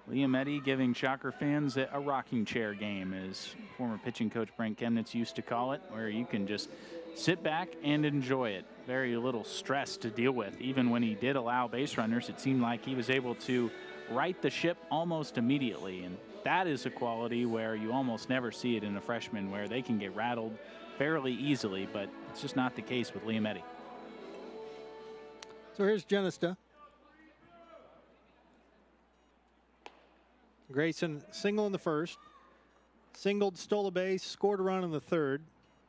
Liam Eddy giving Shocker fans a rocking chair game, as former pitching coach Brent Chemnitz used to call it, where you can just sit back and enjoy it. Very little stress to deal with. Even when he did allow base runners, it seemed like he was able to right the ship almost immediately. And that is a quality where you almost never see it in a freshman, where they can get rattled fairly easily, but it's just not the case with Liam Eddy. So here's Genest. Grayson single in the first, singled, stole a base, scored a run in the third,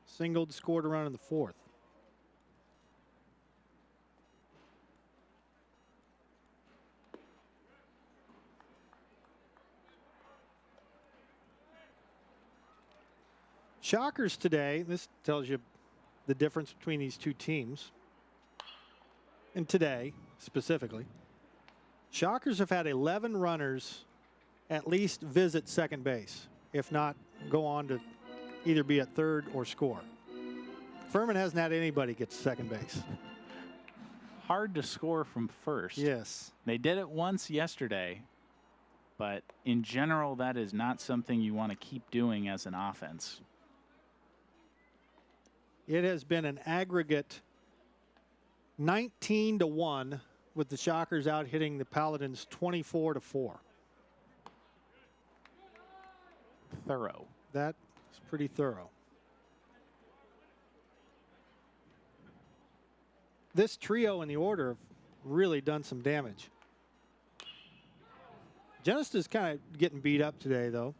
singled, scored a run in the fourth. Shockers today, this tells you the difference between these two teams. And today, specifically, Shockers have had 11 runners at least visit second base, if not go on to either be at third or score. Furman hasn't had anybody get to second base. Hard to score from first. Yes. They did it once yesterday, but in general, that is not something you want to keep doing as an offense. It has been an aggregate 19-1 with the Shockers out hitting the Paladins 24-4. Thorough. That is pretty thorough. This trio in the order have really done some damage. Genest is kind of getting beat up today, though.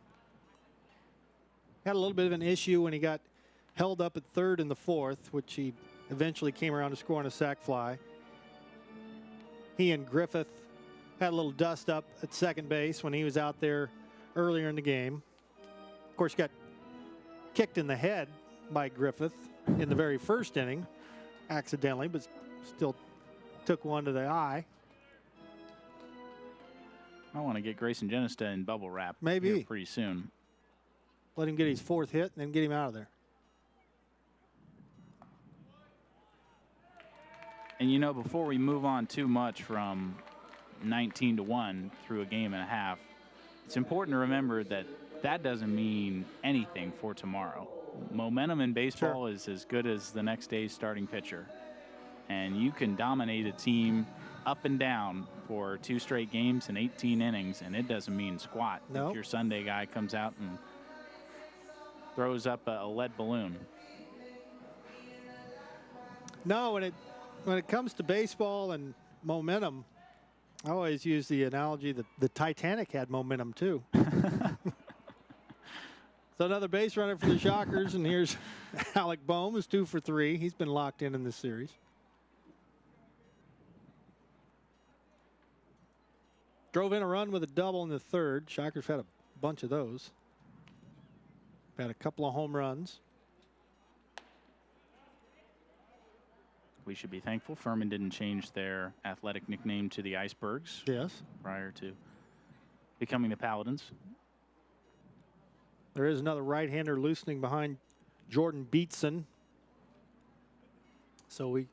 Had a little bit of an issue when he got held up at third in the fourth, which he eventually came around to score on a sac fly. He and Griffith had a little dust up at second base when he was out there earlier in the game. Of course, got kicked in the head by Griffith in the very first inning, accidentally, but still took one to the eye. I want to get Grayson Genest in bubble wrap maybe here pretty soon. Let him get his fourth hit and then get him out of there. And you know, before we move on too much from 19-1 through a game and a half, it's important to remember that that doesn't mean anything for tomorrow. Momentum in baseball is as good as the next day's starting pitcher. And you can dominate a team up and down for 2 straight games and 18 innings, and it doesn't mean squat. No. If your Sunday guy comes out and throws up a lead balloon. No, when it comes to baseball and momentum, I always use the analogy that the Titanic had momentum too. So another base runner for the Shockers, and here's Alec Bohm, who's 2 for 3. He's been locked in this series. Drove in a run with a double in the third. Shockers had a bunch of those. Had a couple of home runs. We should be thankful Furman didn't change their athletic nickname to the Icebergs. Yes. Prior to becoming the Paladins. There is another right-hander loosening behind Jordan Beatson. So we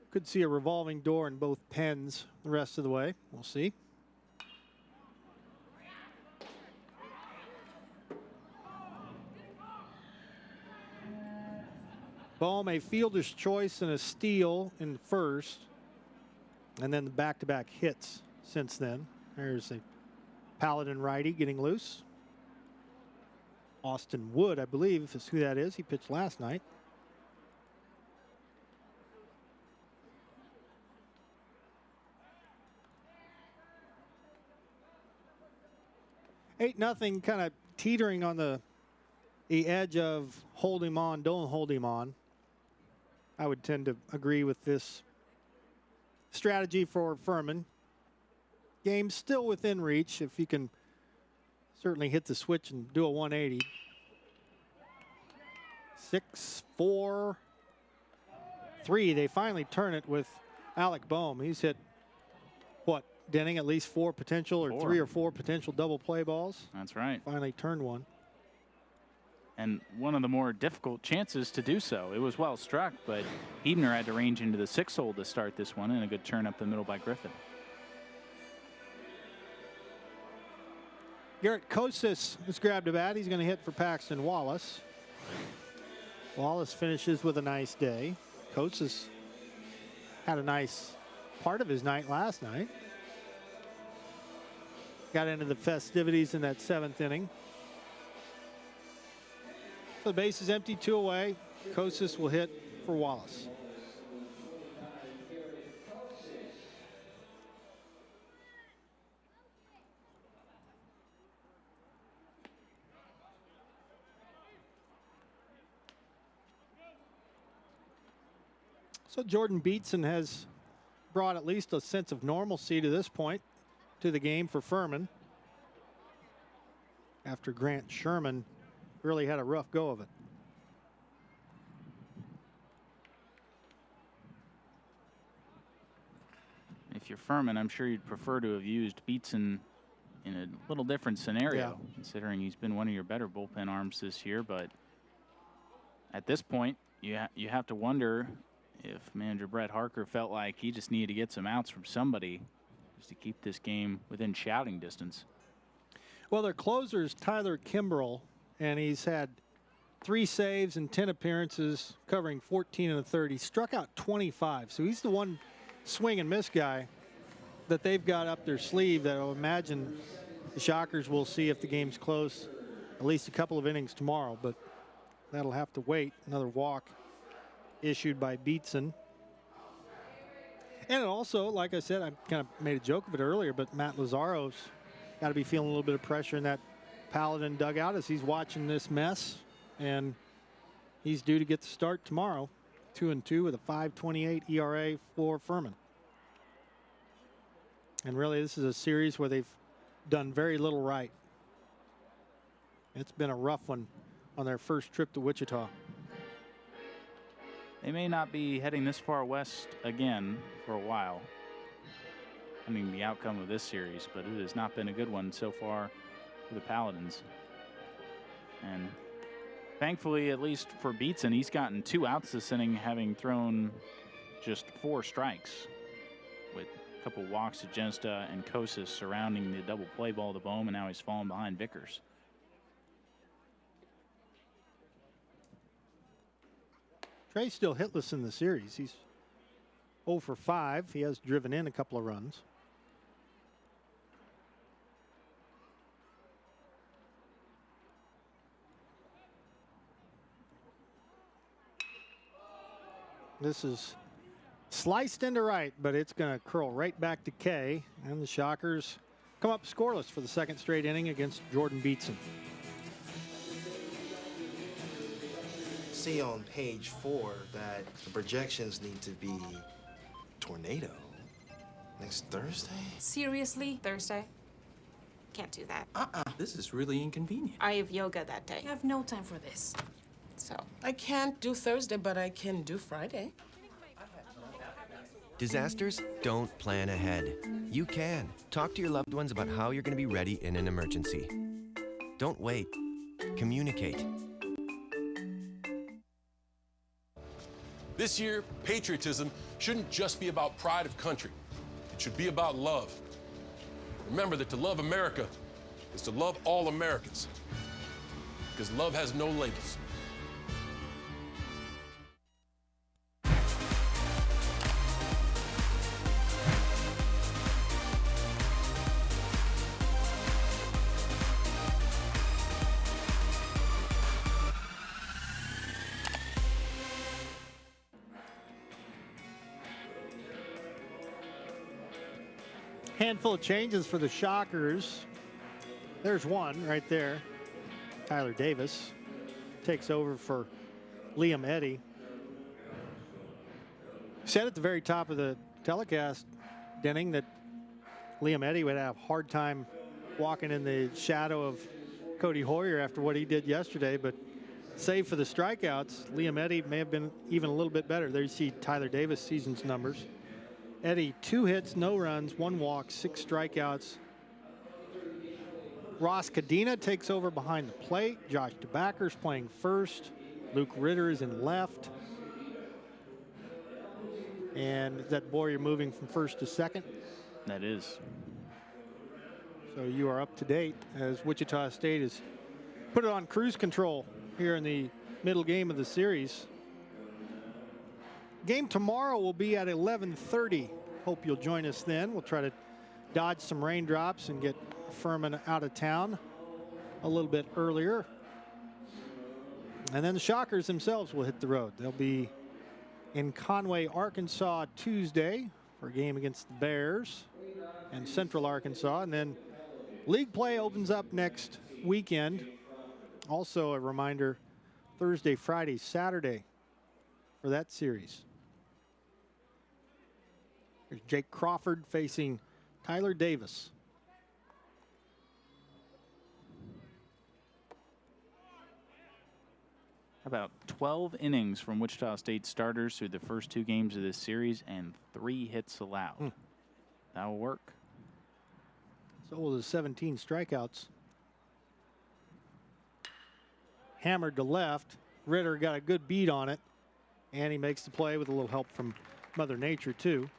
could see a revolving door in both pens the rest of the way. We'll see. Bohm, a fielder's choice and a steal in first. And then the back-to-back hits since then. There's a Paladin righty getting loose. Austin Wood, I believe, is who that is. He pitched last night. Eight nothing, kind of teetering on the edge of hold him on, don't hold him on. I would tend to agree with this strategy for Furman. Game still within reach if you can certainly hit the switch and do a 180. 6-4-3. They finally turn it with Alec Bohm. He's hit, what, Denning, at least 4 potential or 3 or 4 potential double play balls. That's right. Finally turned one. And one of the more difficult chances to do so. It was well struck, but Ebner had to range into the 6-hole to start this one, and a good turn up the middle by Griffin. Garrett Kostis has grabbed a bat. He's going to hit for Paxton Wallace. Wallace finishes with a nice day. Kostis had a nice part of his night last night. Got into the festivities in that 7th inning. So the base is empty, 2 away. Kostis will hit for Wallace. So Jordan Beatson has brought at least a sense of normalcy to this point to the game for Furman, after Grant Sherman really had a rough go of it. If you're Furman, I'm sure you'd prefer to have used Beatson in a little different scenario, considering he's been one of your better bullpen arms this year. But at this point, you have to wonder if manager Brett Harker felt like he just needed to get some outs from somebody just to keep this game within shouting distance. Well, their closer is Tyler Kimbrell, and he's had 3 saves and 10 appearances, covering 14 1/3. He struck out 25, so he's the one swing and miss guy that they've got up their sleeve that I'll imagine the Shockers will see if the game's close at least a couple of innings tomorrow, but that'll have to wait. Another walk issued by Beatson. And also, like I said, I kind of made a joke of it earlier, but Matt Lazzaro's got to be feeling a little bit of pressure in that Paladin dugout as he's watching this mess, and he's due to get the start tomorrow. 2-2 with a 5.28 ERA for Furman. And really, this is a series where they've done very little right. It's been a rough one on their first trip to Wichita. They may not be heading this far west again for a while, depending the outcome of this series, but it has not been a good one so far for the Paladins. And thankfully, at least for Beatson, he's gotten 2 outs this inning, having thrown just 4 strikes, with a couple walks to Genest and Kostis surrounding the double play ball to Bohm, and now he's fallen behind Vickers. Trey's still hitless in the series. He's 0 for 5. He has driven in a couple of runs. This is sliced into right, but it's going to curl right back to K. And the Shockers come up scoreless for the second straight inning against Jordan Beetson. See on page 4 that the projections need to be tornado next Thursday. Seriously? Thursday? Can't do that. This is really inconvenient. I have yoga that day. I have no time for this. So. I can't do Thursday, but I can do Friday. Disasters don't plan ahead. You can. Talk to your loved ones about how you're going to be ready in an emergency. Don't wait. Communicate. This year, patriotism shouldn't just be about pride of country. It should be about love. Remember that to love America is to love all Americans, because love has no labels. Handful of changes for the Shockers. There's one right there. Tyler Davis takes over for Liam Eddy. Said at the very top of the telecast, Denning, that Liam Eddy would have a hard time walking in the shadow of Cody Hoyer after what he did yesterday, but save for the strikeouts, Liam Eddy may have been even a little bit better. There you see Tyler Davis' season's numbers. Eddy, 2 hits, no runs, 1 walk, 6 strikeouts. Ross Cadena takes over behind the plate. Josh DeBacker's playing first. Luke Ritter is in left. And is that Boyer moving from first to second? That is. So you are up to date as Wichita State has put it on cruise control here in the middle game of the series. Game tomorrow will be at 11:30. Hope you'll join us then. We'll try to dodge some raindrops and get Furman out of town a little bit earlier. And then the Shockers themselves will hit the road. They'll be in Conway, Arkansas Tuesday for a game against the Bears and Central Arkansas. And then league play opens up next weekend. Also a reminder, Thursday, Friday, Saturday for that series. Here's Jake Crawford facing Tyler Davis. About 12 innings from Wichita State starters through the first 2 games of this series and 3 hits allowed. That will work. So will the 17 strikeouts. Hammered to left. Ritter got a good beat on it, and he makes the play with a little help from Mother Nature too.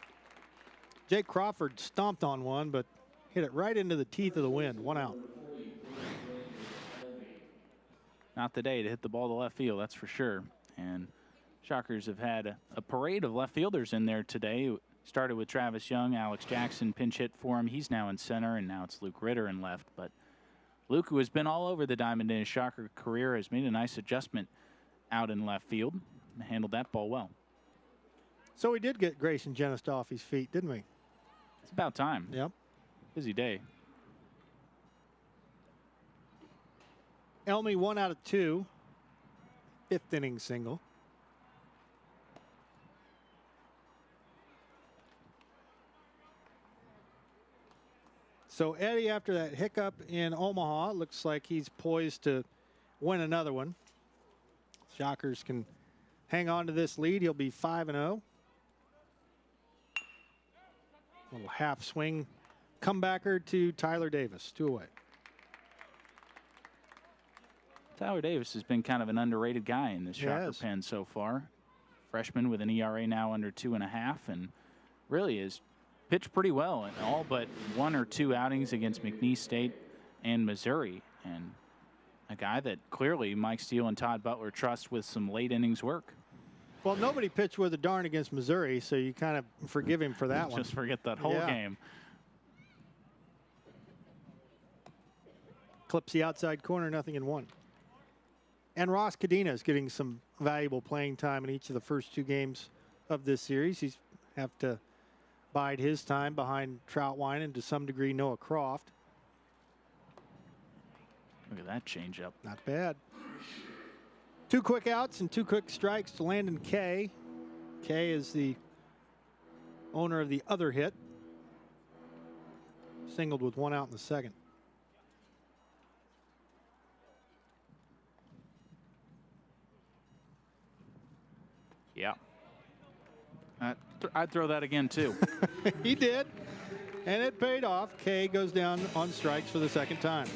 Jake Crawford stomped on one, but hit it right into the teeth of the wind. 1 out. Not the day to hit the ball to left field, that's for sure. And Shockers have had a parade of left fielders in there today. Started with Travis Young, Alex Jackson pinch hit for him. He's now in center, and now it's Luke Ritter in left. But Luke, who has been all over the diamond in his Shocker career, has made a nice adjustment out in left field and handled that ball well. So we did get Grayson Genest off his feet, didn't we? It's about time. Yep. Busy day. Elmy 1 out of 2. 5th inning single. So Eddy, after that hiccup in Omaha, looks like he's poised to win another one. Shockers can hang on to this lead. He'll be 5-0. Little half swing comebacker to Tyler Davis, 2 away. Tyler Davis has been kind of an underrated guy in this Shocker pen so far. Freshman with an ERA now under 2.5, and really has pitched pretty well in all but 1 or 2 outings against McNeese State and Missouri. And a guy that clearly Mike Steele and Todd Butler trust with some late innings work. Well, nobody pitched with a darn against Missouri, so you kind of forgive him for that one. Just forget that whole game. Clips the outside corner, 0-1. And Ross Cadena is getting some valuable playing time in each of the first 2 games of this series. He's have to bide his time behind Troutwine and to some degree Noah Croft. Look at that changeup. Not bad. 2 quick outs and 2 quick strikes to Landon Kay. Kay is the owner of the other hit. Singled with 1 out in the second. Yeah. I'd throw that again, too. He did, and it paid off. Kay goes down on strikes for the second time.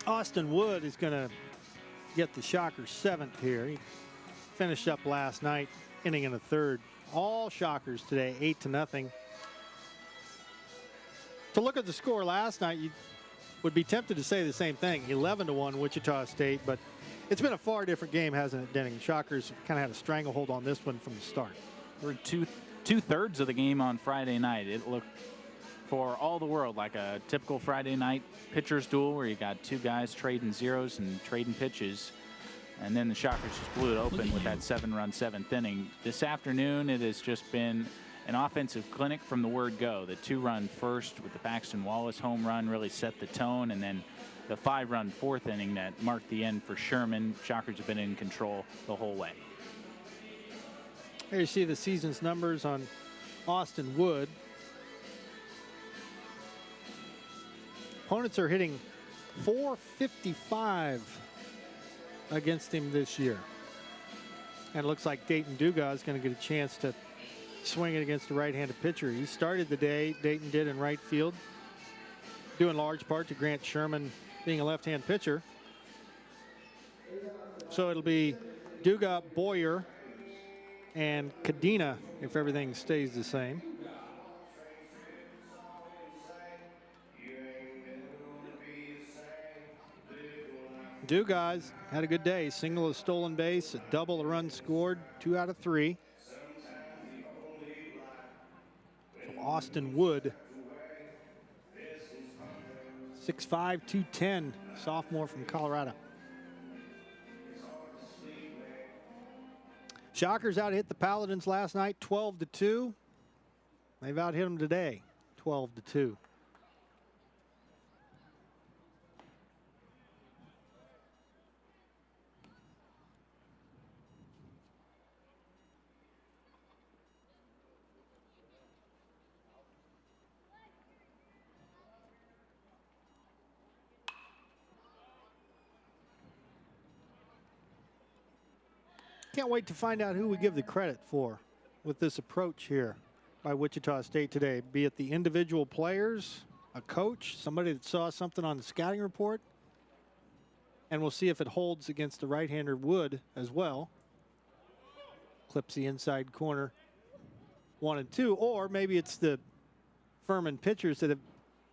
Austin Wood is going to get the Shockers 7th here. He finished up last night, inning in the 3rd. All Shockers today, 8-0. To look at the score last night, you would be tempted to say the same thing. 11-1 Wichita State, but it's been a far different game, hasn't it, Denning? Shockers kind of had a stranglehold on this one from the start. We're two-thirds of the game on Friday night. It looked for all the world like a typical Friday night pitcher's duel where you got 2 guys trading zeros and trading pitches. And then the Shockers just blew it open with that 7-run 7th inning. This afternoon, it has just been an offensive clinic from the word go. The 2-run first with the Paxton Wallace home run really set the tone. And then the 5-run 4th inning that marked the end for Sherman. Shockers have been in control the whole way. Here you see the season's numbers on Austin Wood. Opponents are hitting .455 against him this year. And it looks like Dayton Dugas is going to get a chance to swing it against a right-handed pitcher. He started the day, Dayton did, in right field, due in large part to Grant Sherman being a left-hand pitcher. So it'll be Duga, Boyer, and Cadena if everything stays the same. Dugas had a good day. Single, a stolen base, a double, a run scored, 2 out of 3. So Austin Wood, 6'5", 210, sophomore from Colorado. Shockers out hit the Paladins last night, 12-2. They've out hit them today, 12-2. Can't wait to find out who we give the credit for with this approach here by Wichita State today, be it the individual players, a coach, somebody that saw something on the scouting report, and we'll see if it holds against the right-hander Wood as well. Clips the inside corner 1 and 2, or maybe it's the Furman pitchers that have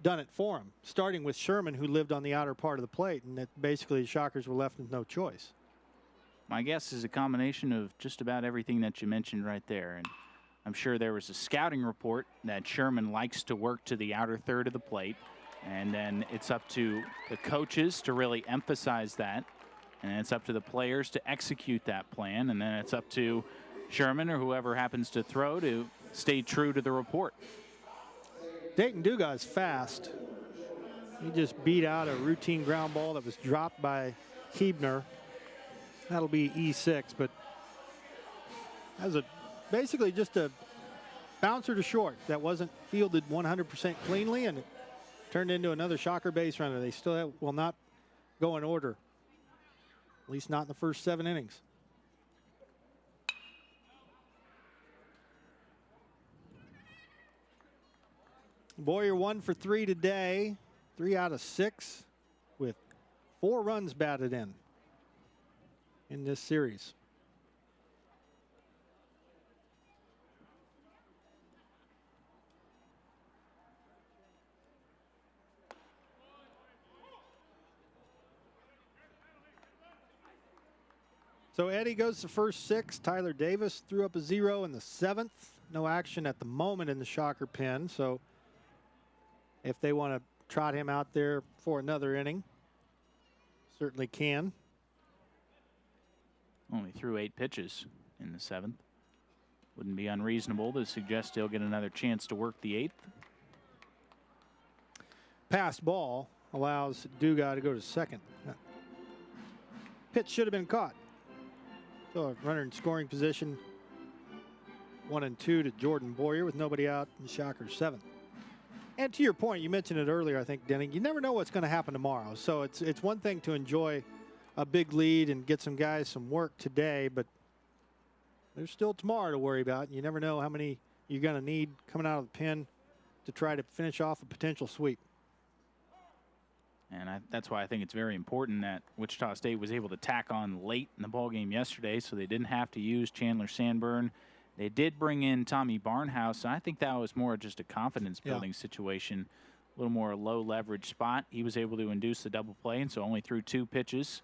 done it for him, starting with Sherman, who lived on the outer part of the plate, and that basically the Shockers were left with no choice. My guess is a combination of just about everything that you mentioned right there. And I'm sure there was a scouting report that Sherman likes to work to the outer third of the plate. And then it's up to the coaches to really emphasize that. And then it's up to the players to execute that plan. And then it's up to Sherman or whoever happens to throw to stay true to the report. Dayton Dugas fast. He just beat out a routine ground ball that was dropped by Huebner. That'll be E6, but that was basically just a bouncer to short that wasn't fielded 100% cleanly, and it turned into another shocker base runner. They still will not go in order, at least not in the first 7 innings. Boyer 1 for 3 today, 3 out of 6 with 4 runs batted in this series. So Eddie goes to first 6. Tyler Davis threw up a 0 in the 7th. No action at the moment in the Shocker pen. So if they want to trot him out there for another inning, certainly can. Only threw 8 pitches in the 7th. Wouldn't be unreasonable to suggest he'll get another chance to work the 8th. Passed ball allows Dugas to go to second. Pitch should have been caught. So a runner in scoring position, 1 and 2 to Jordan Boyer with nobody out in Shocker's 7th. And to your point, you mentioned it earlier, I think, Denny, you never know what's going to happen tomorrow. So it's one thing to enjoy a big lead and get some guys some work today, but there's still tomorrow to worry about. You never know how many you're going to need coming out of the pen to try to finish off a potential sweep. And that's why I think it's very important that Wichita State was able to tack on late in the ballgame yesterday, so they didn't have to use Chandler Sanborn. They did bring in Tommy Barnhouse, and I think that was more just a confidence-building situation, a little more low-leverage spot. He was able to induce the double play, and so only threw 2 pitches.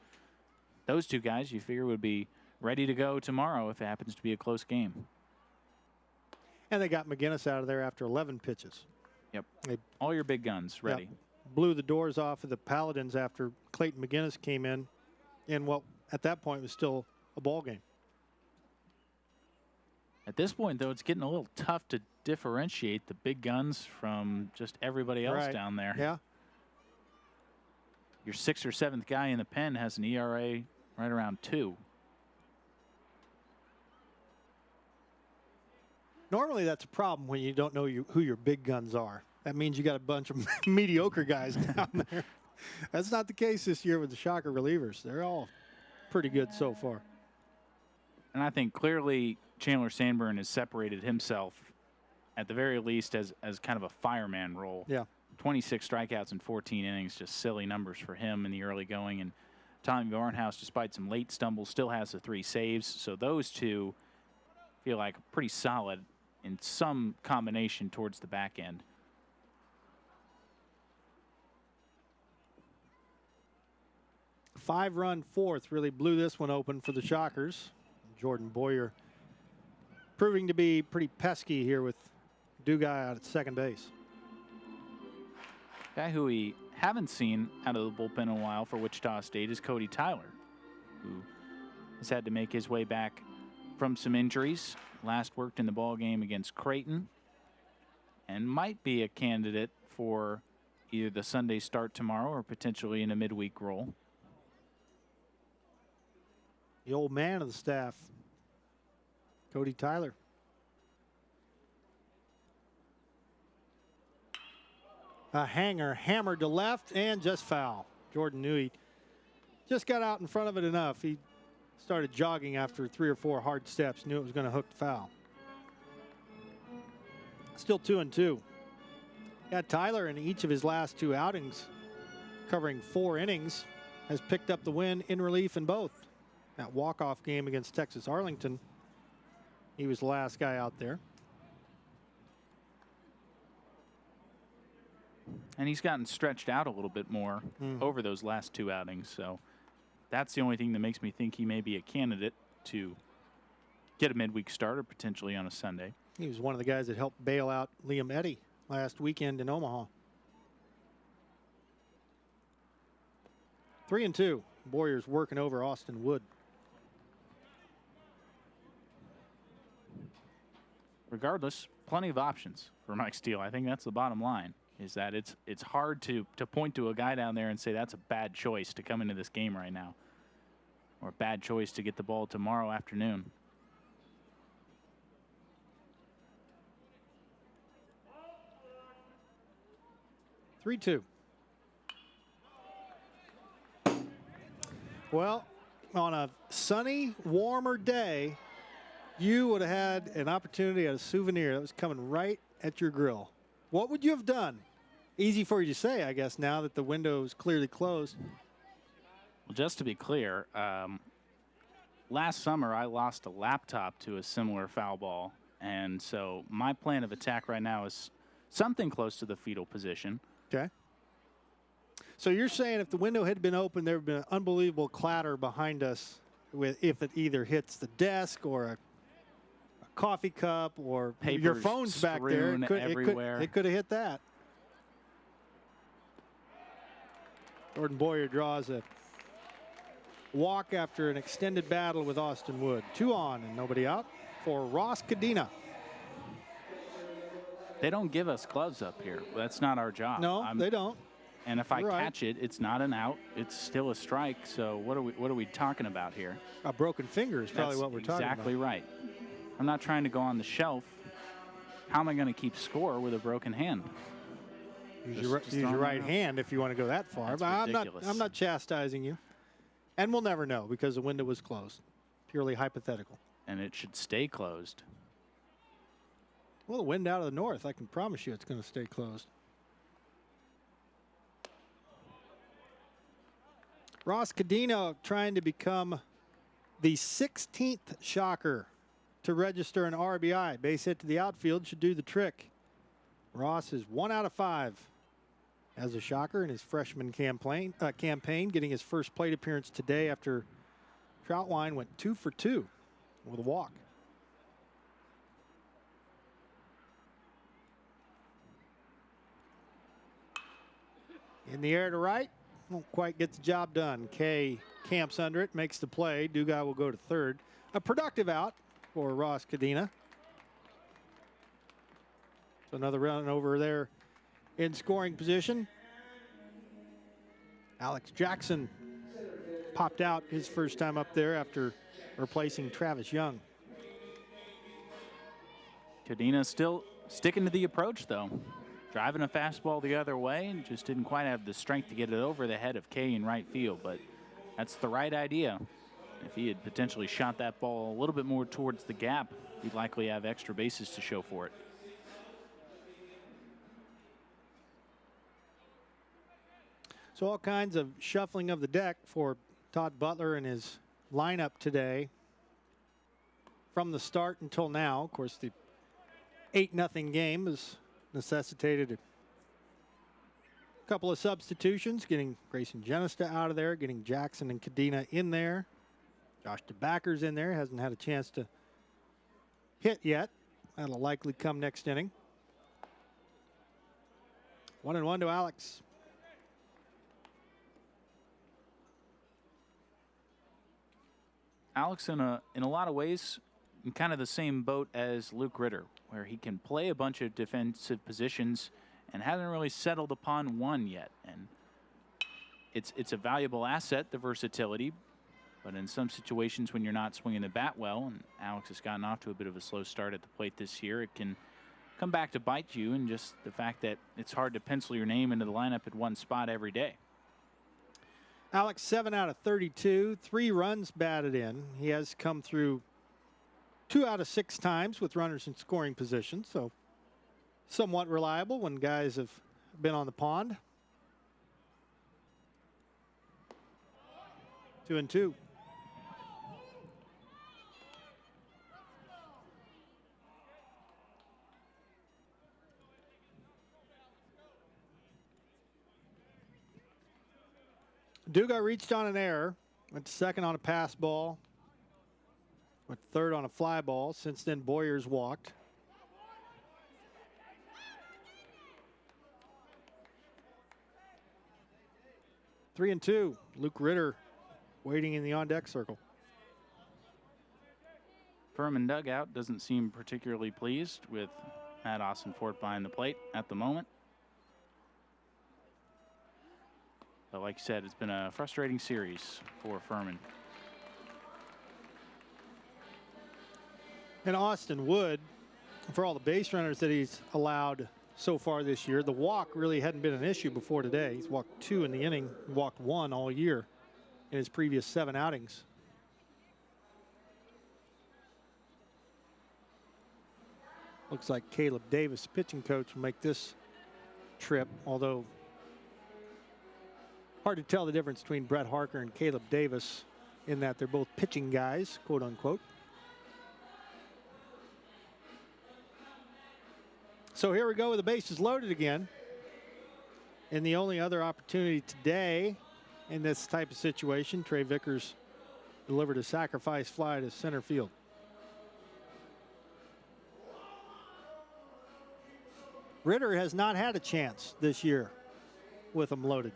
Those 2 guys you figure would be ready to go tomorrow if it happens to be a close game. And they got McGinnis out of there after 11 pitches. Yep. All your big guns ready. Yep. Blew the doors off of the Paladins after Clayton McGinnis came in what at that point was still a ball game. At this point, though, it's getting a little tough to differentiate the big guns from just everybody else down there. Yeah. Your 6th or 7th guy in the pen has an ERA right around 2. Normally that's a problem when you don't know who your big guns are. That means you got a bunch of mediocre guys down there. That's not the case this year with the Shocker relievers. They're all pretty good so far. And I think clearly Chandler Sanborn has separated himself, at the very least, as kind of a fireman role. Yeah. 26 strikeouts in 14 innings, just silly numbers for him in the early going. And Tommy Barnhouse, despite some late stumbles, still has the 3 saves. So those 2 feel like pretty solid in some combination towards the back end. Five-run 4th really blew this one open for the Shockers. Jordan Boyer proving to be pretty pesky here with Dugas out at second base. Guy who we haven't seen out of the bullpen in a while for Wichita State is Cody Tyler, who has had to make his way back from some injuries. Last worked in the ball game against Creighton and might be a candidate for either the Sunday start tomorrow or potentially in a midweek role. The old man of the staff, Cody Tyler. A hanger hammered to left and just foul. Jordan knew he just got out in front of it enough. He started jogging after 3 or 4 hard steps, knew it was going to hook the foul. Still 2-2. Yeah, Tyler in each of his last 2 outings, covering 4 innings, has picked up the win in relief in both. That walk-off game against Texas Arlington, he was the last guy out there. And he's gotten stretched out a little bit more over those last 2 outings. So that's the only thing that makes me think he may be a candidate to get a midweek start or potentially on a Sunday. He was one of the guys that helped bail out Liam Eddy last weekend in Omaha. 3-2. Boyer's working over Austin Wood. Regardless, plenty of options for Mike Steele. I think that's the bottom line. is that it's hard to point to a guy down there and say that's a bad choice to come into this game right now, or a bad choice to get the ball tomorrow afternoon. Three-two. Well, on a sunny, warmer day, you would have had an opportunity at a souvenir that was coming right at your grill. What would you have done? Easy for you to say, I guess, now that the window is clearly closed. Well, just to be clear, last summer I lost a laptop to a similar foul ball, and so my plan of attack right now is something close to the fetal position. Okay. So you're saying if the window had been open, there would have been an unbelievable clatter behind us if it either hits the desk or a coffee cup or Papers your phone's back there. Everywhere. It could have hit that. Jordan Boyer draws a walk after an extended battle with Austin Wood. 2 on and nobody out for Ross Cadena. They don't give us gloves up here. That's not our job. No, they don't. And if I catch it, it's not an out. It's still a strike. So what are we talking about here? A broken finger is probably what we're talking about. Exactly right. I'm not trying to go on the shelf. How am I going to keep score with a broken hand? Use your right hand if you want to go that far. That's ridiculous. I'm not chastising you. And we'll never know because the window was closed. Purely hypothetical. And it should stay closed. Well, the wind out of the north, I can promise you it's going to stay closed. Ross Cadena trying to become the 16th Shocker to register an RBI. Base hit to the outfield should do the trick. Ross is 1 out of 5 as a Shocker in his freshman campaign, getting his first plate appearance today after Troutwine went 2 for 2 with a walk. In the air to right. Won't quite get the job done. Kay camps under it, makes the play. Dugai will go to third. A productive out for Ross Cadena. So another run over there in scoring position. Alex Jackson popped out his first time up there after replacing Travis Young. Cadena still sticking to the approach, though. Driving a fastball the other way and just didn't quite have the strength to get it over the head of Kay in right field, but that's the right idea. If he had potentially shot that ball a little bit more towards the gap, he'd likely have extra bases to show for it. So all kinds of shuffling of the deck for Todd Butler and his lineup today. From the start until now, of course, the 8-0 game is necessitated a couple of substitutions, getting Grayson Genest out of there, getting Jackson and Cadena in there. Josh DeBacker's in there, hasn't had a chance to hit yet. That'll likely come next inning. 1-1 to Alex. Alex, in a lot of ways, in kind of the same boat as Luke Ritter, where he can play a bunch of defensive positions and hasn't really settled upon one yet. And it's a valuable asset, the versatility, but in some situations when you're not swinging the bat well, and Alex has gotten off to a bit of a slow start at the plate this year, it can come back to bite you, and just the fact that it's hard to pencil your name into the lineup at one spot every day. Alex, 7 out of 32, 3 runs batted in. He has come through 2 out of 6 times with runners in scoring position, so somewhat reliable when guys have been on the pond. 2-2. Duga reached on an error, went second on a pass ball, went third on a fly ball. Since then, Boyer's walked. Three and two. Luke Ritter waiting in the on-deck circle. Furman dugout doesn't seem particularly pleased with Matt Austin-Fort behind the plate at the moment. But like you said, it's been a frustrating series for Furman. And Austin Wood, for all the base runners that he's allowed so far this year, the walk really hadn't been an issue before today. He's walked 2 in the inning, walked 1 all year in his previous 7 outings. Looks like Caleb Davis, pitching coach, will make this trip, although hard to tell the difference between Brett Harker and Caleb Davis in that they're both pitching guys, quote unquote. So here we go with the bases loaded again. And the only other opportunity today in this type of situation, Trey Vickers delivered a sacrifice fly to center field. Ritter has not had a chance this year with them loaded.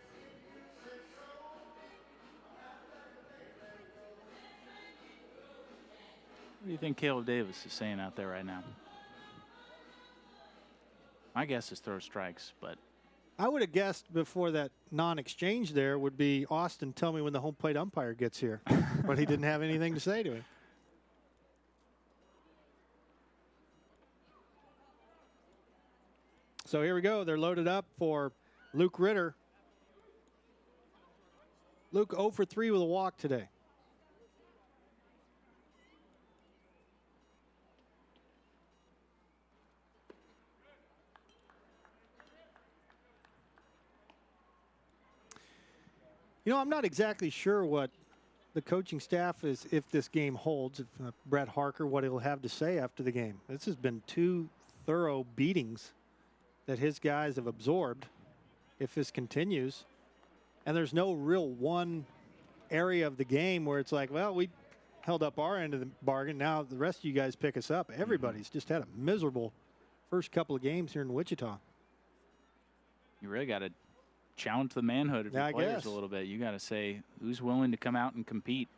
What do you think Caleb Davis is saying out there right now? My guess is throw strikes, but I would have guessed before that non-exchange there would be Austin, tell me when the home plate umpire gets here. But he didn't have anything to say to him. So here we go. They're loaded up for Luke Ritter. Luke 0 for 3 with a walk today. You know, I'm not exactly sure what the coaching staff is, if this game holds, if Brett Harker, what he'll have to say after the game. This has been 2 thorough beatings that his guys have absorbed if this continues. And there's no real one area of the game where it's like, well, we held up our end of the bargain. Now the rest of you guys pick us up. Everybody's just had a miserable first couple of games here in Wichita. You really got to challenge the manhood of your players a little bit. You got to say who's willing to come out and compete.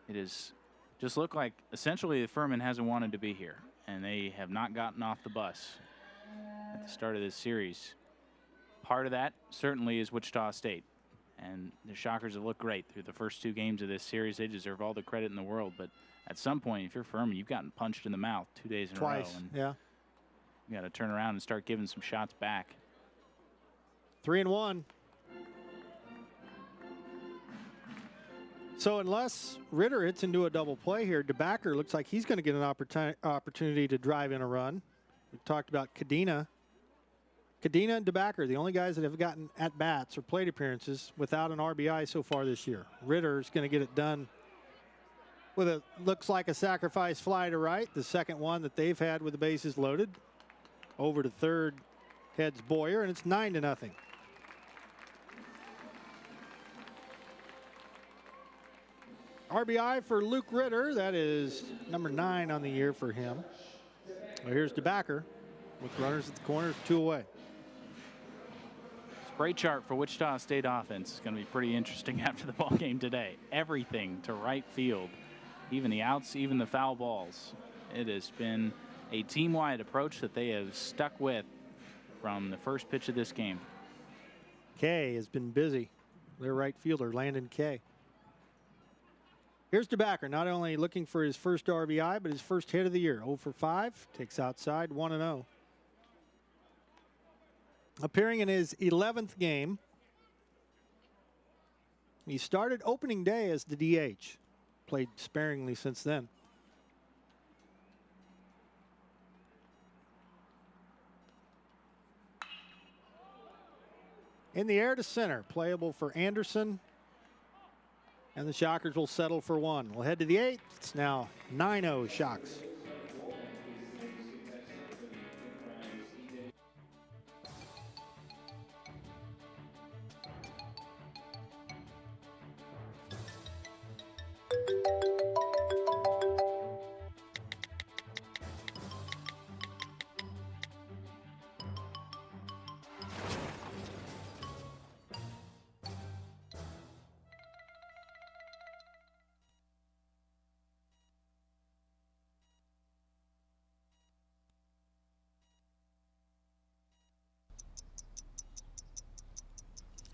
It is just looked like essentially the Furman hasn't wanted to be here, and they have not gotten off the bus at the start of this series. Part of that certainly is Wichita State, and the Shockers have looked great through the first 2 games of this series. They deserve all the credit in the world, but at some point, if you're Furman, you've gotten punched in the mouth 2 days in a row. And yeah. You got to turn around and start giving some shots back. 3-1. So unless Ritter hits into a double play here, DeBacker looks like he's going to get an opportunity to drive in a run. We talked about Cadena. Cadena and DeBacker, the only guys that have gotten at-bats or plate appearances without an RBI so far this year. Ritter's going to get it done with a, looks like a sacrifice fly to right, the second one that they've had with the bases loaded. Over to third heads Boyer, and it's 9-0. RBI for Luke Ritter. That is number 9 on the year for him. Well, here's DeBacker with runners at the corners, 2 away. Spray chart for Wichita State offense is going to be pretty interesting after the ball game today. Everything to right field, even the outs, even the foul balls. It has been a team-wide approach that they have stuck with from the first pitch of this game. Kay has been busy. Their right fielder, Landon Kay. Here's DeBacker, not only looking for his first RBI, but his first hit of the year. 0 for 5, takes outside, 1-0. Appearing in his 11th game. He started opening day as the DH. Played sparingly since then. In the air to center, playable for Anderson. And the Shockers will settle for 1. We'll head to the 8th. It's now 9-0 Shocks.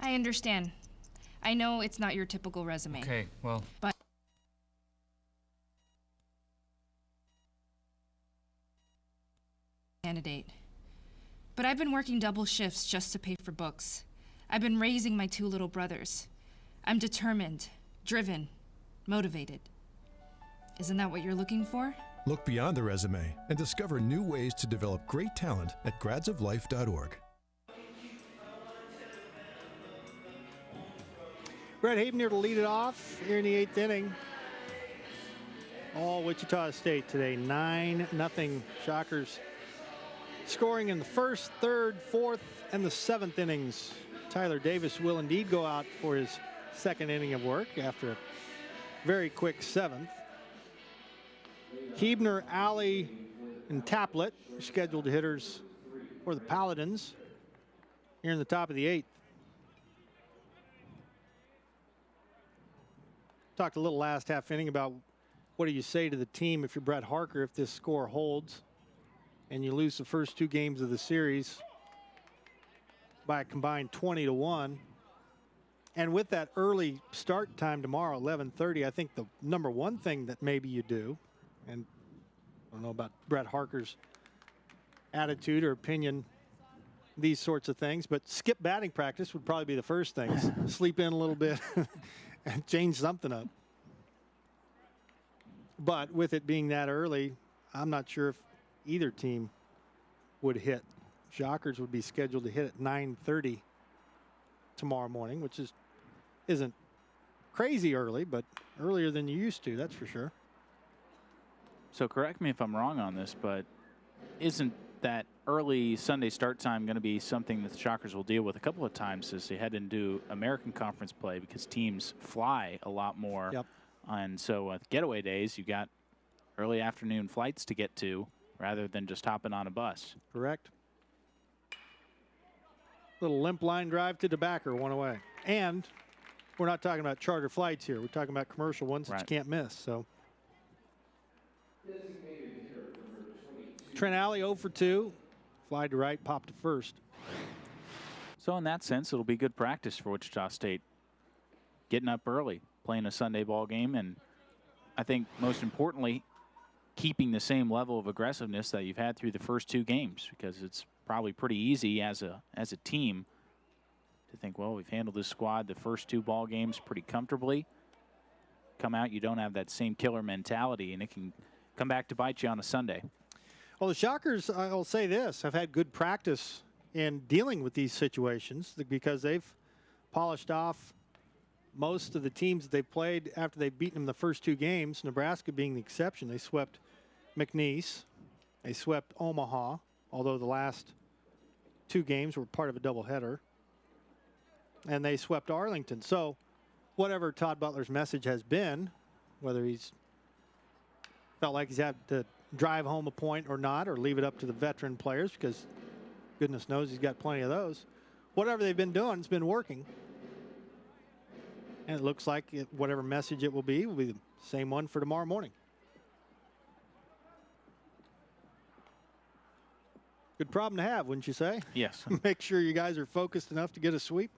I understand. I know it's not your typical resume. Okay, well. But candidate. But I've been working double shifts just to pay for books. I've been raising my 2 little brothers. I'm determined, driven, motivated. Isn't that what you're looking for? Look beyond the resume and discover new ways to develop great talent at gradsoflife.org. Brett Haven here to lead it off here in the 8th inning. All Wichita State today, 9-0 Shockers. Scoring in the 1st, 3rd, 4th, and the 7th innings. Tyler Davis will indeed go out for his 2nd inning of work after a very quick 7th. Huebner, Alley, and Taplett are scheduled hitters for the Paladins here in the top of the 8th. Talked a little last half inning about what do you say to the team if you're Brett Harker if this score holds and you lose the first 2 games of the series by a combined 20-1. And with that early start time tomorrow, 11:30, I think the number one thing that maybe you do, and I don't know about Brett Harker's attitude or opinion, these sorts of things, but skip batting practice would probably be the first thing. Sleep in a little bit and change something up. But with it being that early, I'm not sure if either team would hit. Shockers would be scheduled to hit at 9:30 tomorrow morning, which isn't crazy early, but earlier than you used to, that's for sure. So correct me if I'm wrong on this, but isn't that early Sunday start time going to be something that the Shockers will deal with a couple of times as they head into American Conference play because teams fly a lot more? Yep. And so with getaway days, you got early afternoon flights to get to rather than just hopping on a bus. Correct. Little limp line drive to DeBacker, one away. And we're not talking about charter flights here. We're talking about commercial ones that you can't miss. So Trent Alley 0 for 2. Fly to right, pop to first. So in that sense, it'll be good practice for Wichita State. Getting up early, playing a Sunday ball game, and I think most importantly, keeping the same level of aggressiveness that you've had through the first 2 games, because it's probably pretty easy as a team to think, well, we've handled this squad the first 2 ball games pretty comfortably. Come out, you don't have that same killer mentality, and it can come back to bite you on a Sunday. Well, the Shockers, I'll say this, have had good practice in dealing with these situations because they've polished off most of the teams that they've played after they've beaten them the first 2 games, Nebraska being the exception. They swept McNeese. They swept Omaha, although the last 2 games were part of a doubleheader. And they swept Arlington. So whatever Todd Butler's message has been, whether he's felt like he's had to drive home a point or not, or leave it up to the veteran players, because goodness knows he's got plenty of those. Whatever they've been doing, it's been working. And it looks like whatever message it will be the same one for tomorrow morning. Good problem to have, wouldn't you say? Yes. Make sure you guys are focused enough to get a sweep.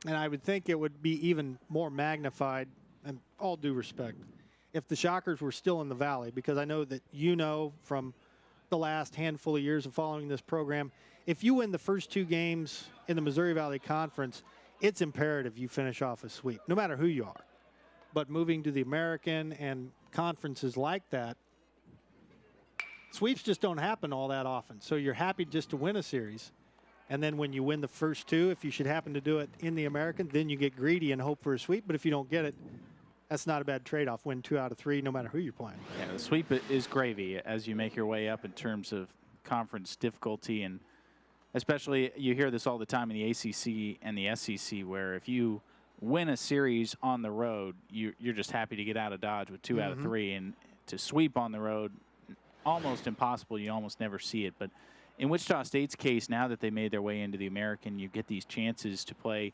And I would think it would be even more magnified, and all due respect, if the Shockers were still in the Valley, because I know that from the last handful of years of following this program, if you win the first 2 games in the Missouri Valley Conference, it's imperative you finish off a sweep, no matter who you are. But moving to the American and conferences like that, sweeps just don't happen all that often. So you're happy just to win a series. And then when you win the first 2, if you should happen to do it in the American, then you get greedy and hope for a sweep. But if you don't get it, that's not a bad trade-off. Win 2 out of 3, no matter who you're playing. Yeah, the sweep is gravy as you make your way up in terms of conference difficulty, and especially you hear this all the time in the ACC and the SEC, where if you win a series on the road, you're just happy to get out of Dodge with 2 out of 3, and to sweep on the road, almost impossible. You almost never see it. But in Wichita State's case, now that they made their way into the American, you get these chances to play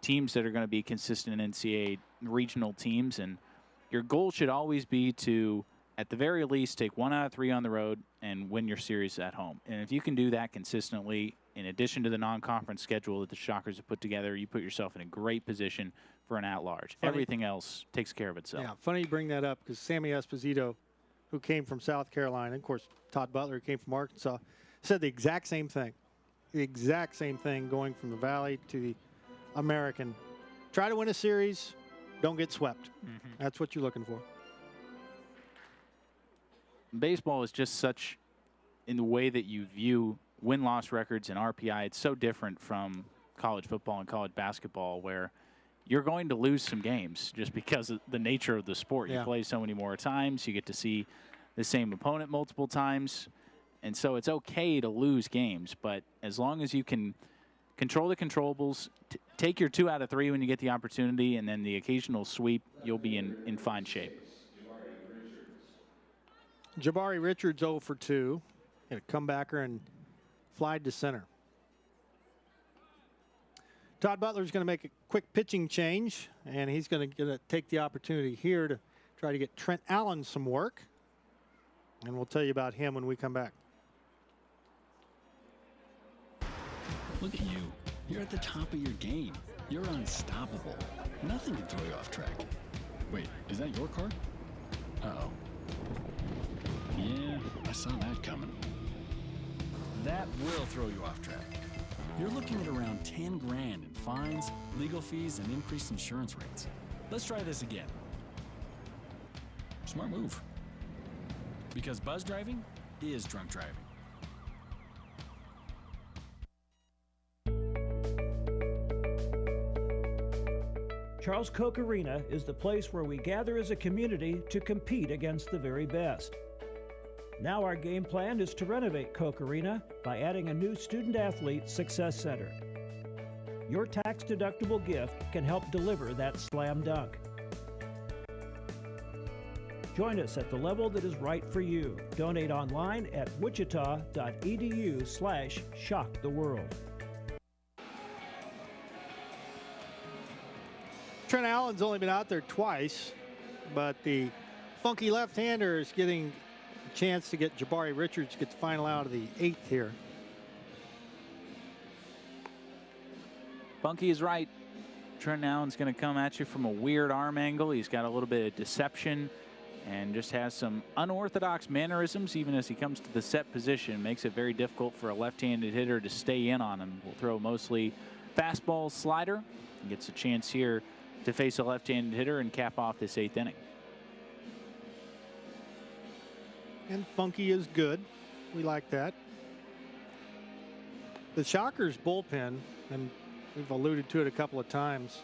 teams that are going to be consistent NCAA regional teams, and your goal should always be to at the very least, take 1 out of 3 on the road and win your series at home. And if you can do that consistently, in addition to the non-conference schedule that the Shockers have put together, you put yourself in a great position for an at-large. Everything else takes care of itself. Yeah, funny you bring that up because Sammy Esposito, who came from South Carolina, and of course Todd Butler, who came from Arkansas, said the exact same thing. The exact same thing going from the Valley to the American. Try to win a series, don't get swept. That's what you're looking for. Baseball is just such, in the way that you view win-loss records and RPI, it's so different from college football and college basketball where you're going to lose some games just because of the nature of the sport. You play so many more times. You get to see the same opponent multiple times. And so it's okay to lose games. But as long as you can control the controllables, take your 2 out of 3 when you get the opportunity, and then the occasional sweep, you'll be in fine shape. Jabari Richards 0 for 2. Hit a comebacker and flied to center. Todd Butler's going to make a quick pitching change, and he's going to take the opportunity here to try to get Trent Allen some work. And we'll tell you about him when we come back. Look at you. You're at the top of your game. You're unstoppable. Nothing can throw you off track. Wait, is that your car? Uh-oh. Yeah, I saw that coming. That will throw you off track. You're looking at around 10 grand in fines, legal fees, and increased insurance rates. Let's try this again. Smart move. Because buzz driving is drunk driving. Charles Koch Arena is the place where we gather as a community to compete against the very best. Now our game plan is to renovate Koch Arena by adding a new student-athlete success center. Your tax-deductible gift can help deliver that slam dunk. Join us at the level that is right for you. Donate online at wichita.edu/shocktheworld. Trent Allen's only been out there twice, but the funky left-hander is getting a chance to get Jabari Richards to get the final out of the 8th here. Funky is right. Trent Allen's going to come at you from a weird arm angle. He's got a little bit of deception and just has some unorthodox mannerisms even as he comes to the set position. Makes it very difficult for a left-handed hitter to stay in on him. Will throw mostly fastball, slider, and gets a chance here to face a left-handed hitter and cap off this 8th inning. And Funky is good. We like that. The Shockers bullpen, and we've alluded to it a couple of times,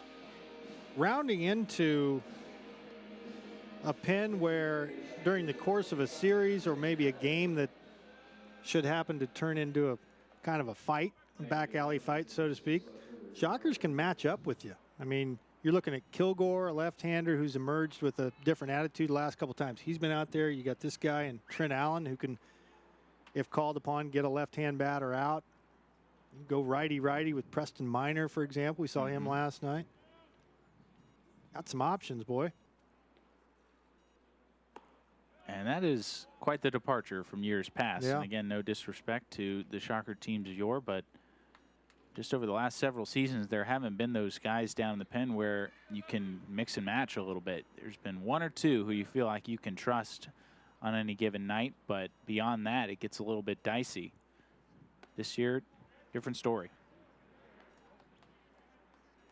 rounding into a pen where during the course of a series or maybe a game that should happen to turn into a kind of a fight, a back alley fight, so to speak, Shockers can match up with you. I mean, you're looking at Kilgore, a left-hander who's emerged with a different attitude the last couple times he's been out there. You got this guy and Trent Allen who can, if called upon, get a left-hand batter out. You go righty-righty with Preston Minor, for example. We saw him last night. Got some options, boy. And that is quite the departure from years past. Yeah. And again, no disrespect to the Shocker teams of yore, but just over the last several seasons, there haven't been those guys down in the pen where you can mix and match a little bit. There's been 1 or 2 who you feel like you can trust on any given night, but beyond that, it gets a little bit dicey. This year, different story.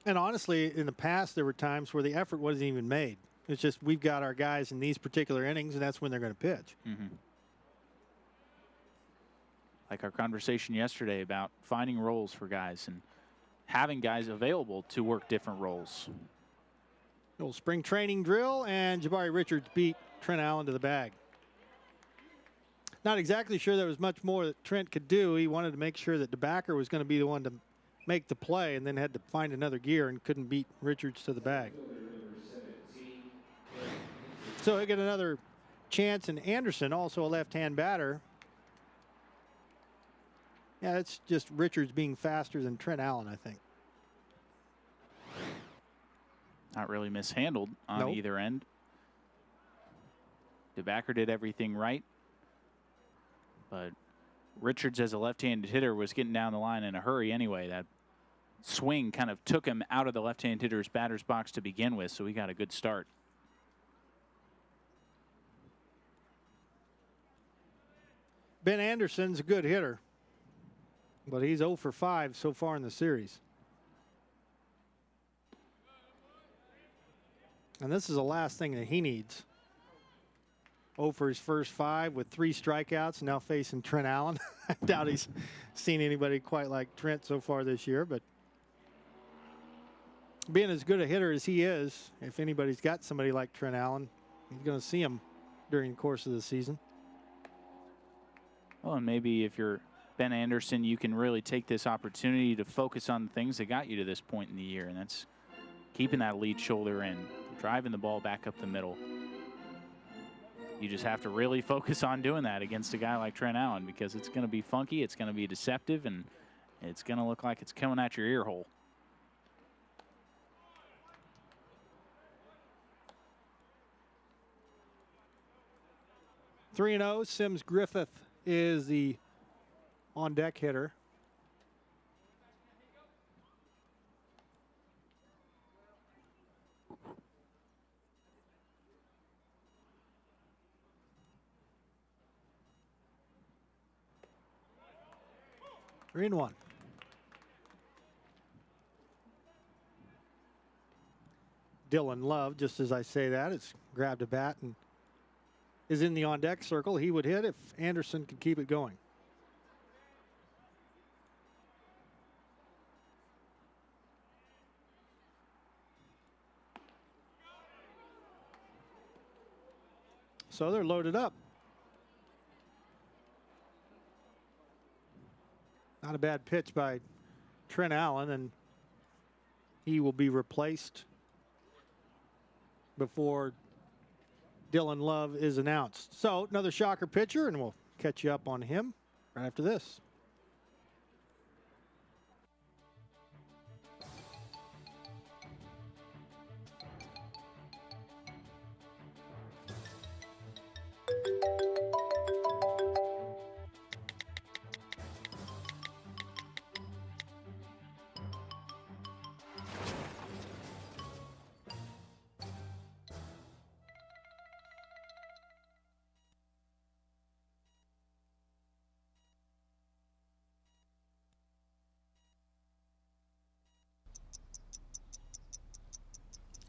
And honestly, in the past, there were times where the effort wasn't even made. It's just we've got our guys in these particular innings, and that's when they're going to pitch. Like our conversation yesterday about finding roles for guys and having guys available to work different roles. Little spring training drill, and Jabari Richards beat Trent Allen to the bag. Not exactly sure there was much more that Trent could do. He wanted to make sure that DeBacker was going to be the one to make the play, and then had to find another gear and couldn't beat Richards to the bag. So he'll get another chance, and Anderson, also a left-hand batter. Yeah, it's just Richards being faster than Trent Allen, I think. Not really mishandled on either end. DeBacker did everything right. But Richards, as a left-handed hitter, was getting down the line in a hurry anyway. That swing kind of took him out of the left-handed hitter's batter's box to begin with, so he got a good start. Ben Anderson's a good hitter, but he's 0 for 5 so far in the series. And this is the last thing that he needs. 0 for his first 5 with 3 strikeouts, now facing Trent Allen. I doubt he's seen anybody quite like Trent so far this year, but being as good a hitter as he is, if anybody's got somebody like Trent Allen, he's going to see him during the course of the season. Well, and maybe if you're Ben Anderson, you can really take this opportunity to focus on the things that got you to this point in the year, and that's keeping that lead shoulder in, driving the ball back up the middle. You just have to really focus on doing that against a guy like Trent Allen, because it's going to be funky, it's going to be deceptive, and it's going to look like it's coming at your ear hole. Three 3-0. Sims Griffith is the on-deck hitter. Three and 1. Dylan Love, just as I say that, has grabbed a bat and is in the on-deck circle. He would hit if Anderson could keep it going. So they're loaded up. Not a bad pitch by Trent Allen, and he will be replaced before Dylan Love is announced. So another shocker pitcher, and we'll catch you up on him right after this.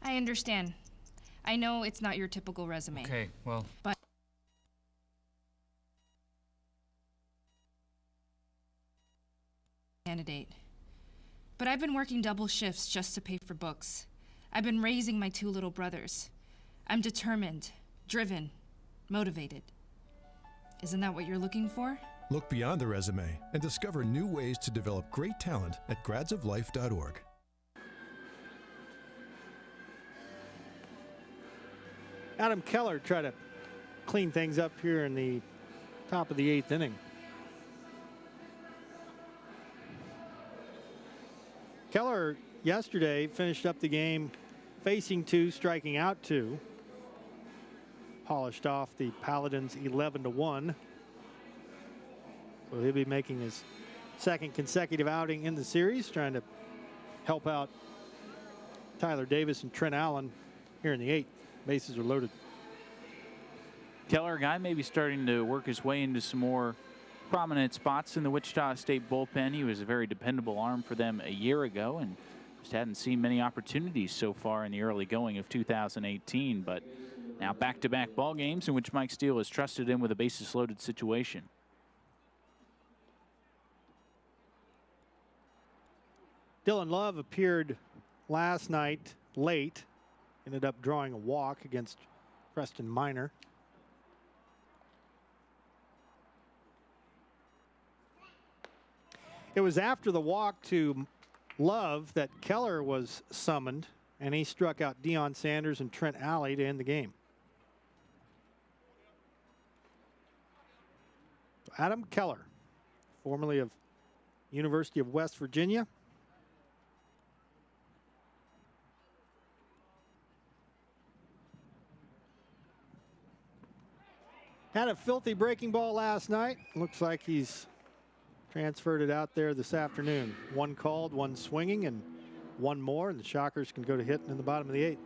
I understand. I know it's not your typical resume. Okay, well. But candidate. But I've been working double shifts just to pay for books. I've been raising my 2 little brothers. I'm determined, driven, motivated. Isn't that what you're looking for? Look beyond the resume and discover new ways to develop great talent at gradsoflife.org. Adam Keller tried to clean things up here in the top of the 8th inning. Keller yesterday finished up the game facing 2, striking out 2. Polished off the Paladins 11-1. So he'll be making his 2nd consecutive outing in the series, trying to help out Tyler Davis and Trent Allen here in the 8th. Bases are loaded. Keller, guy maybe starting to work his way into some more prominent spots in the Wichita State bullpen. He was a very dependable arm for them a year ago and just hadn't seen many opportunities so far in the early going of 2018. But now back-to-back ball games in which Mike Steele has trusted him with a bases-loaded situation. Dylan Love appeared last night late. Ended up drawing a walk against Preston Minor. It was after the walk to Love that Keller was summoned, and he struck out Deion Sanders and Trent Alley to end the game. Adam Keller, formerly of University of West Virginia. Had a filthy breaking ball last night. Looks like he's transferred it out there this afternoon. One called, one swinging, and one more, and the Shockers can go to hitting in the bottom of the 8th.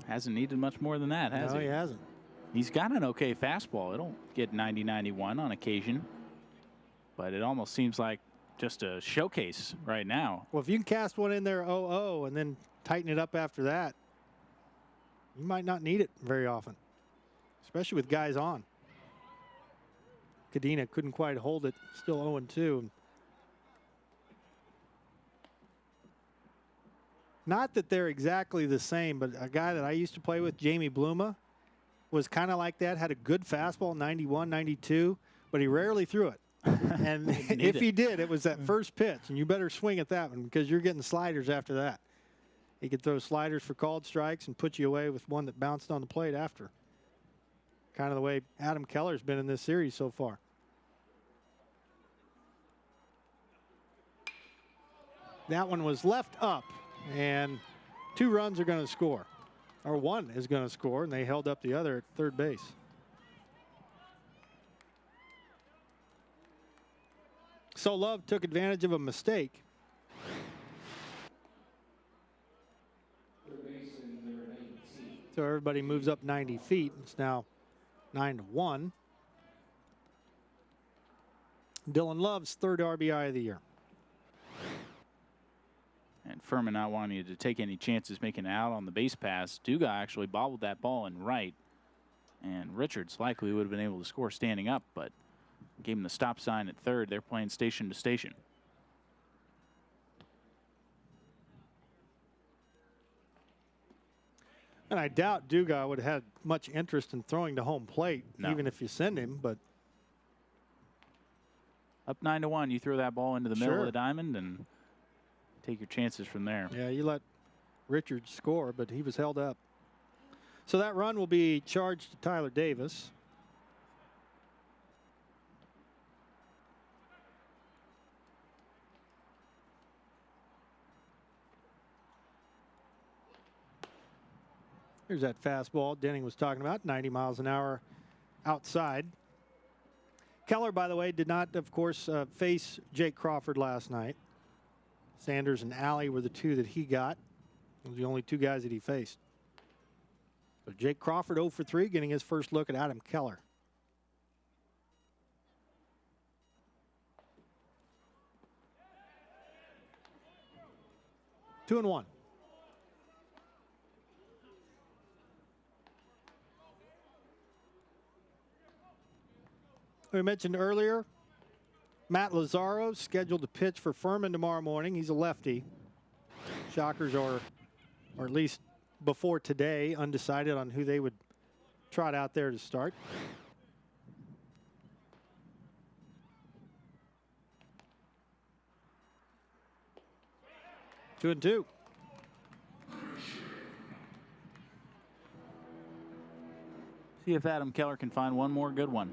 Hasn't needed much more than that, has he? No, he hasn't. He's got an okay fastball. It'll get 90-91 on occasion, but it almost seems like just a showcase right now. Well, if you can cast one in there 0-0 and then tighten it up after that, you might not need it very often, especially with guys on. Cadena couldn't quite hold it, still 0-2. Not that they're exactly the same, but a guy that I used to play with, Jamie Bluma, was kind of like that, had a good fastball, 91, 92, but he rarely threw it. And if he did, it was that first pitch, and you better swing at that one because you're getting sliders after that. He could throw sliders for called strikes and put you away with one that bounced on the plate after. Kind of the way Adam Keller's been in this series so far. That one was left up, and 2 runs are going to score. Or 1 is going to score, and they held up the other at third base. So Love took advantage of a mistake. So everybody moves up 90 feet. It's now 9-1. Dylan Love's 3rd RBI of the year. And Furman not wanting to take any chances making it out on the base pass. Duga actually bobbled that ball in right. And Richards likely would have been able to score standing up, but gave him the stop sign at 3rd. They're playing station to station. And I doubt Duga would have had much interest in throwing to home plate, even if you send him, but. Up 9-1, you throw that ball into the middle of the diamond and take your chances from there. Yeah, you let Richards score, but he was held up. So that run will be charged to Tyler Davis. Here's that fastball Denning was talking about, 90 miles an hour outside. Keller, by the way, did not, of course, face Jake Crawford last night. Sanders and Alley were the 2 that he got. Those were the only 2 guys that he faced. So Jake Crawford 0 for 3, getting his first look at Adam Keller. Two and 1. We mentioned earlier, Matt Lazaro scheduled to pitch for Furman tomorrow morning. He's a lefty. Shockers are, or at least before today, undecided on who they would trot out there to start. Two and 2. See if Adam Keller can find one more good one.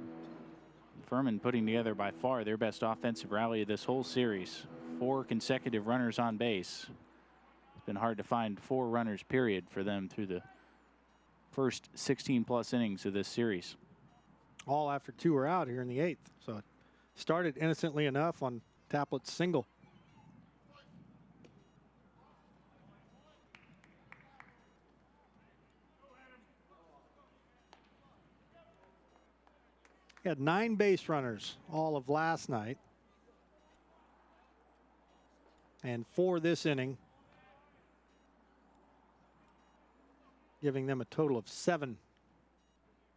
Furman putting together by far their best offensive rally of this whole series. 4 consecutive runners on base. It's been hard to find 4 runners, period, for them through the first 16-plus innings of this series. All after 2 were out here in the 8th. So it started innocently enough on Taplett's single. He had 9 base runners all of last night. And 4 this inning, giving them a total of 7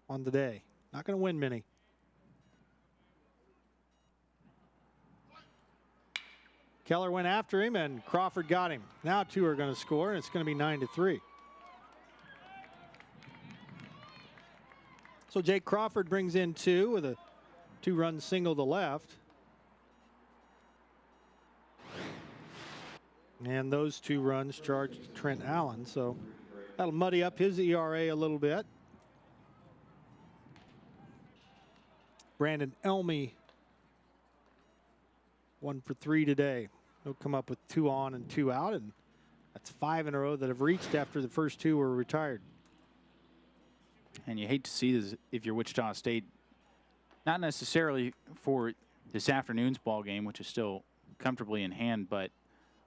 on the day. Not going to win many. Keller went after him, and Crawford got him. Now 2 are going to score, and it's going to be 9-3. So Jake Crawford brings in 2 with a 2-run single to left. And those 2 runs charged Trent Allen. So that'll muddy up his ERA a little bit. Brandon Elmy, 1 for 3 today. He'll come up with 2 on and 2 out, and that's 5 in a row that have reached after the first 2 were retired. And you hate to see this if you're Wichita State, not necessarily for this afternoon's ball game, which is still comfortably in hand, but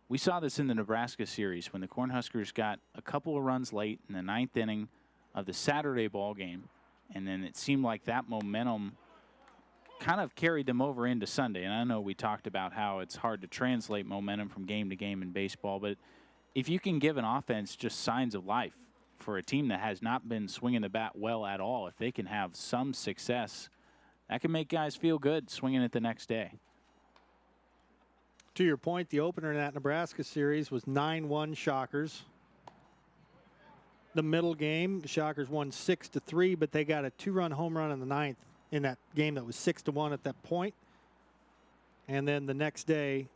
we saw this in the Nebraska series when the Cornhuskers got a couple of runs late in the 9th inning of the Saturday ball game, and then it seemed like that momentum kind of carried them over into Sunday. And I know we talked about how it's hard to translate momentum from game to game in baseball, but if you can give an offense just signs of life for a team that has not been swinging the bat well at all, if they can have some success, that can make guys feel good swinging it the next day. To your point, the opener in that Nebraska series was 9-1 Shockers. The middle game, the Shockers won 6-3, but they got a 2-run home run in the 9th in that game that was 6-1 at that point. And then the next day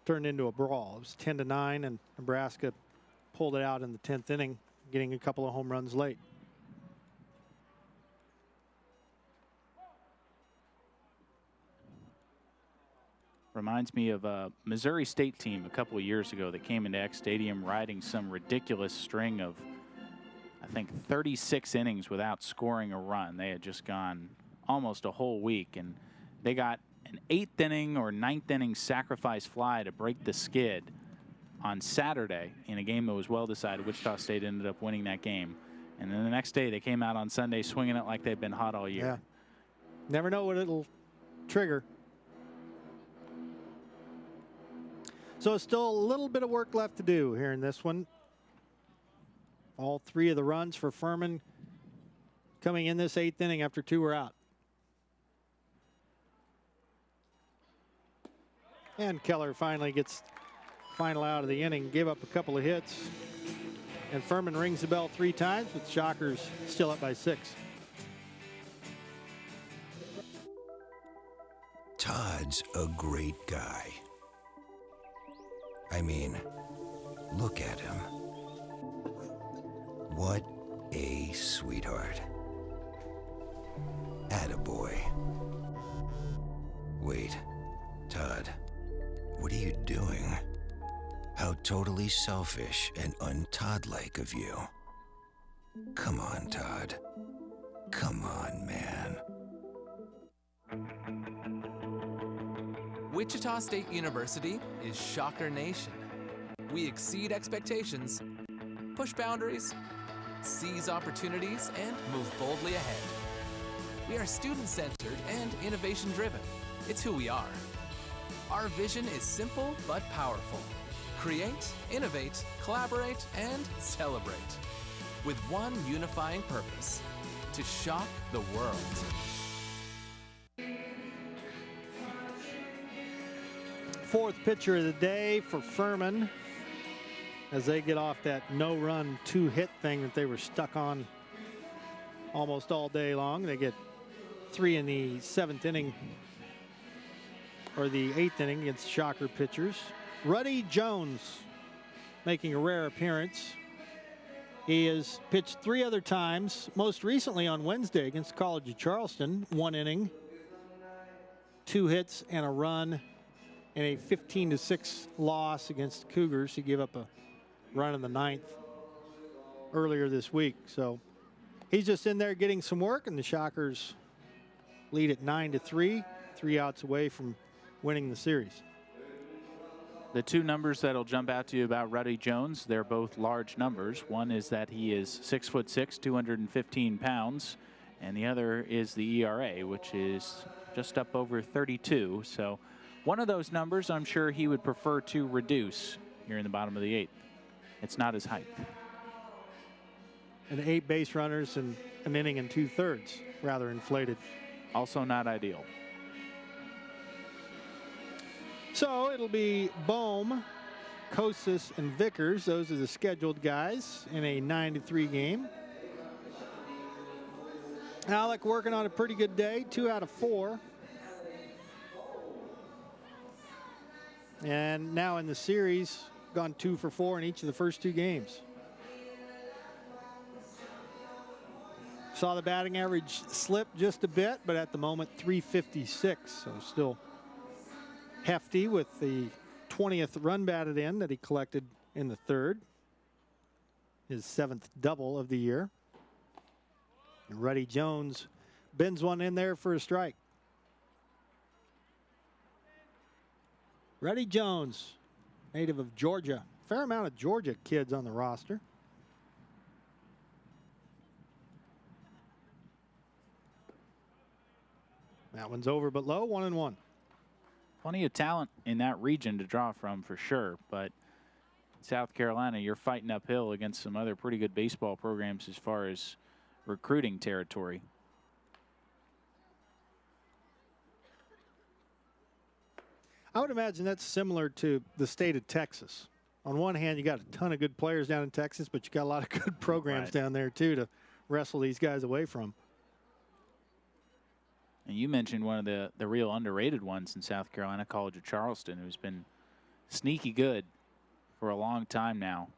turned into a brawl. It was 10-9, and Nebraska pulled it out in the 10th inning, getting a couple of home runs late. Reminds me of a Missouri State team a couple of years ago that came into X Stadium riding some ridiculous string of, I think, 36 innings without scoring a run. They had just gone almost a whole week, and they got an 8th inning or 9th inning sacrifice fly to break the skid on Saturday in a game that was well decided. Wichita State ended up winning that game. And then the next day they came out on Sunday swinging it like they've been hot all year. Yeah. Never know what it'll trigger. So still a little bit of work left to do here in this one. All 3 of the runs for Furman coming in this 8th inning after 2 were out. And Keller finally gets final out of the inning, gave up a couple of hits. And Furman rings the bell 3 times, with Shockers still up by 6. Todd's a great guy. I mean, look at him. What a sweetheart. Attaboy. Wait, Todd, what are you doing? How totally selfish and un-Todd-like of you. Come on, Todd. Come on, man. Wichita State University is Shocker Nation. We exceed expectations, push boundaries, seize opportunities, and move boldly ahead. We are student-centered and innovation-driven. It's who we are. Our vision is simple but powerful. Create, innovate, collaborate, and celebrate. With one unifying purpose: to shock the world. Fourth pitcher of the day for Furman as they get off that no-run, 2-hit thing that they were stuck on almost all day long. They get 3 in the 7th inning, or the 8th inning, against Shocker pitchers. Ruddy Jones making a rare appearance. He has pitched 3 other times, most recently on Wednesday against College of Charleston. 1 inning, 2 hits and a run in a 15-6 loss against the Cougars. He gave up a run in the 9th earlier this week. So he's just in there getting some work, and the Shockers lead at 9-3, 3 outs away from winning the series. The 2 numbers that'll jump out to you about Ruddy Jones, they're both large numbers. One is that he is 6'6", 215 pounds, and the other is the ERA, which is just up over 32. So one of those numbers I'm sure he would prefer to reduce here in the bottom of the 8th. It's not his height. And 8 base runners and an inning and 2/3, rather inflated. Also not ideal. So it'll be Bohm, Kosas, and Vickers. Those are the scheduled guys in a 9-3 game. Alec working on a pretty good day, 2 out of 4. And now in the series, gone 2 for 4 in each of the first 2 games. Saw the batting average slip just a bit, but at the moment 356, so still hefty with the 20th run batted in that he collected in the 3rd. His 7th double of the year. Ruddy Jones bends one in there for a strike. Ruddy Jones, native of Georgia. Fair amount of Georgia kids on the roster. That one's over but low, 1-1. Plenty of talent in that region to draw from for sure, but South Carolina, you're fighting uphill against some other pretty good baseball programs as far as recruiting territory. I would imagine that's similar to the state of Texas. On one hand, you got a ton of good players down in Texas, but you got a lot of good programs down there too to wrestle these guys away from. And you mentioned one of the real underrated ones in South Carolina, College of Charleston, who's been sneaky good for a long time now.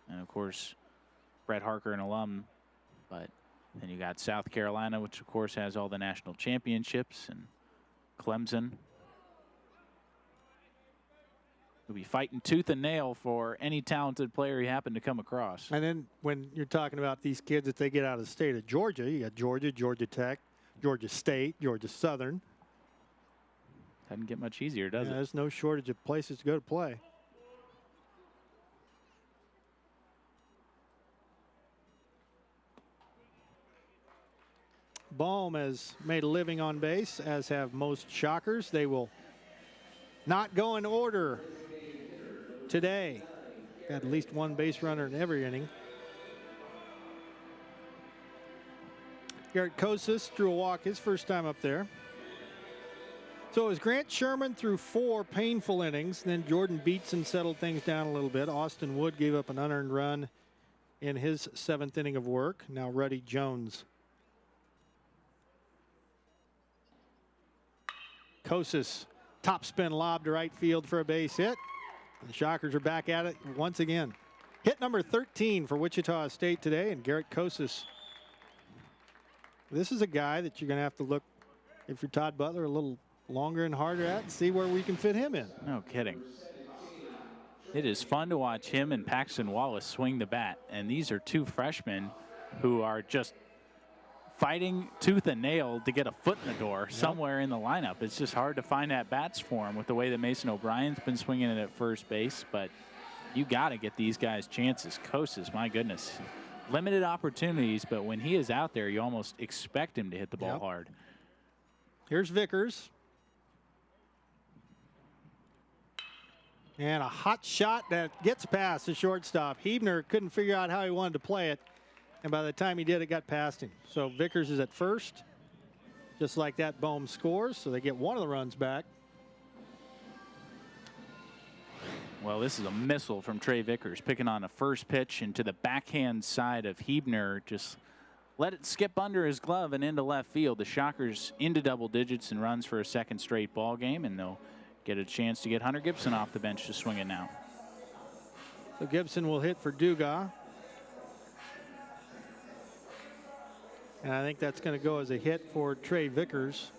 And, of course, Brett Harker, an alum. But then you got South Carolina, which, of course, has all the national championships, and Clemson. We'll be fighting tooth and nail for any talented player you happen to come across. And then when you're talking about these kids, if they get out of the state of Georgia, you got Georgia, Georgia Tech, Georgia State, Georgia Southern. Doesn't get much easier, does it? There's no shortage of places to go to play. Baum has made a living on base, as have most Shockers. They will not go in order today. Got at least one base runner in every inning. Garrett Kosis drew a walk his first time up there. So it was Grant Sherman through 4 painful innings. Then Jordan Beatson settled things down a little bit. Austin Wood gave up an unearned run in his 7th inning of work. Now Ruddy Jones. Kosis, top spin lob to right field for a base hit. The Shockers are back at it once again. Hit number 13 for Wichita State today, and Garrett Kosis. This is a guy that you're going to have to look, if you're Todd Butler, a little longer and harder at and see where we can fit him in. No kidding. It is fun to watch him and Paxton Wallace swing the bat, and these are 2 freshmen who are just fighting tooth and nail to get a foot in the door somewhere in the lineup. It's just hard to find at bats for him with the way that Mason O'Brien's been swinging it at first base, but you got to get these guys chances. Kosis, my goodness. Limited opportunities, but when he is out there, you almost expect him to hit the ball hard. Here's Vickers. And a hot shot that gets past the shortstop. Hebner couldn't figure out how he wanted to play it. And by the time he did, it got past him. So Vickers is at first. Just like that, Bohm scores, so they get one of the runs back. Well, this is a missile from Trey Vickers, picking on a first pitch into the backhand side of Hebner. Just let it skip under his glove and into left field. The Shockers into double digits and runs for a 2nd straight ball game, and they'll get a chance to get Hunter Gibson off the bench to swing it now. So Gibson will hit for Dugas. And I think that's going to go as a hit for Trey Vickers.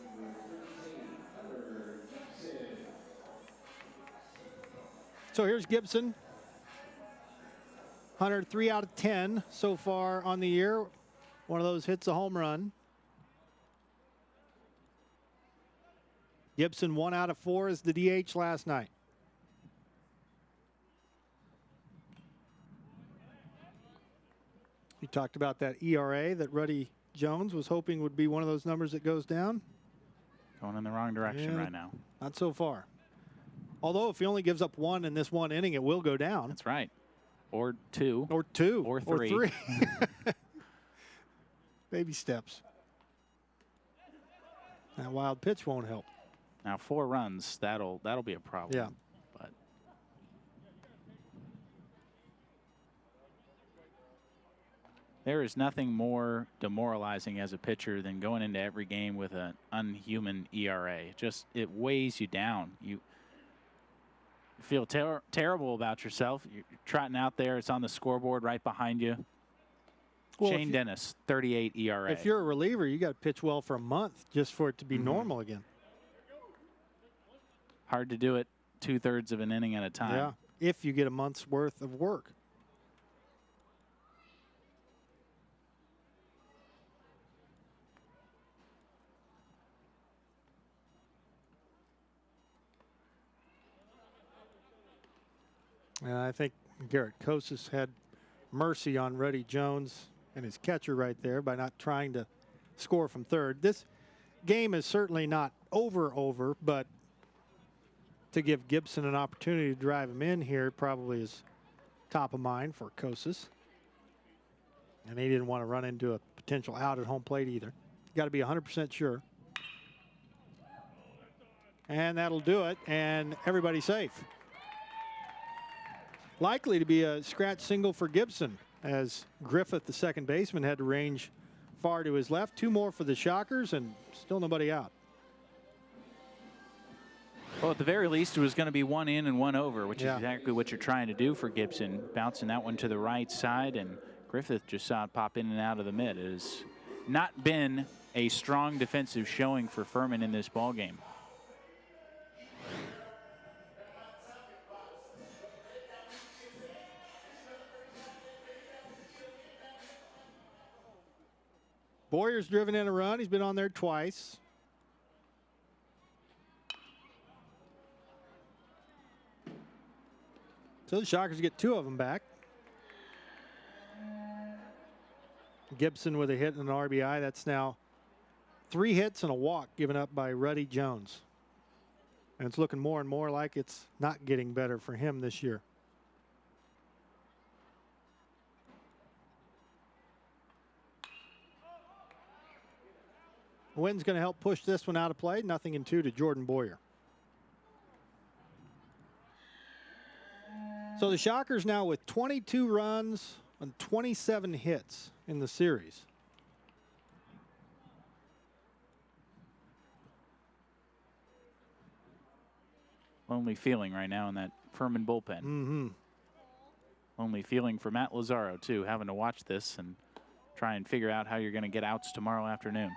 So here's Gibson. Hunter 3 out of 10 so far on the year. One of those hits a home run. Gibson 1 out of 4 as the DH last night. You talked about that ERA that Ruddy Jones was hoping would be one of those numbers that goes down. Going in the wrong direction right now. Not so far. Although if he only gives up 1 in this 1 inning, it will go down. That's right. Or 2. Or 2. Or 3. Or 3. Baby steps. That wild pitch won't help. Now 4 runs, that'll be a problem. Yeah. But there is nothing more demoralizing as a pitcher than going into every game with an unhuman ERA. Just, it weighs you down. You feel terrible about yourself. You're trotting out there. It's on the scoreboard right behind you. Well, Shane Dennis, 38 ERA. If you're a reliever, you got to pitch well for a month just for it to be normal again. Hard to do it 2/3 of an inning at a time. Yeah, if you get a month's worth of work. And I think Garrett Kosas had mercy on Ruddy Jones and his catcher right there by not trying to score from third. This game is certainly not over, but to give Gibson an opportunity to drive him in here probably is top of mind for Kosas. And he didn't want to run into a potential out at home plate either. Got to be 100% sure. And that'll do it, and everybody's safe. Likely to be a scratch single for Gibson, as Griffith, the second baseman, had to range far to his left. 2 more for the Shockers, and still nobody out. Well, at the very least, it was going to be 1 in and 1 over, which is exactly what you're trying to do for Gibson. Bouncing that one to the right side, and Griffith just saw it pop in and out of the mid. It has not been a strong defensive showing for Furman in this ball game. Boyer's driven in a run. He's been on there twice. So the Shockers get 2 of them back. Gibson with a hit and an RBI. That's now 3 hits and a walk given up by Ruddy Jones. And it's looking more and more like it's not getting better for him this year. Wind's going to help push this one out of play. 0-2 to Jordan Boyer. So the Shockers now with 22 runs and 27 hits in the series. Lonely feeling right now in that Furman bullpen. Mm-hmm. Lonely feeling for Matt Lazaro, too, having to watch this and try and figure out how you're going to get outs tomorrow afternoon.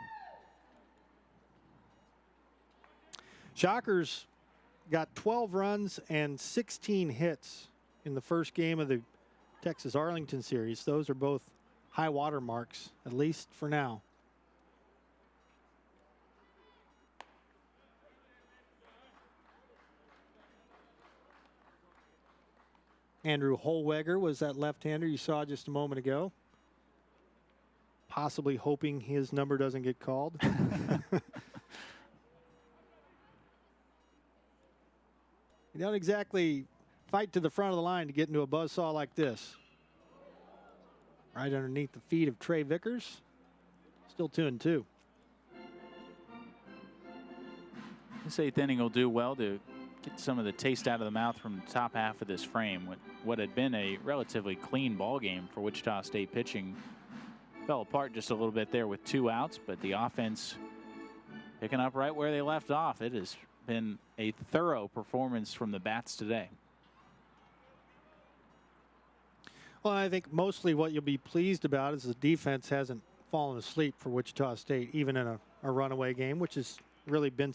Shockers got 12 runs and 16 hits in the first game of the Texas Arlington series. Those are both high water marks, at least for now. Andrew Holweger was that left-hander you saw just a moment ago. Possibly hoping his number doesn't get called. You don't exactly fight to the front of the line to get into a buzzsaw like this. Right underneath the feet of Trey Vickers. Still 2-2. This 8th inning will do well to get some of the taste out of the mouth from the top half of this frame. What had been a relatively clean ball game for Wichita State pitching fell apart just a little bit there with 2 outs, but the offense picking up right where they left off. It has been a thorough performance from the bats today. Well, I think mostly what you'll be pleased about is the defense hasn't fallen asleep for Wichita State, even in a runaway game, which has really been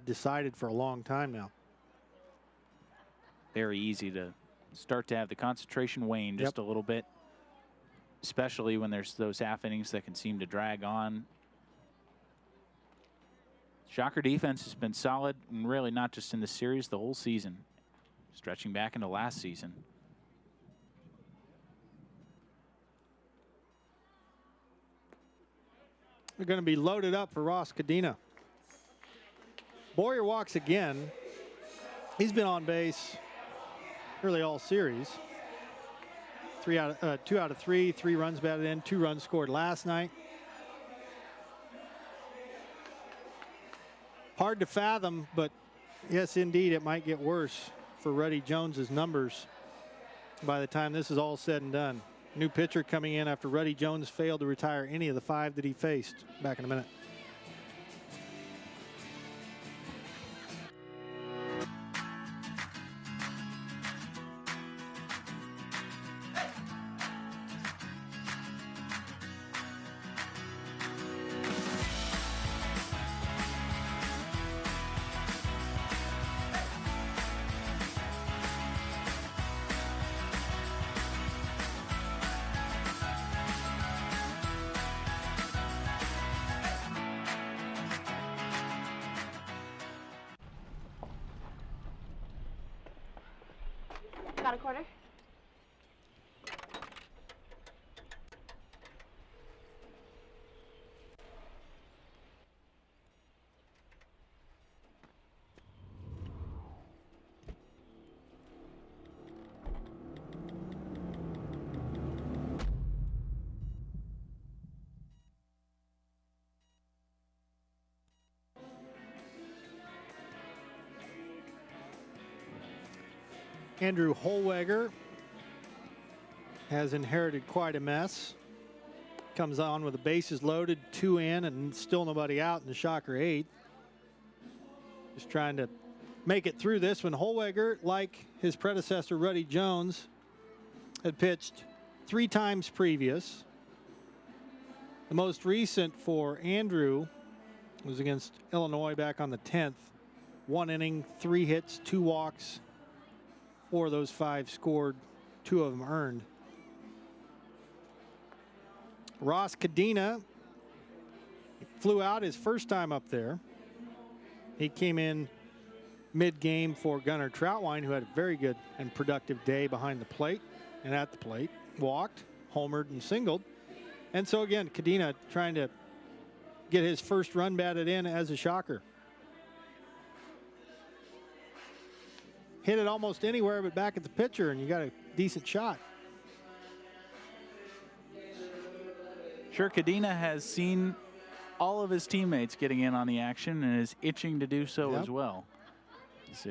decided for a long time now. Very easy to start to have the concentration wane just a little bit, especially when there's those half innings that can seem to drag on. Shocker defense has been solid, and really not just in the series, the whole season, stretching back into last season. They're going to be loaded up for Ross Cadena. Boyer walks again. He's been on base really all series. 2 out of 3, 3 runs batted in, 2 runs scored last night. Hard to fathom, but yes, indeed, it might get worse for Ruddy Jones's numbers by the time this is all said and done. New pitcher coming in after Ruddy Jones failed to retire any of the 5 that he faced. Back in a minute. Got a quarter? Andrew Holweger has inherited quite a mess. Comes on with the bases loaded, 2 in, and still nobody out in the Shocker 8th. Just trying to make it through this one. Holweger, like his predecessor Ruddy Jones, had pitched 3 times previous. The most recent for Andrew was against Illinois back on the 10th. 1 inning, 3 hits, 2 walks. 4 of those 5 scored, 2 of them earned. Ross Cadena flew out his first time up there. He came in mid-game for Gunnar Troutwine, who had a very good and productive day behind the plate and at the plate. Walked, homered, and singled. And so again, Cadena trying to get his first run batted in as a Shocker. Hit it almost anywhere but back at the pitcher, and you got a decent shot. Sure, Cadena has seen all of his teammates getting in on the action and is itching to do so as well. It's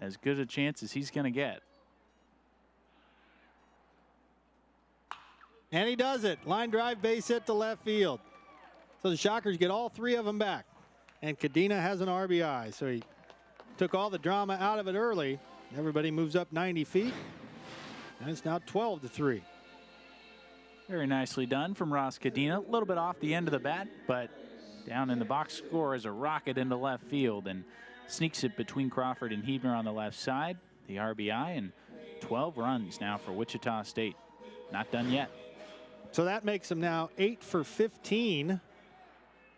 as good a chance as he's going to get. And he does it. Line drive, base hit to left field. So the Shockers get all 3 of them back. And Cadena has an RBI, so he took all the drama out of it early. Everybody moves up 90 feet. And it's now 12-3. Very nicely done from Ross Cadena. A little bit off the end of the bat, but down in the box score is a rocket into left field and sneaks it between Crawford and Hebner on the left side. The RBI, and 12 runs now for Wichita State. Not done yet. So that makes them now 8 for 15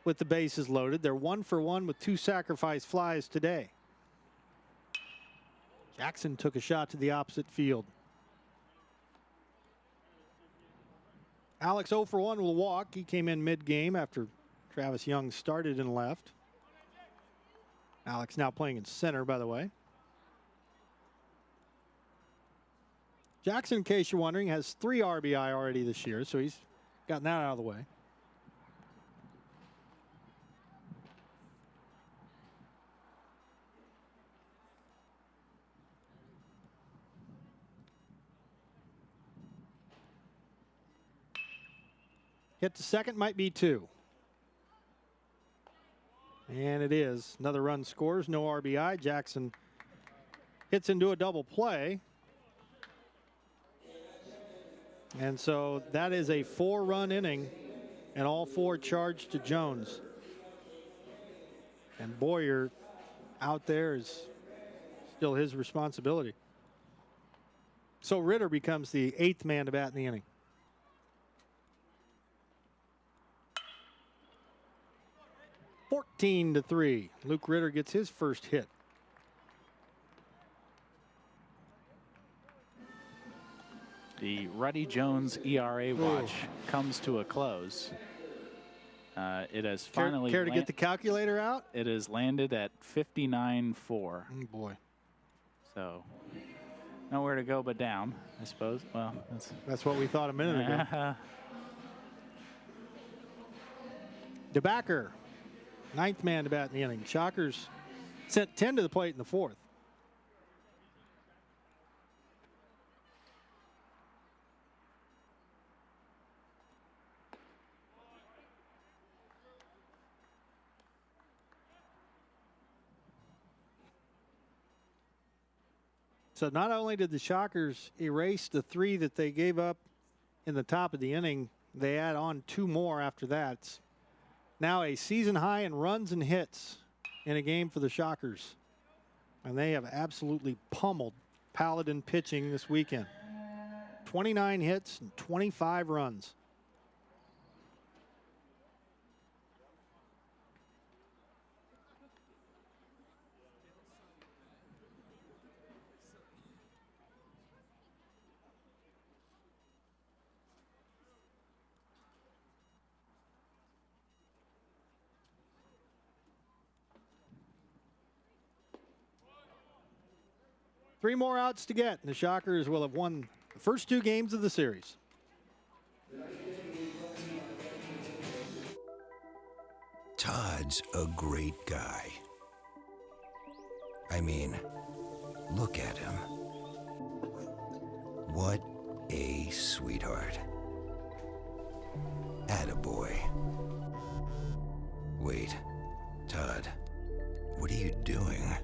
with the bases loaded. They're 1 for 1 with 2 sacrifice flies today. Jackson took a shot to the opposite field. Alex 0 for 1 will walk. He came in mid-game after Travis Young started in left. Alex now playing in center, by the way. Jackson, in case you're wondering, has 3 RBI already this year, so he's gotten that out of the way. Hit to second, might be 2. And it is. Another run scores, no RBI. Jackson hits into a double play. And so that is a 4-run inning, and all 4 charged to Jones. And Boyer out there is still his responsibility. So Ritter becomes the 8th man to bat in the inning. (14-3). Luke Ritter gets his first hit. The Ruddy Jones ERA watch comes to a close. It has finally care to get the calculator out? It has landed at 59.4. Oh boy. So nowhere to go but down, I suppose. Well, that's what we thought a minute ago. DeBacker, 9th man to bat in the inning. Shockers sent 10 to the plate in the 4th. So not only did the Shockers erase the 3 that they gave up in the top of the inning, they add on 2 more after that. It's now a season high in runs and hits in a game for the Shockers. And they have absolutely pummeled Paladin pitching this weekend. 29 hits and 25 runs. 3 more outs to get, and the Shockers will have won the first 2 games of the series. Todd's a great guy. I mean, look at him. What a sweetheart. Attaboy. Wait, Todd, what are you doing?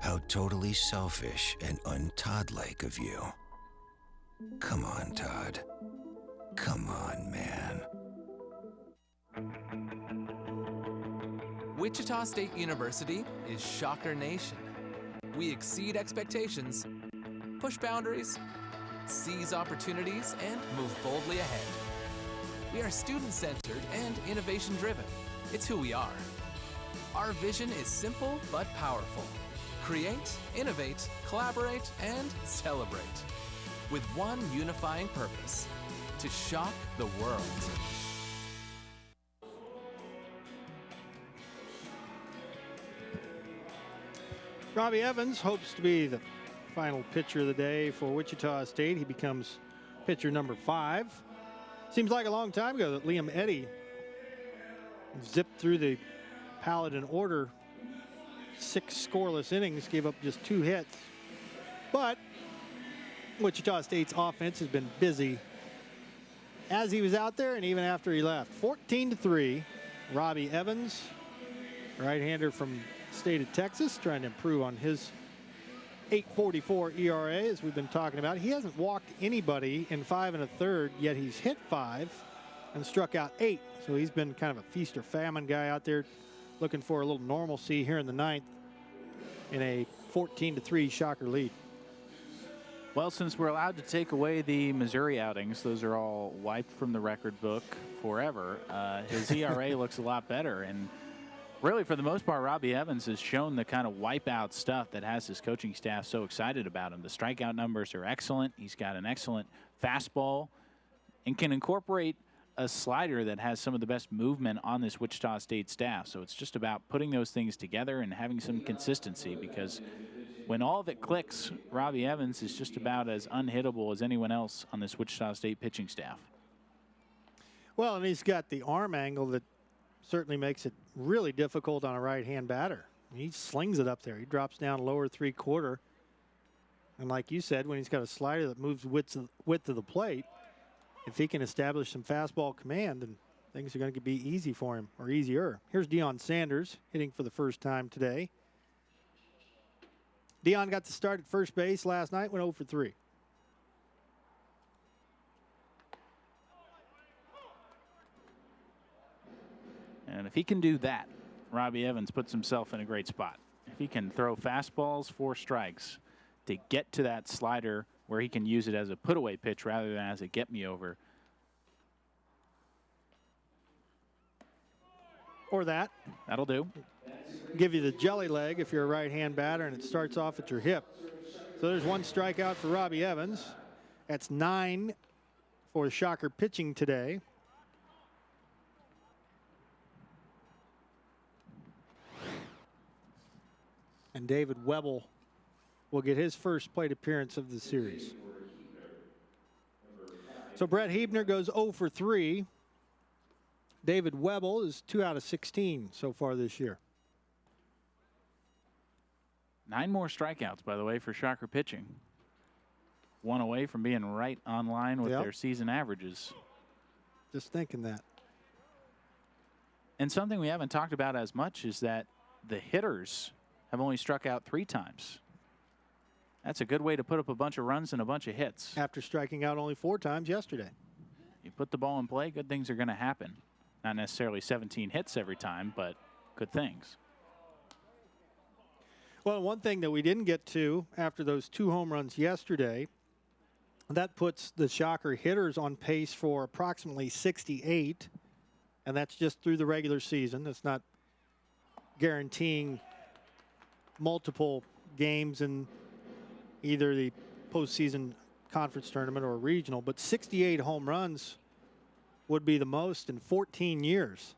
How totally selfish and un-Todd-like of you. Come on, Todd. Come on, man. Wichita State University is Shocker Nation. We exceed expectations, push boundaries, seize opportunities, and move boldly ahead. We are student-centered and innovation-driven. It's who we are. Our vision is simple but powerful. Create, innovate, collaborate, and celebrate. With one unifying purpose: to shock the world. Robbie Evans hopes to be the final pitcher of the day for Wichita State. He becomes pitcher number 5. Seems like a long time ago that Liam Eddy zipped through the Paladin order. 6 scoreless innings, gave up just 2 hits. But Wichita State's offense has been busy as he was out there and even after he left. 14-3, Robbie Evans, right-hander from the state of Texas, trying to improve on his 8.44 ERA, as we've been talking about. He hasn't walked anybody in 5 1/3, yet he's hit 5 and struck out 8. So he's been kind of a feast or famine guy out there, looking for a little normalcy here in the 9th in a 14-3 Shocker lead. Well, since we're allowed to take away the Missouri outings, those are all wiped from the record book forever. His ERA looks a lot better. And really, for the most part, Robbie Evans has shown the kind of wipeout stuff that has his coaching staff so excited about him. The strikeout numbers are excellent. He's got an excellent fastball and can incorporate a slider that has some of the best movement on this Wichita State staff. So it's just about putting those things together and having some consistency, because when all of it clicks, Robbie Evans is just about as unhittable as anyone else on this Wichita State pitching staff. Well, and he's got the arm angle that certainly makes it really difficult on a right-hand batter. He slings it up there. He drops down lower 3/4. And like you said, when he's got a slider that moves width of the plate, if he can establish some fastball command, then things are going to be easy for him, or easier. Here's Deion Sanders hitting for the first time today. Deion got to start at first base last night, went 0 for 3. And if he can do that, Robbie Evans puts himself in a great spot. If he can throw fastballs 4 strikes to get to that slider where he can use it as a put-away pitch rather than as a get-me-over. Or that. That'll do. Give you the jelly leg if you're a right-hand batter and it starts off at your hip. So there's 1 strikeout for Robbie Evans. That's 9 for Shocker pitching today. And David Webble will get his first plate appearance of the series. So Brett Hebner goes 0 for 3. David Webble is 2 out of 16 so far this year. 9 more strikeouts, by the way, for Shocker pitching. 1 away from being right on line with their season averages. Just thinking that. And something we haven't talked about as much is that the hitters have only struck out 3 times. That's a good way to put up a bunch of runs and a bunch of hits. After striking out only 4 times yesterday. You put the ball in play, good things are going to happen. Not necessarily 17 hits every time, but good things. Well, one thing that we didn't get to after those 2 home runs yesterday, that puts the Shocker hitters on pace for approximately 68, and that's just through the regular season. That's not guaranteeing multiple games in either the postseason conference tournament or regional, but 68 home runs would be the most in 14 years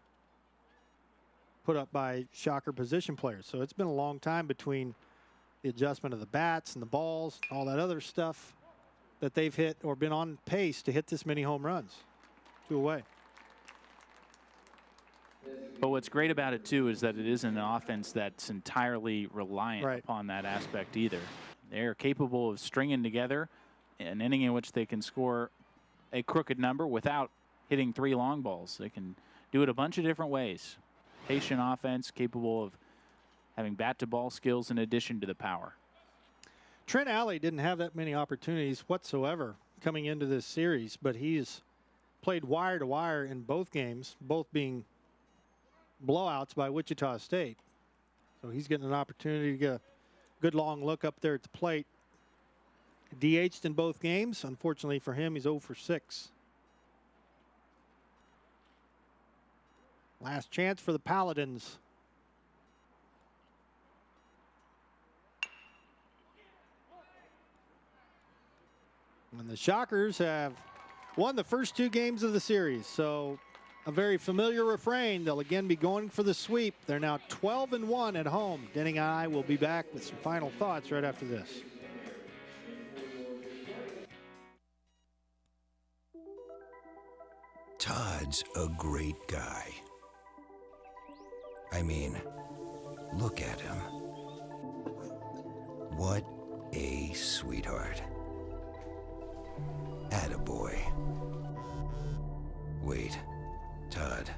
put up by Shocker position players. So it's been a long time between the adjustment of the bats and the balls, all that other stuff that they've hit or been on pace to hit this many home runs. 2 away. But what's great about it, too, is that it isn't an offense that's entirely reliant upon that aspect either. They're capable of stringing together an inning in which they can score a crooked number without hitting 3 long balls. They can do it a bunch of different ways. Patient offense, capable of having bat-to-ball skills in addition to the power. Trent Alley didn't have that many opportunities whatsoever coming into this series, but he's played wire to wire in both games, both being blowouts by Wichita State. So he's getting an opportunity to get a good long look up there at the plate. DH'd in both games. Unfortunately for him, he's 0 for 6. Last chance for the Paladins. And the Shockers have won the first 2 games of the series. So a very familiar refrain. They'll again be going for the sweep. They're now 12-1 at home. Denning and I will be back with some final thoughts right after this. Todd's a great guy. I mean, look at him. What a sweetheart. Attaboy. Wait, Todd,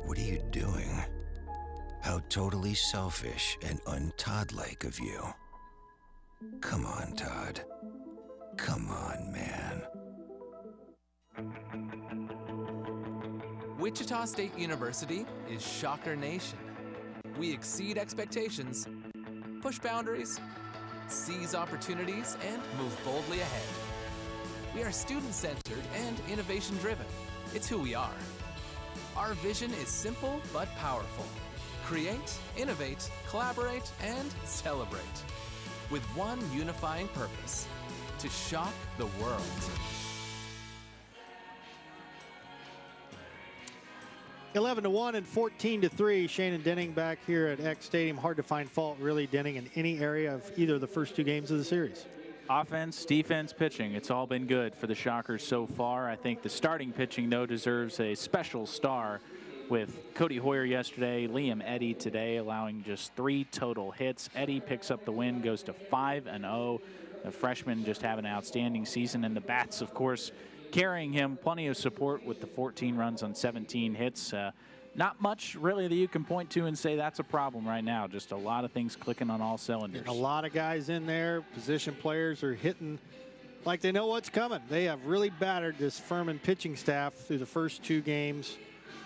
what are you doing? How totally selfish and un-Todd-like of you. Come on, Todd. Come on, man. Wichita State University is Shocker Nation. We exceed expectations, push boundaries, seize opportunities, and move boldly ahead. We are student-centered and innovation-driven. It's who we are. Our vision is simple but powerful. Create, innovate, collaborate, and celebrate. With one unifying purpose: to shock the world. 11-1 and 14-3. Shane and Denning back here at X Stadium. Hard to find fault, really, Denning, in any area of either of the first 2 games of the series. Offense, defense, pitching, it's all been good for the Shockers so far. I think the starting pitching, though, deserves a special star with Cody Hoyer yesterday, Liam Eddy today, allowing just 3 total hits. Eddy picks up the win, goes to 5-0. The freshman just having an outstanding season, and the bats, of course, carrying him. Plenty of support with the 14 runs on 17 hits. Not much really that you can point to and say that's a problem right now. Just a lot of things clicking on all cylinders. A lot of guys in there. Position players are hitting like they know what's coming. They have really battered this Furman pitching staff through the first 2 games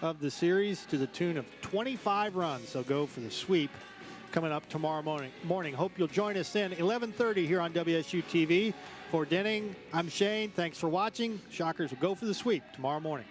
of the series to the tune of 25 runs. They'll go for the sweep coming up tomorrow morning. Hope you'll join us then, 11:30 here on WSU-TV. For Denning, I'm Shane. Thanks for watching. Shockers will go for the sweep tomorrow morning.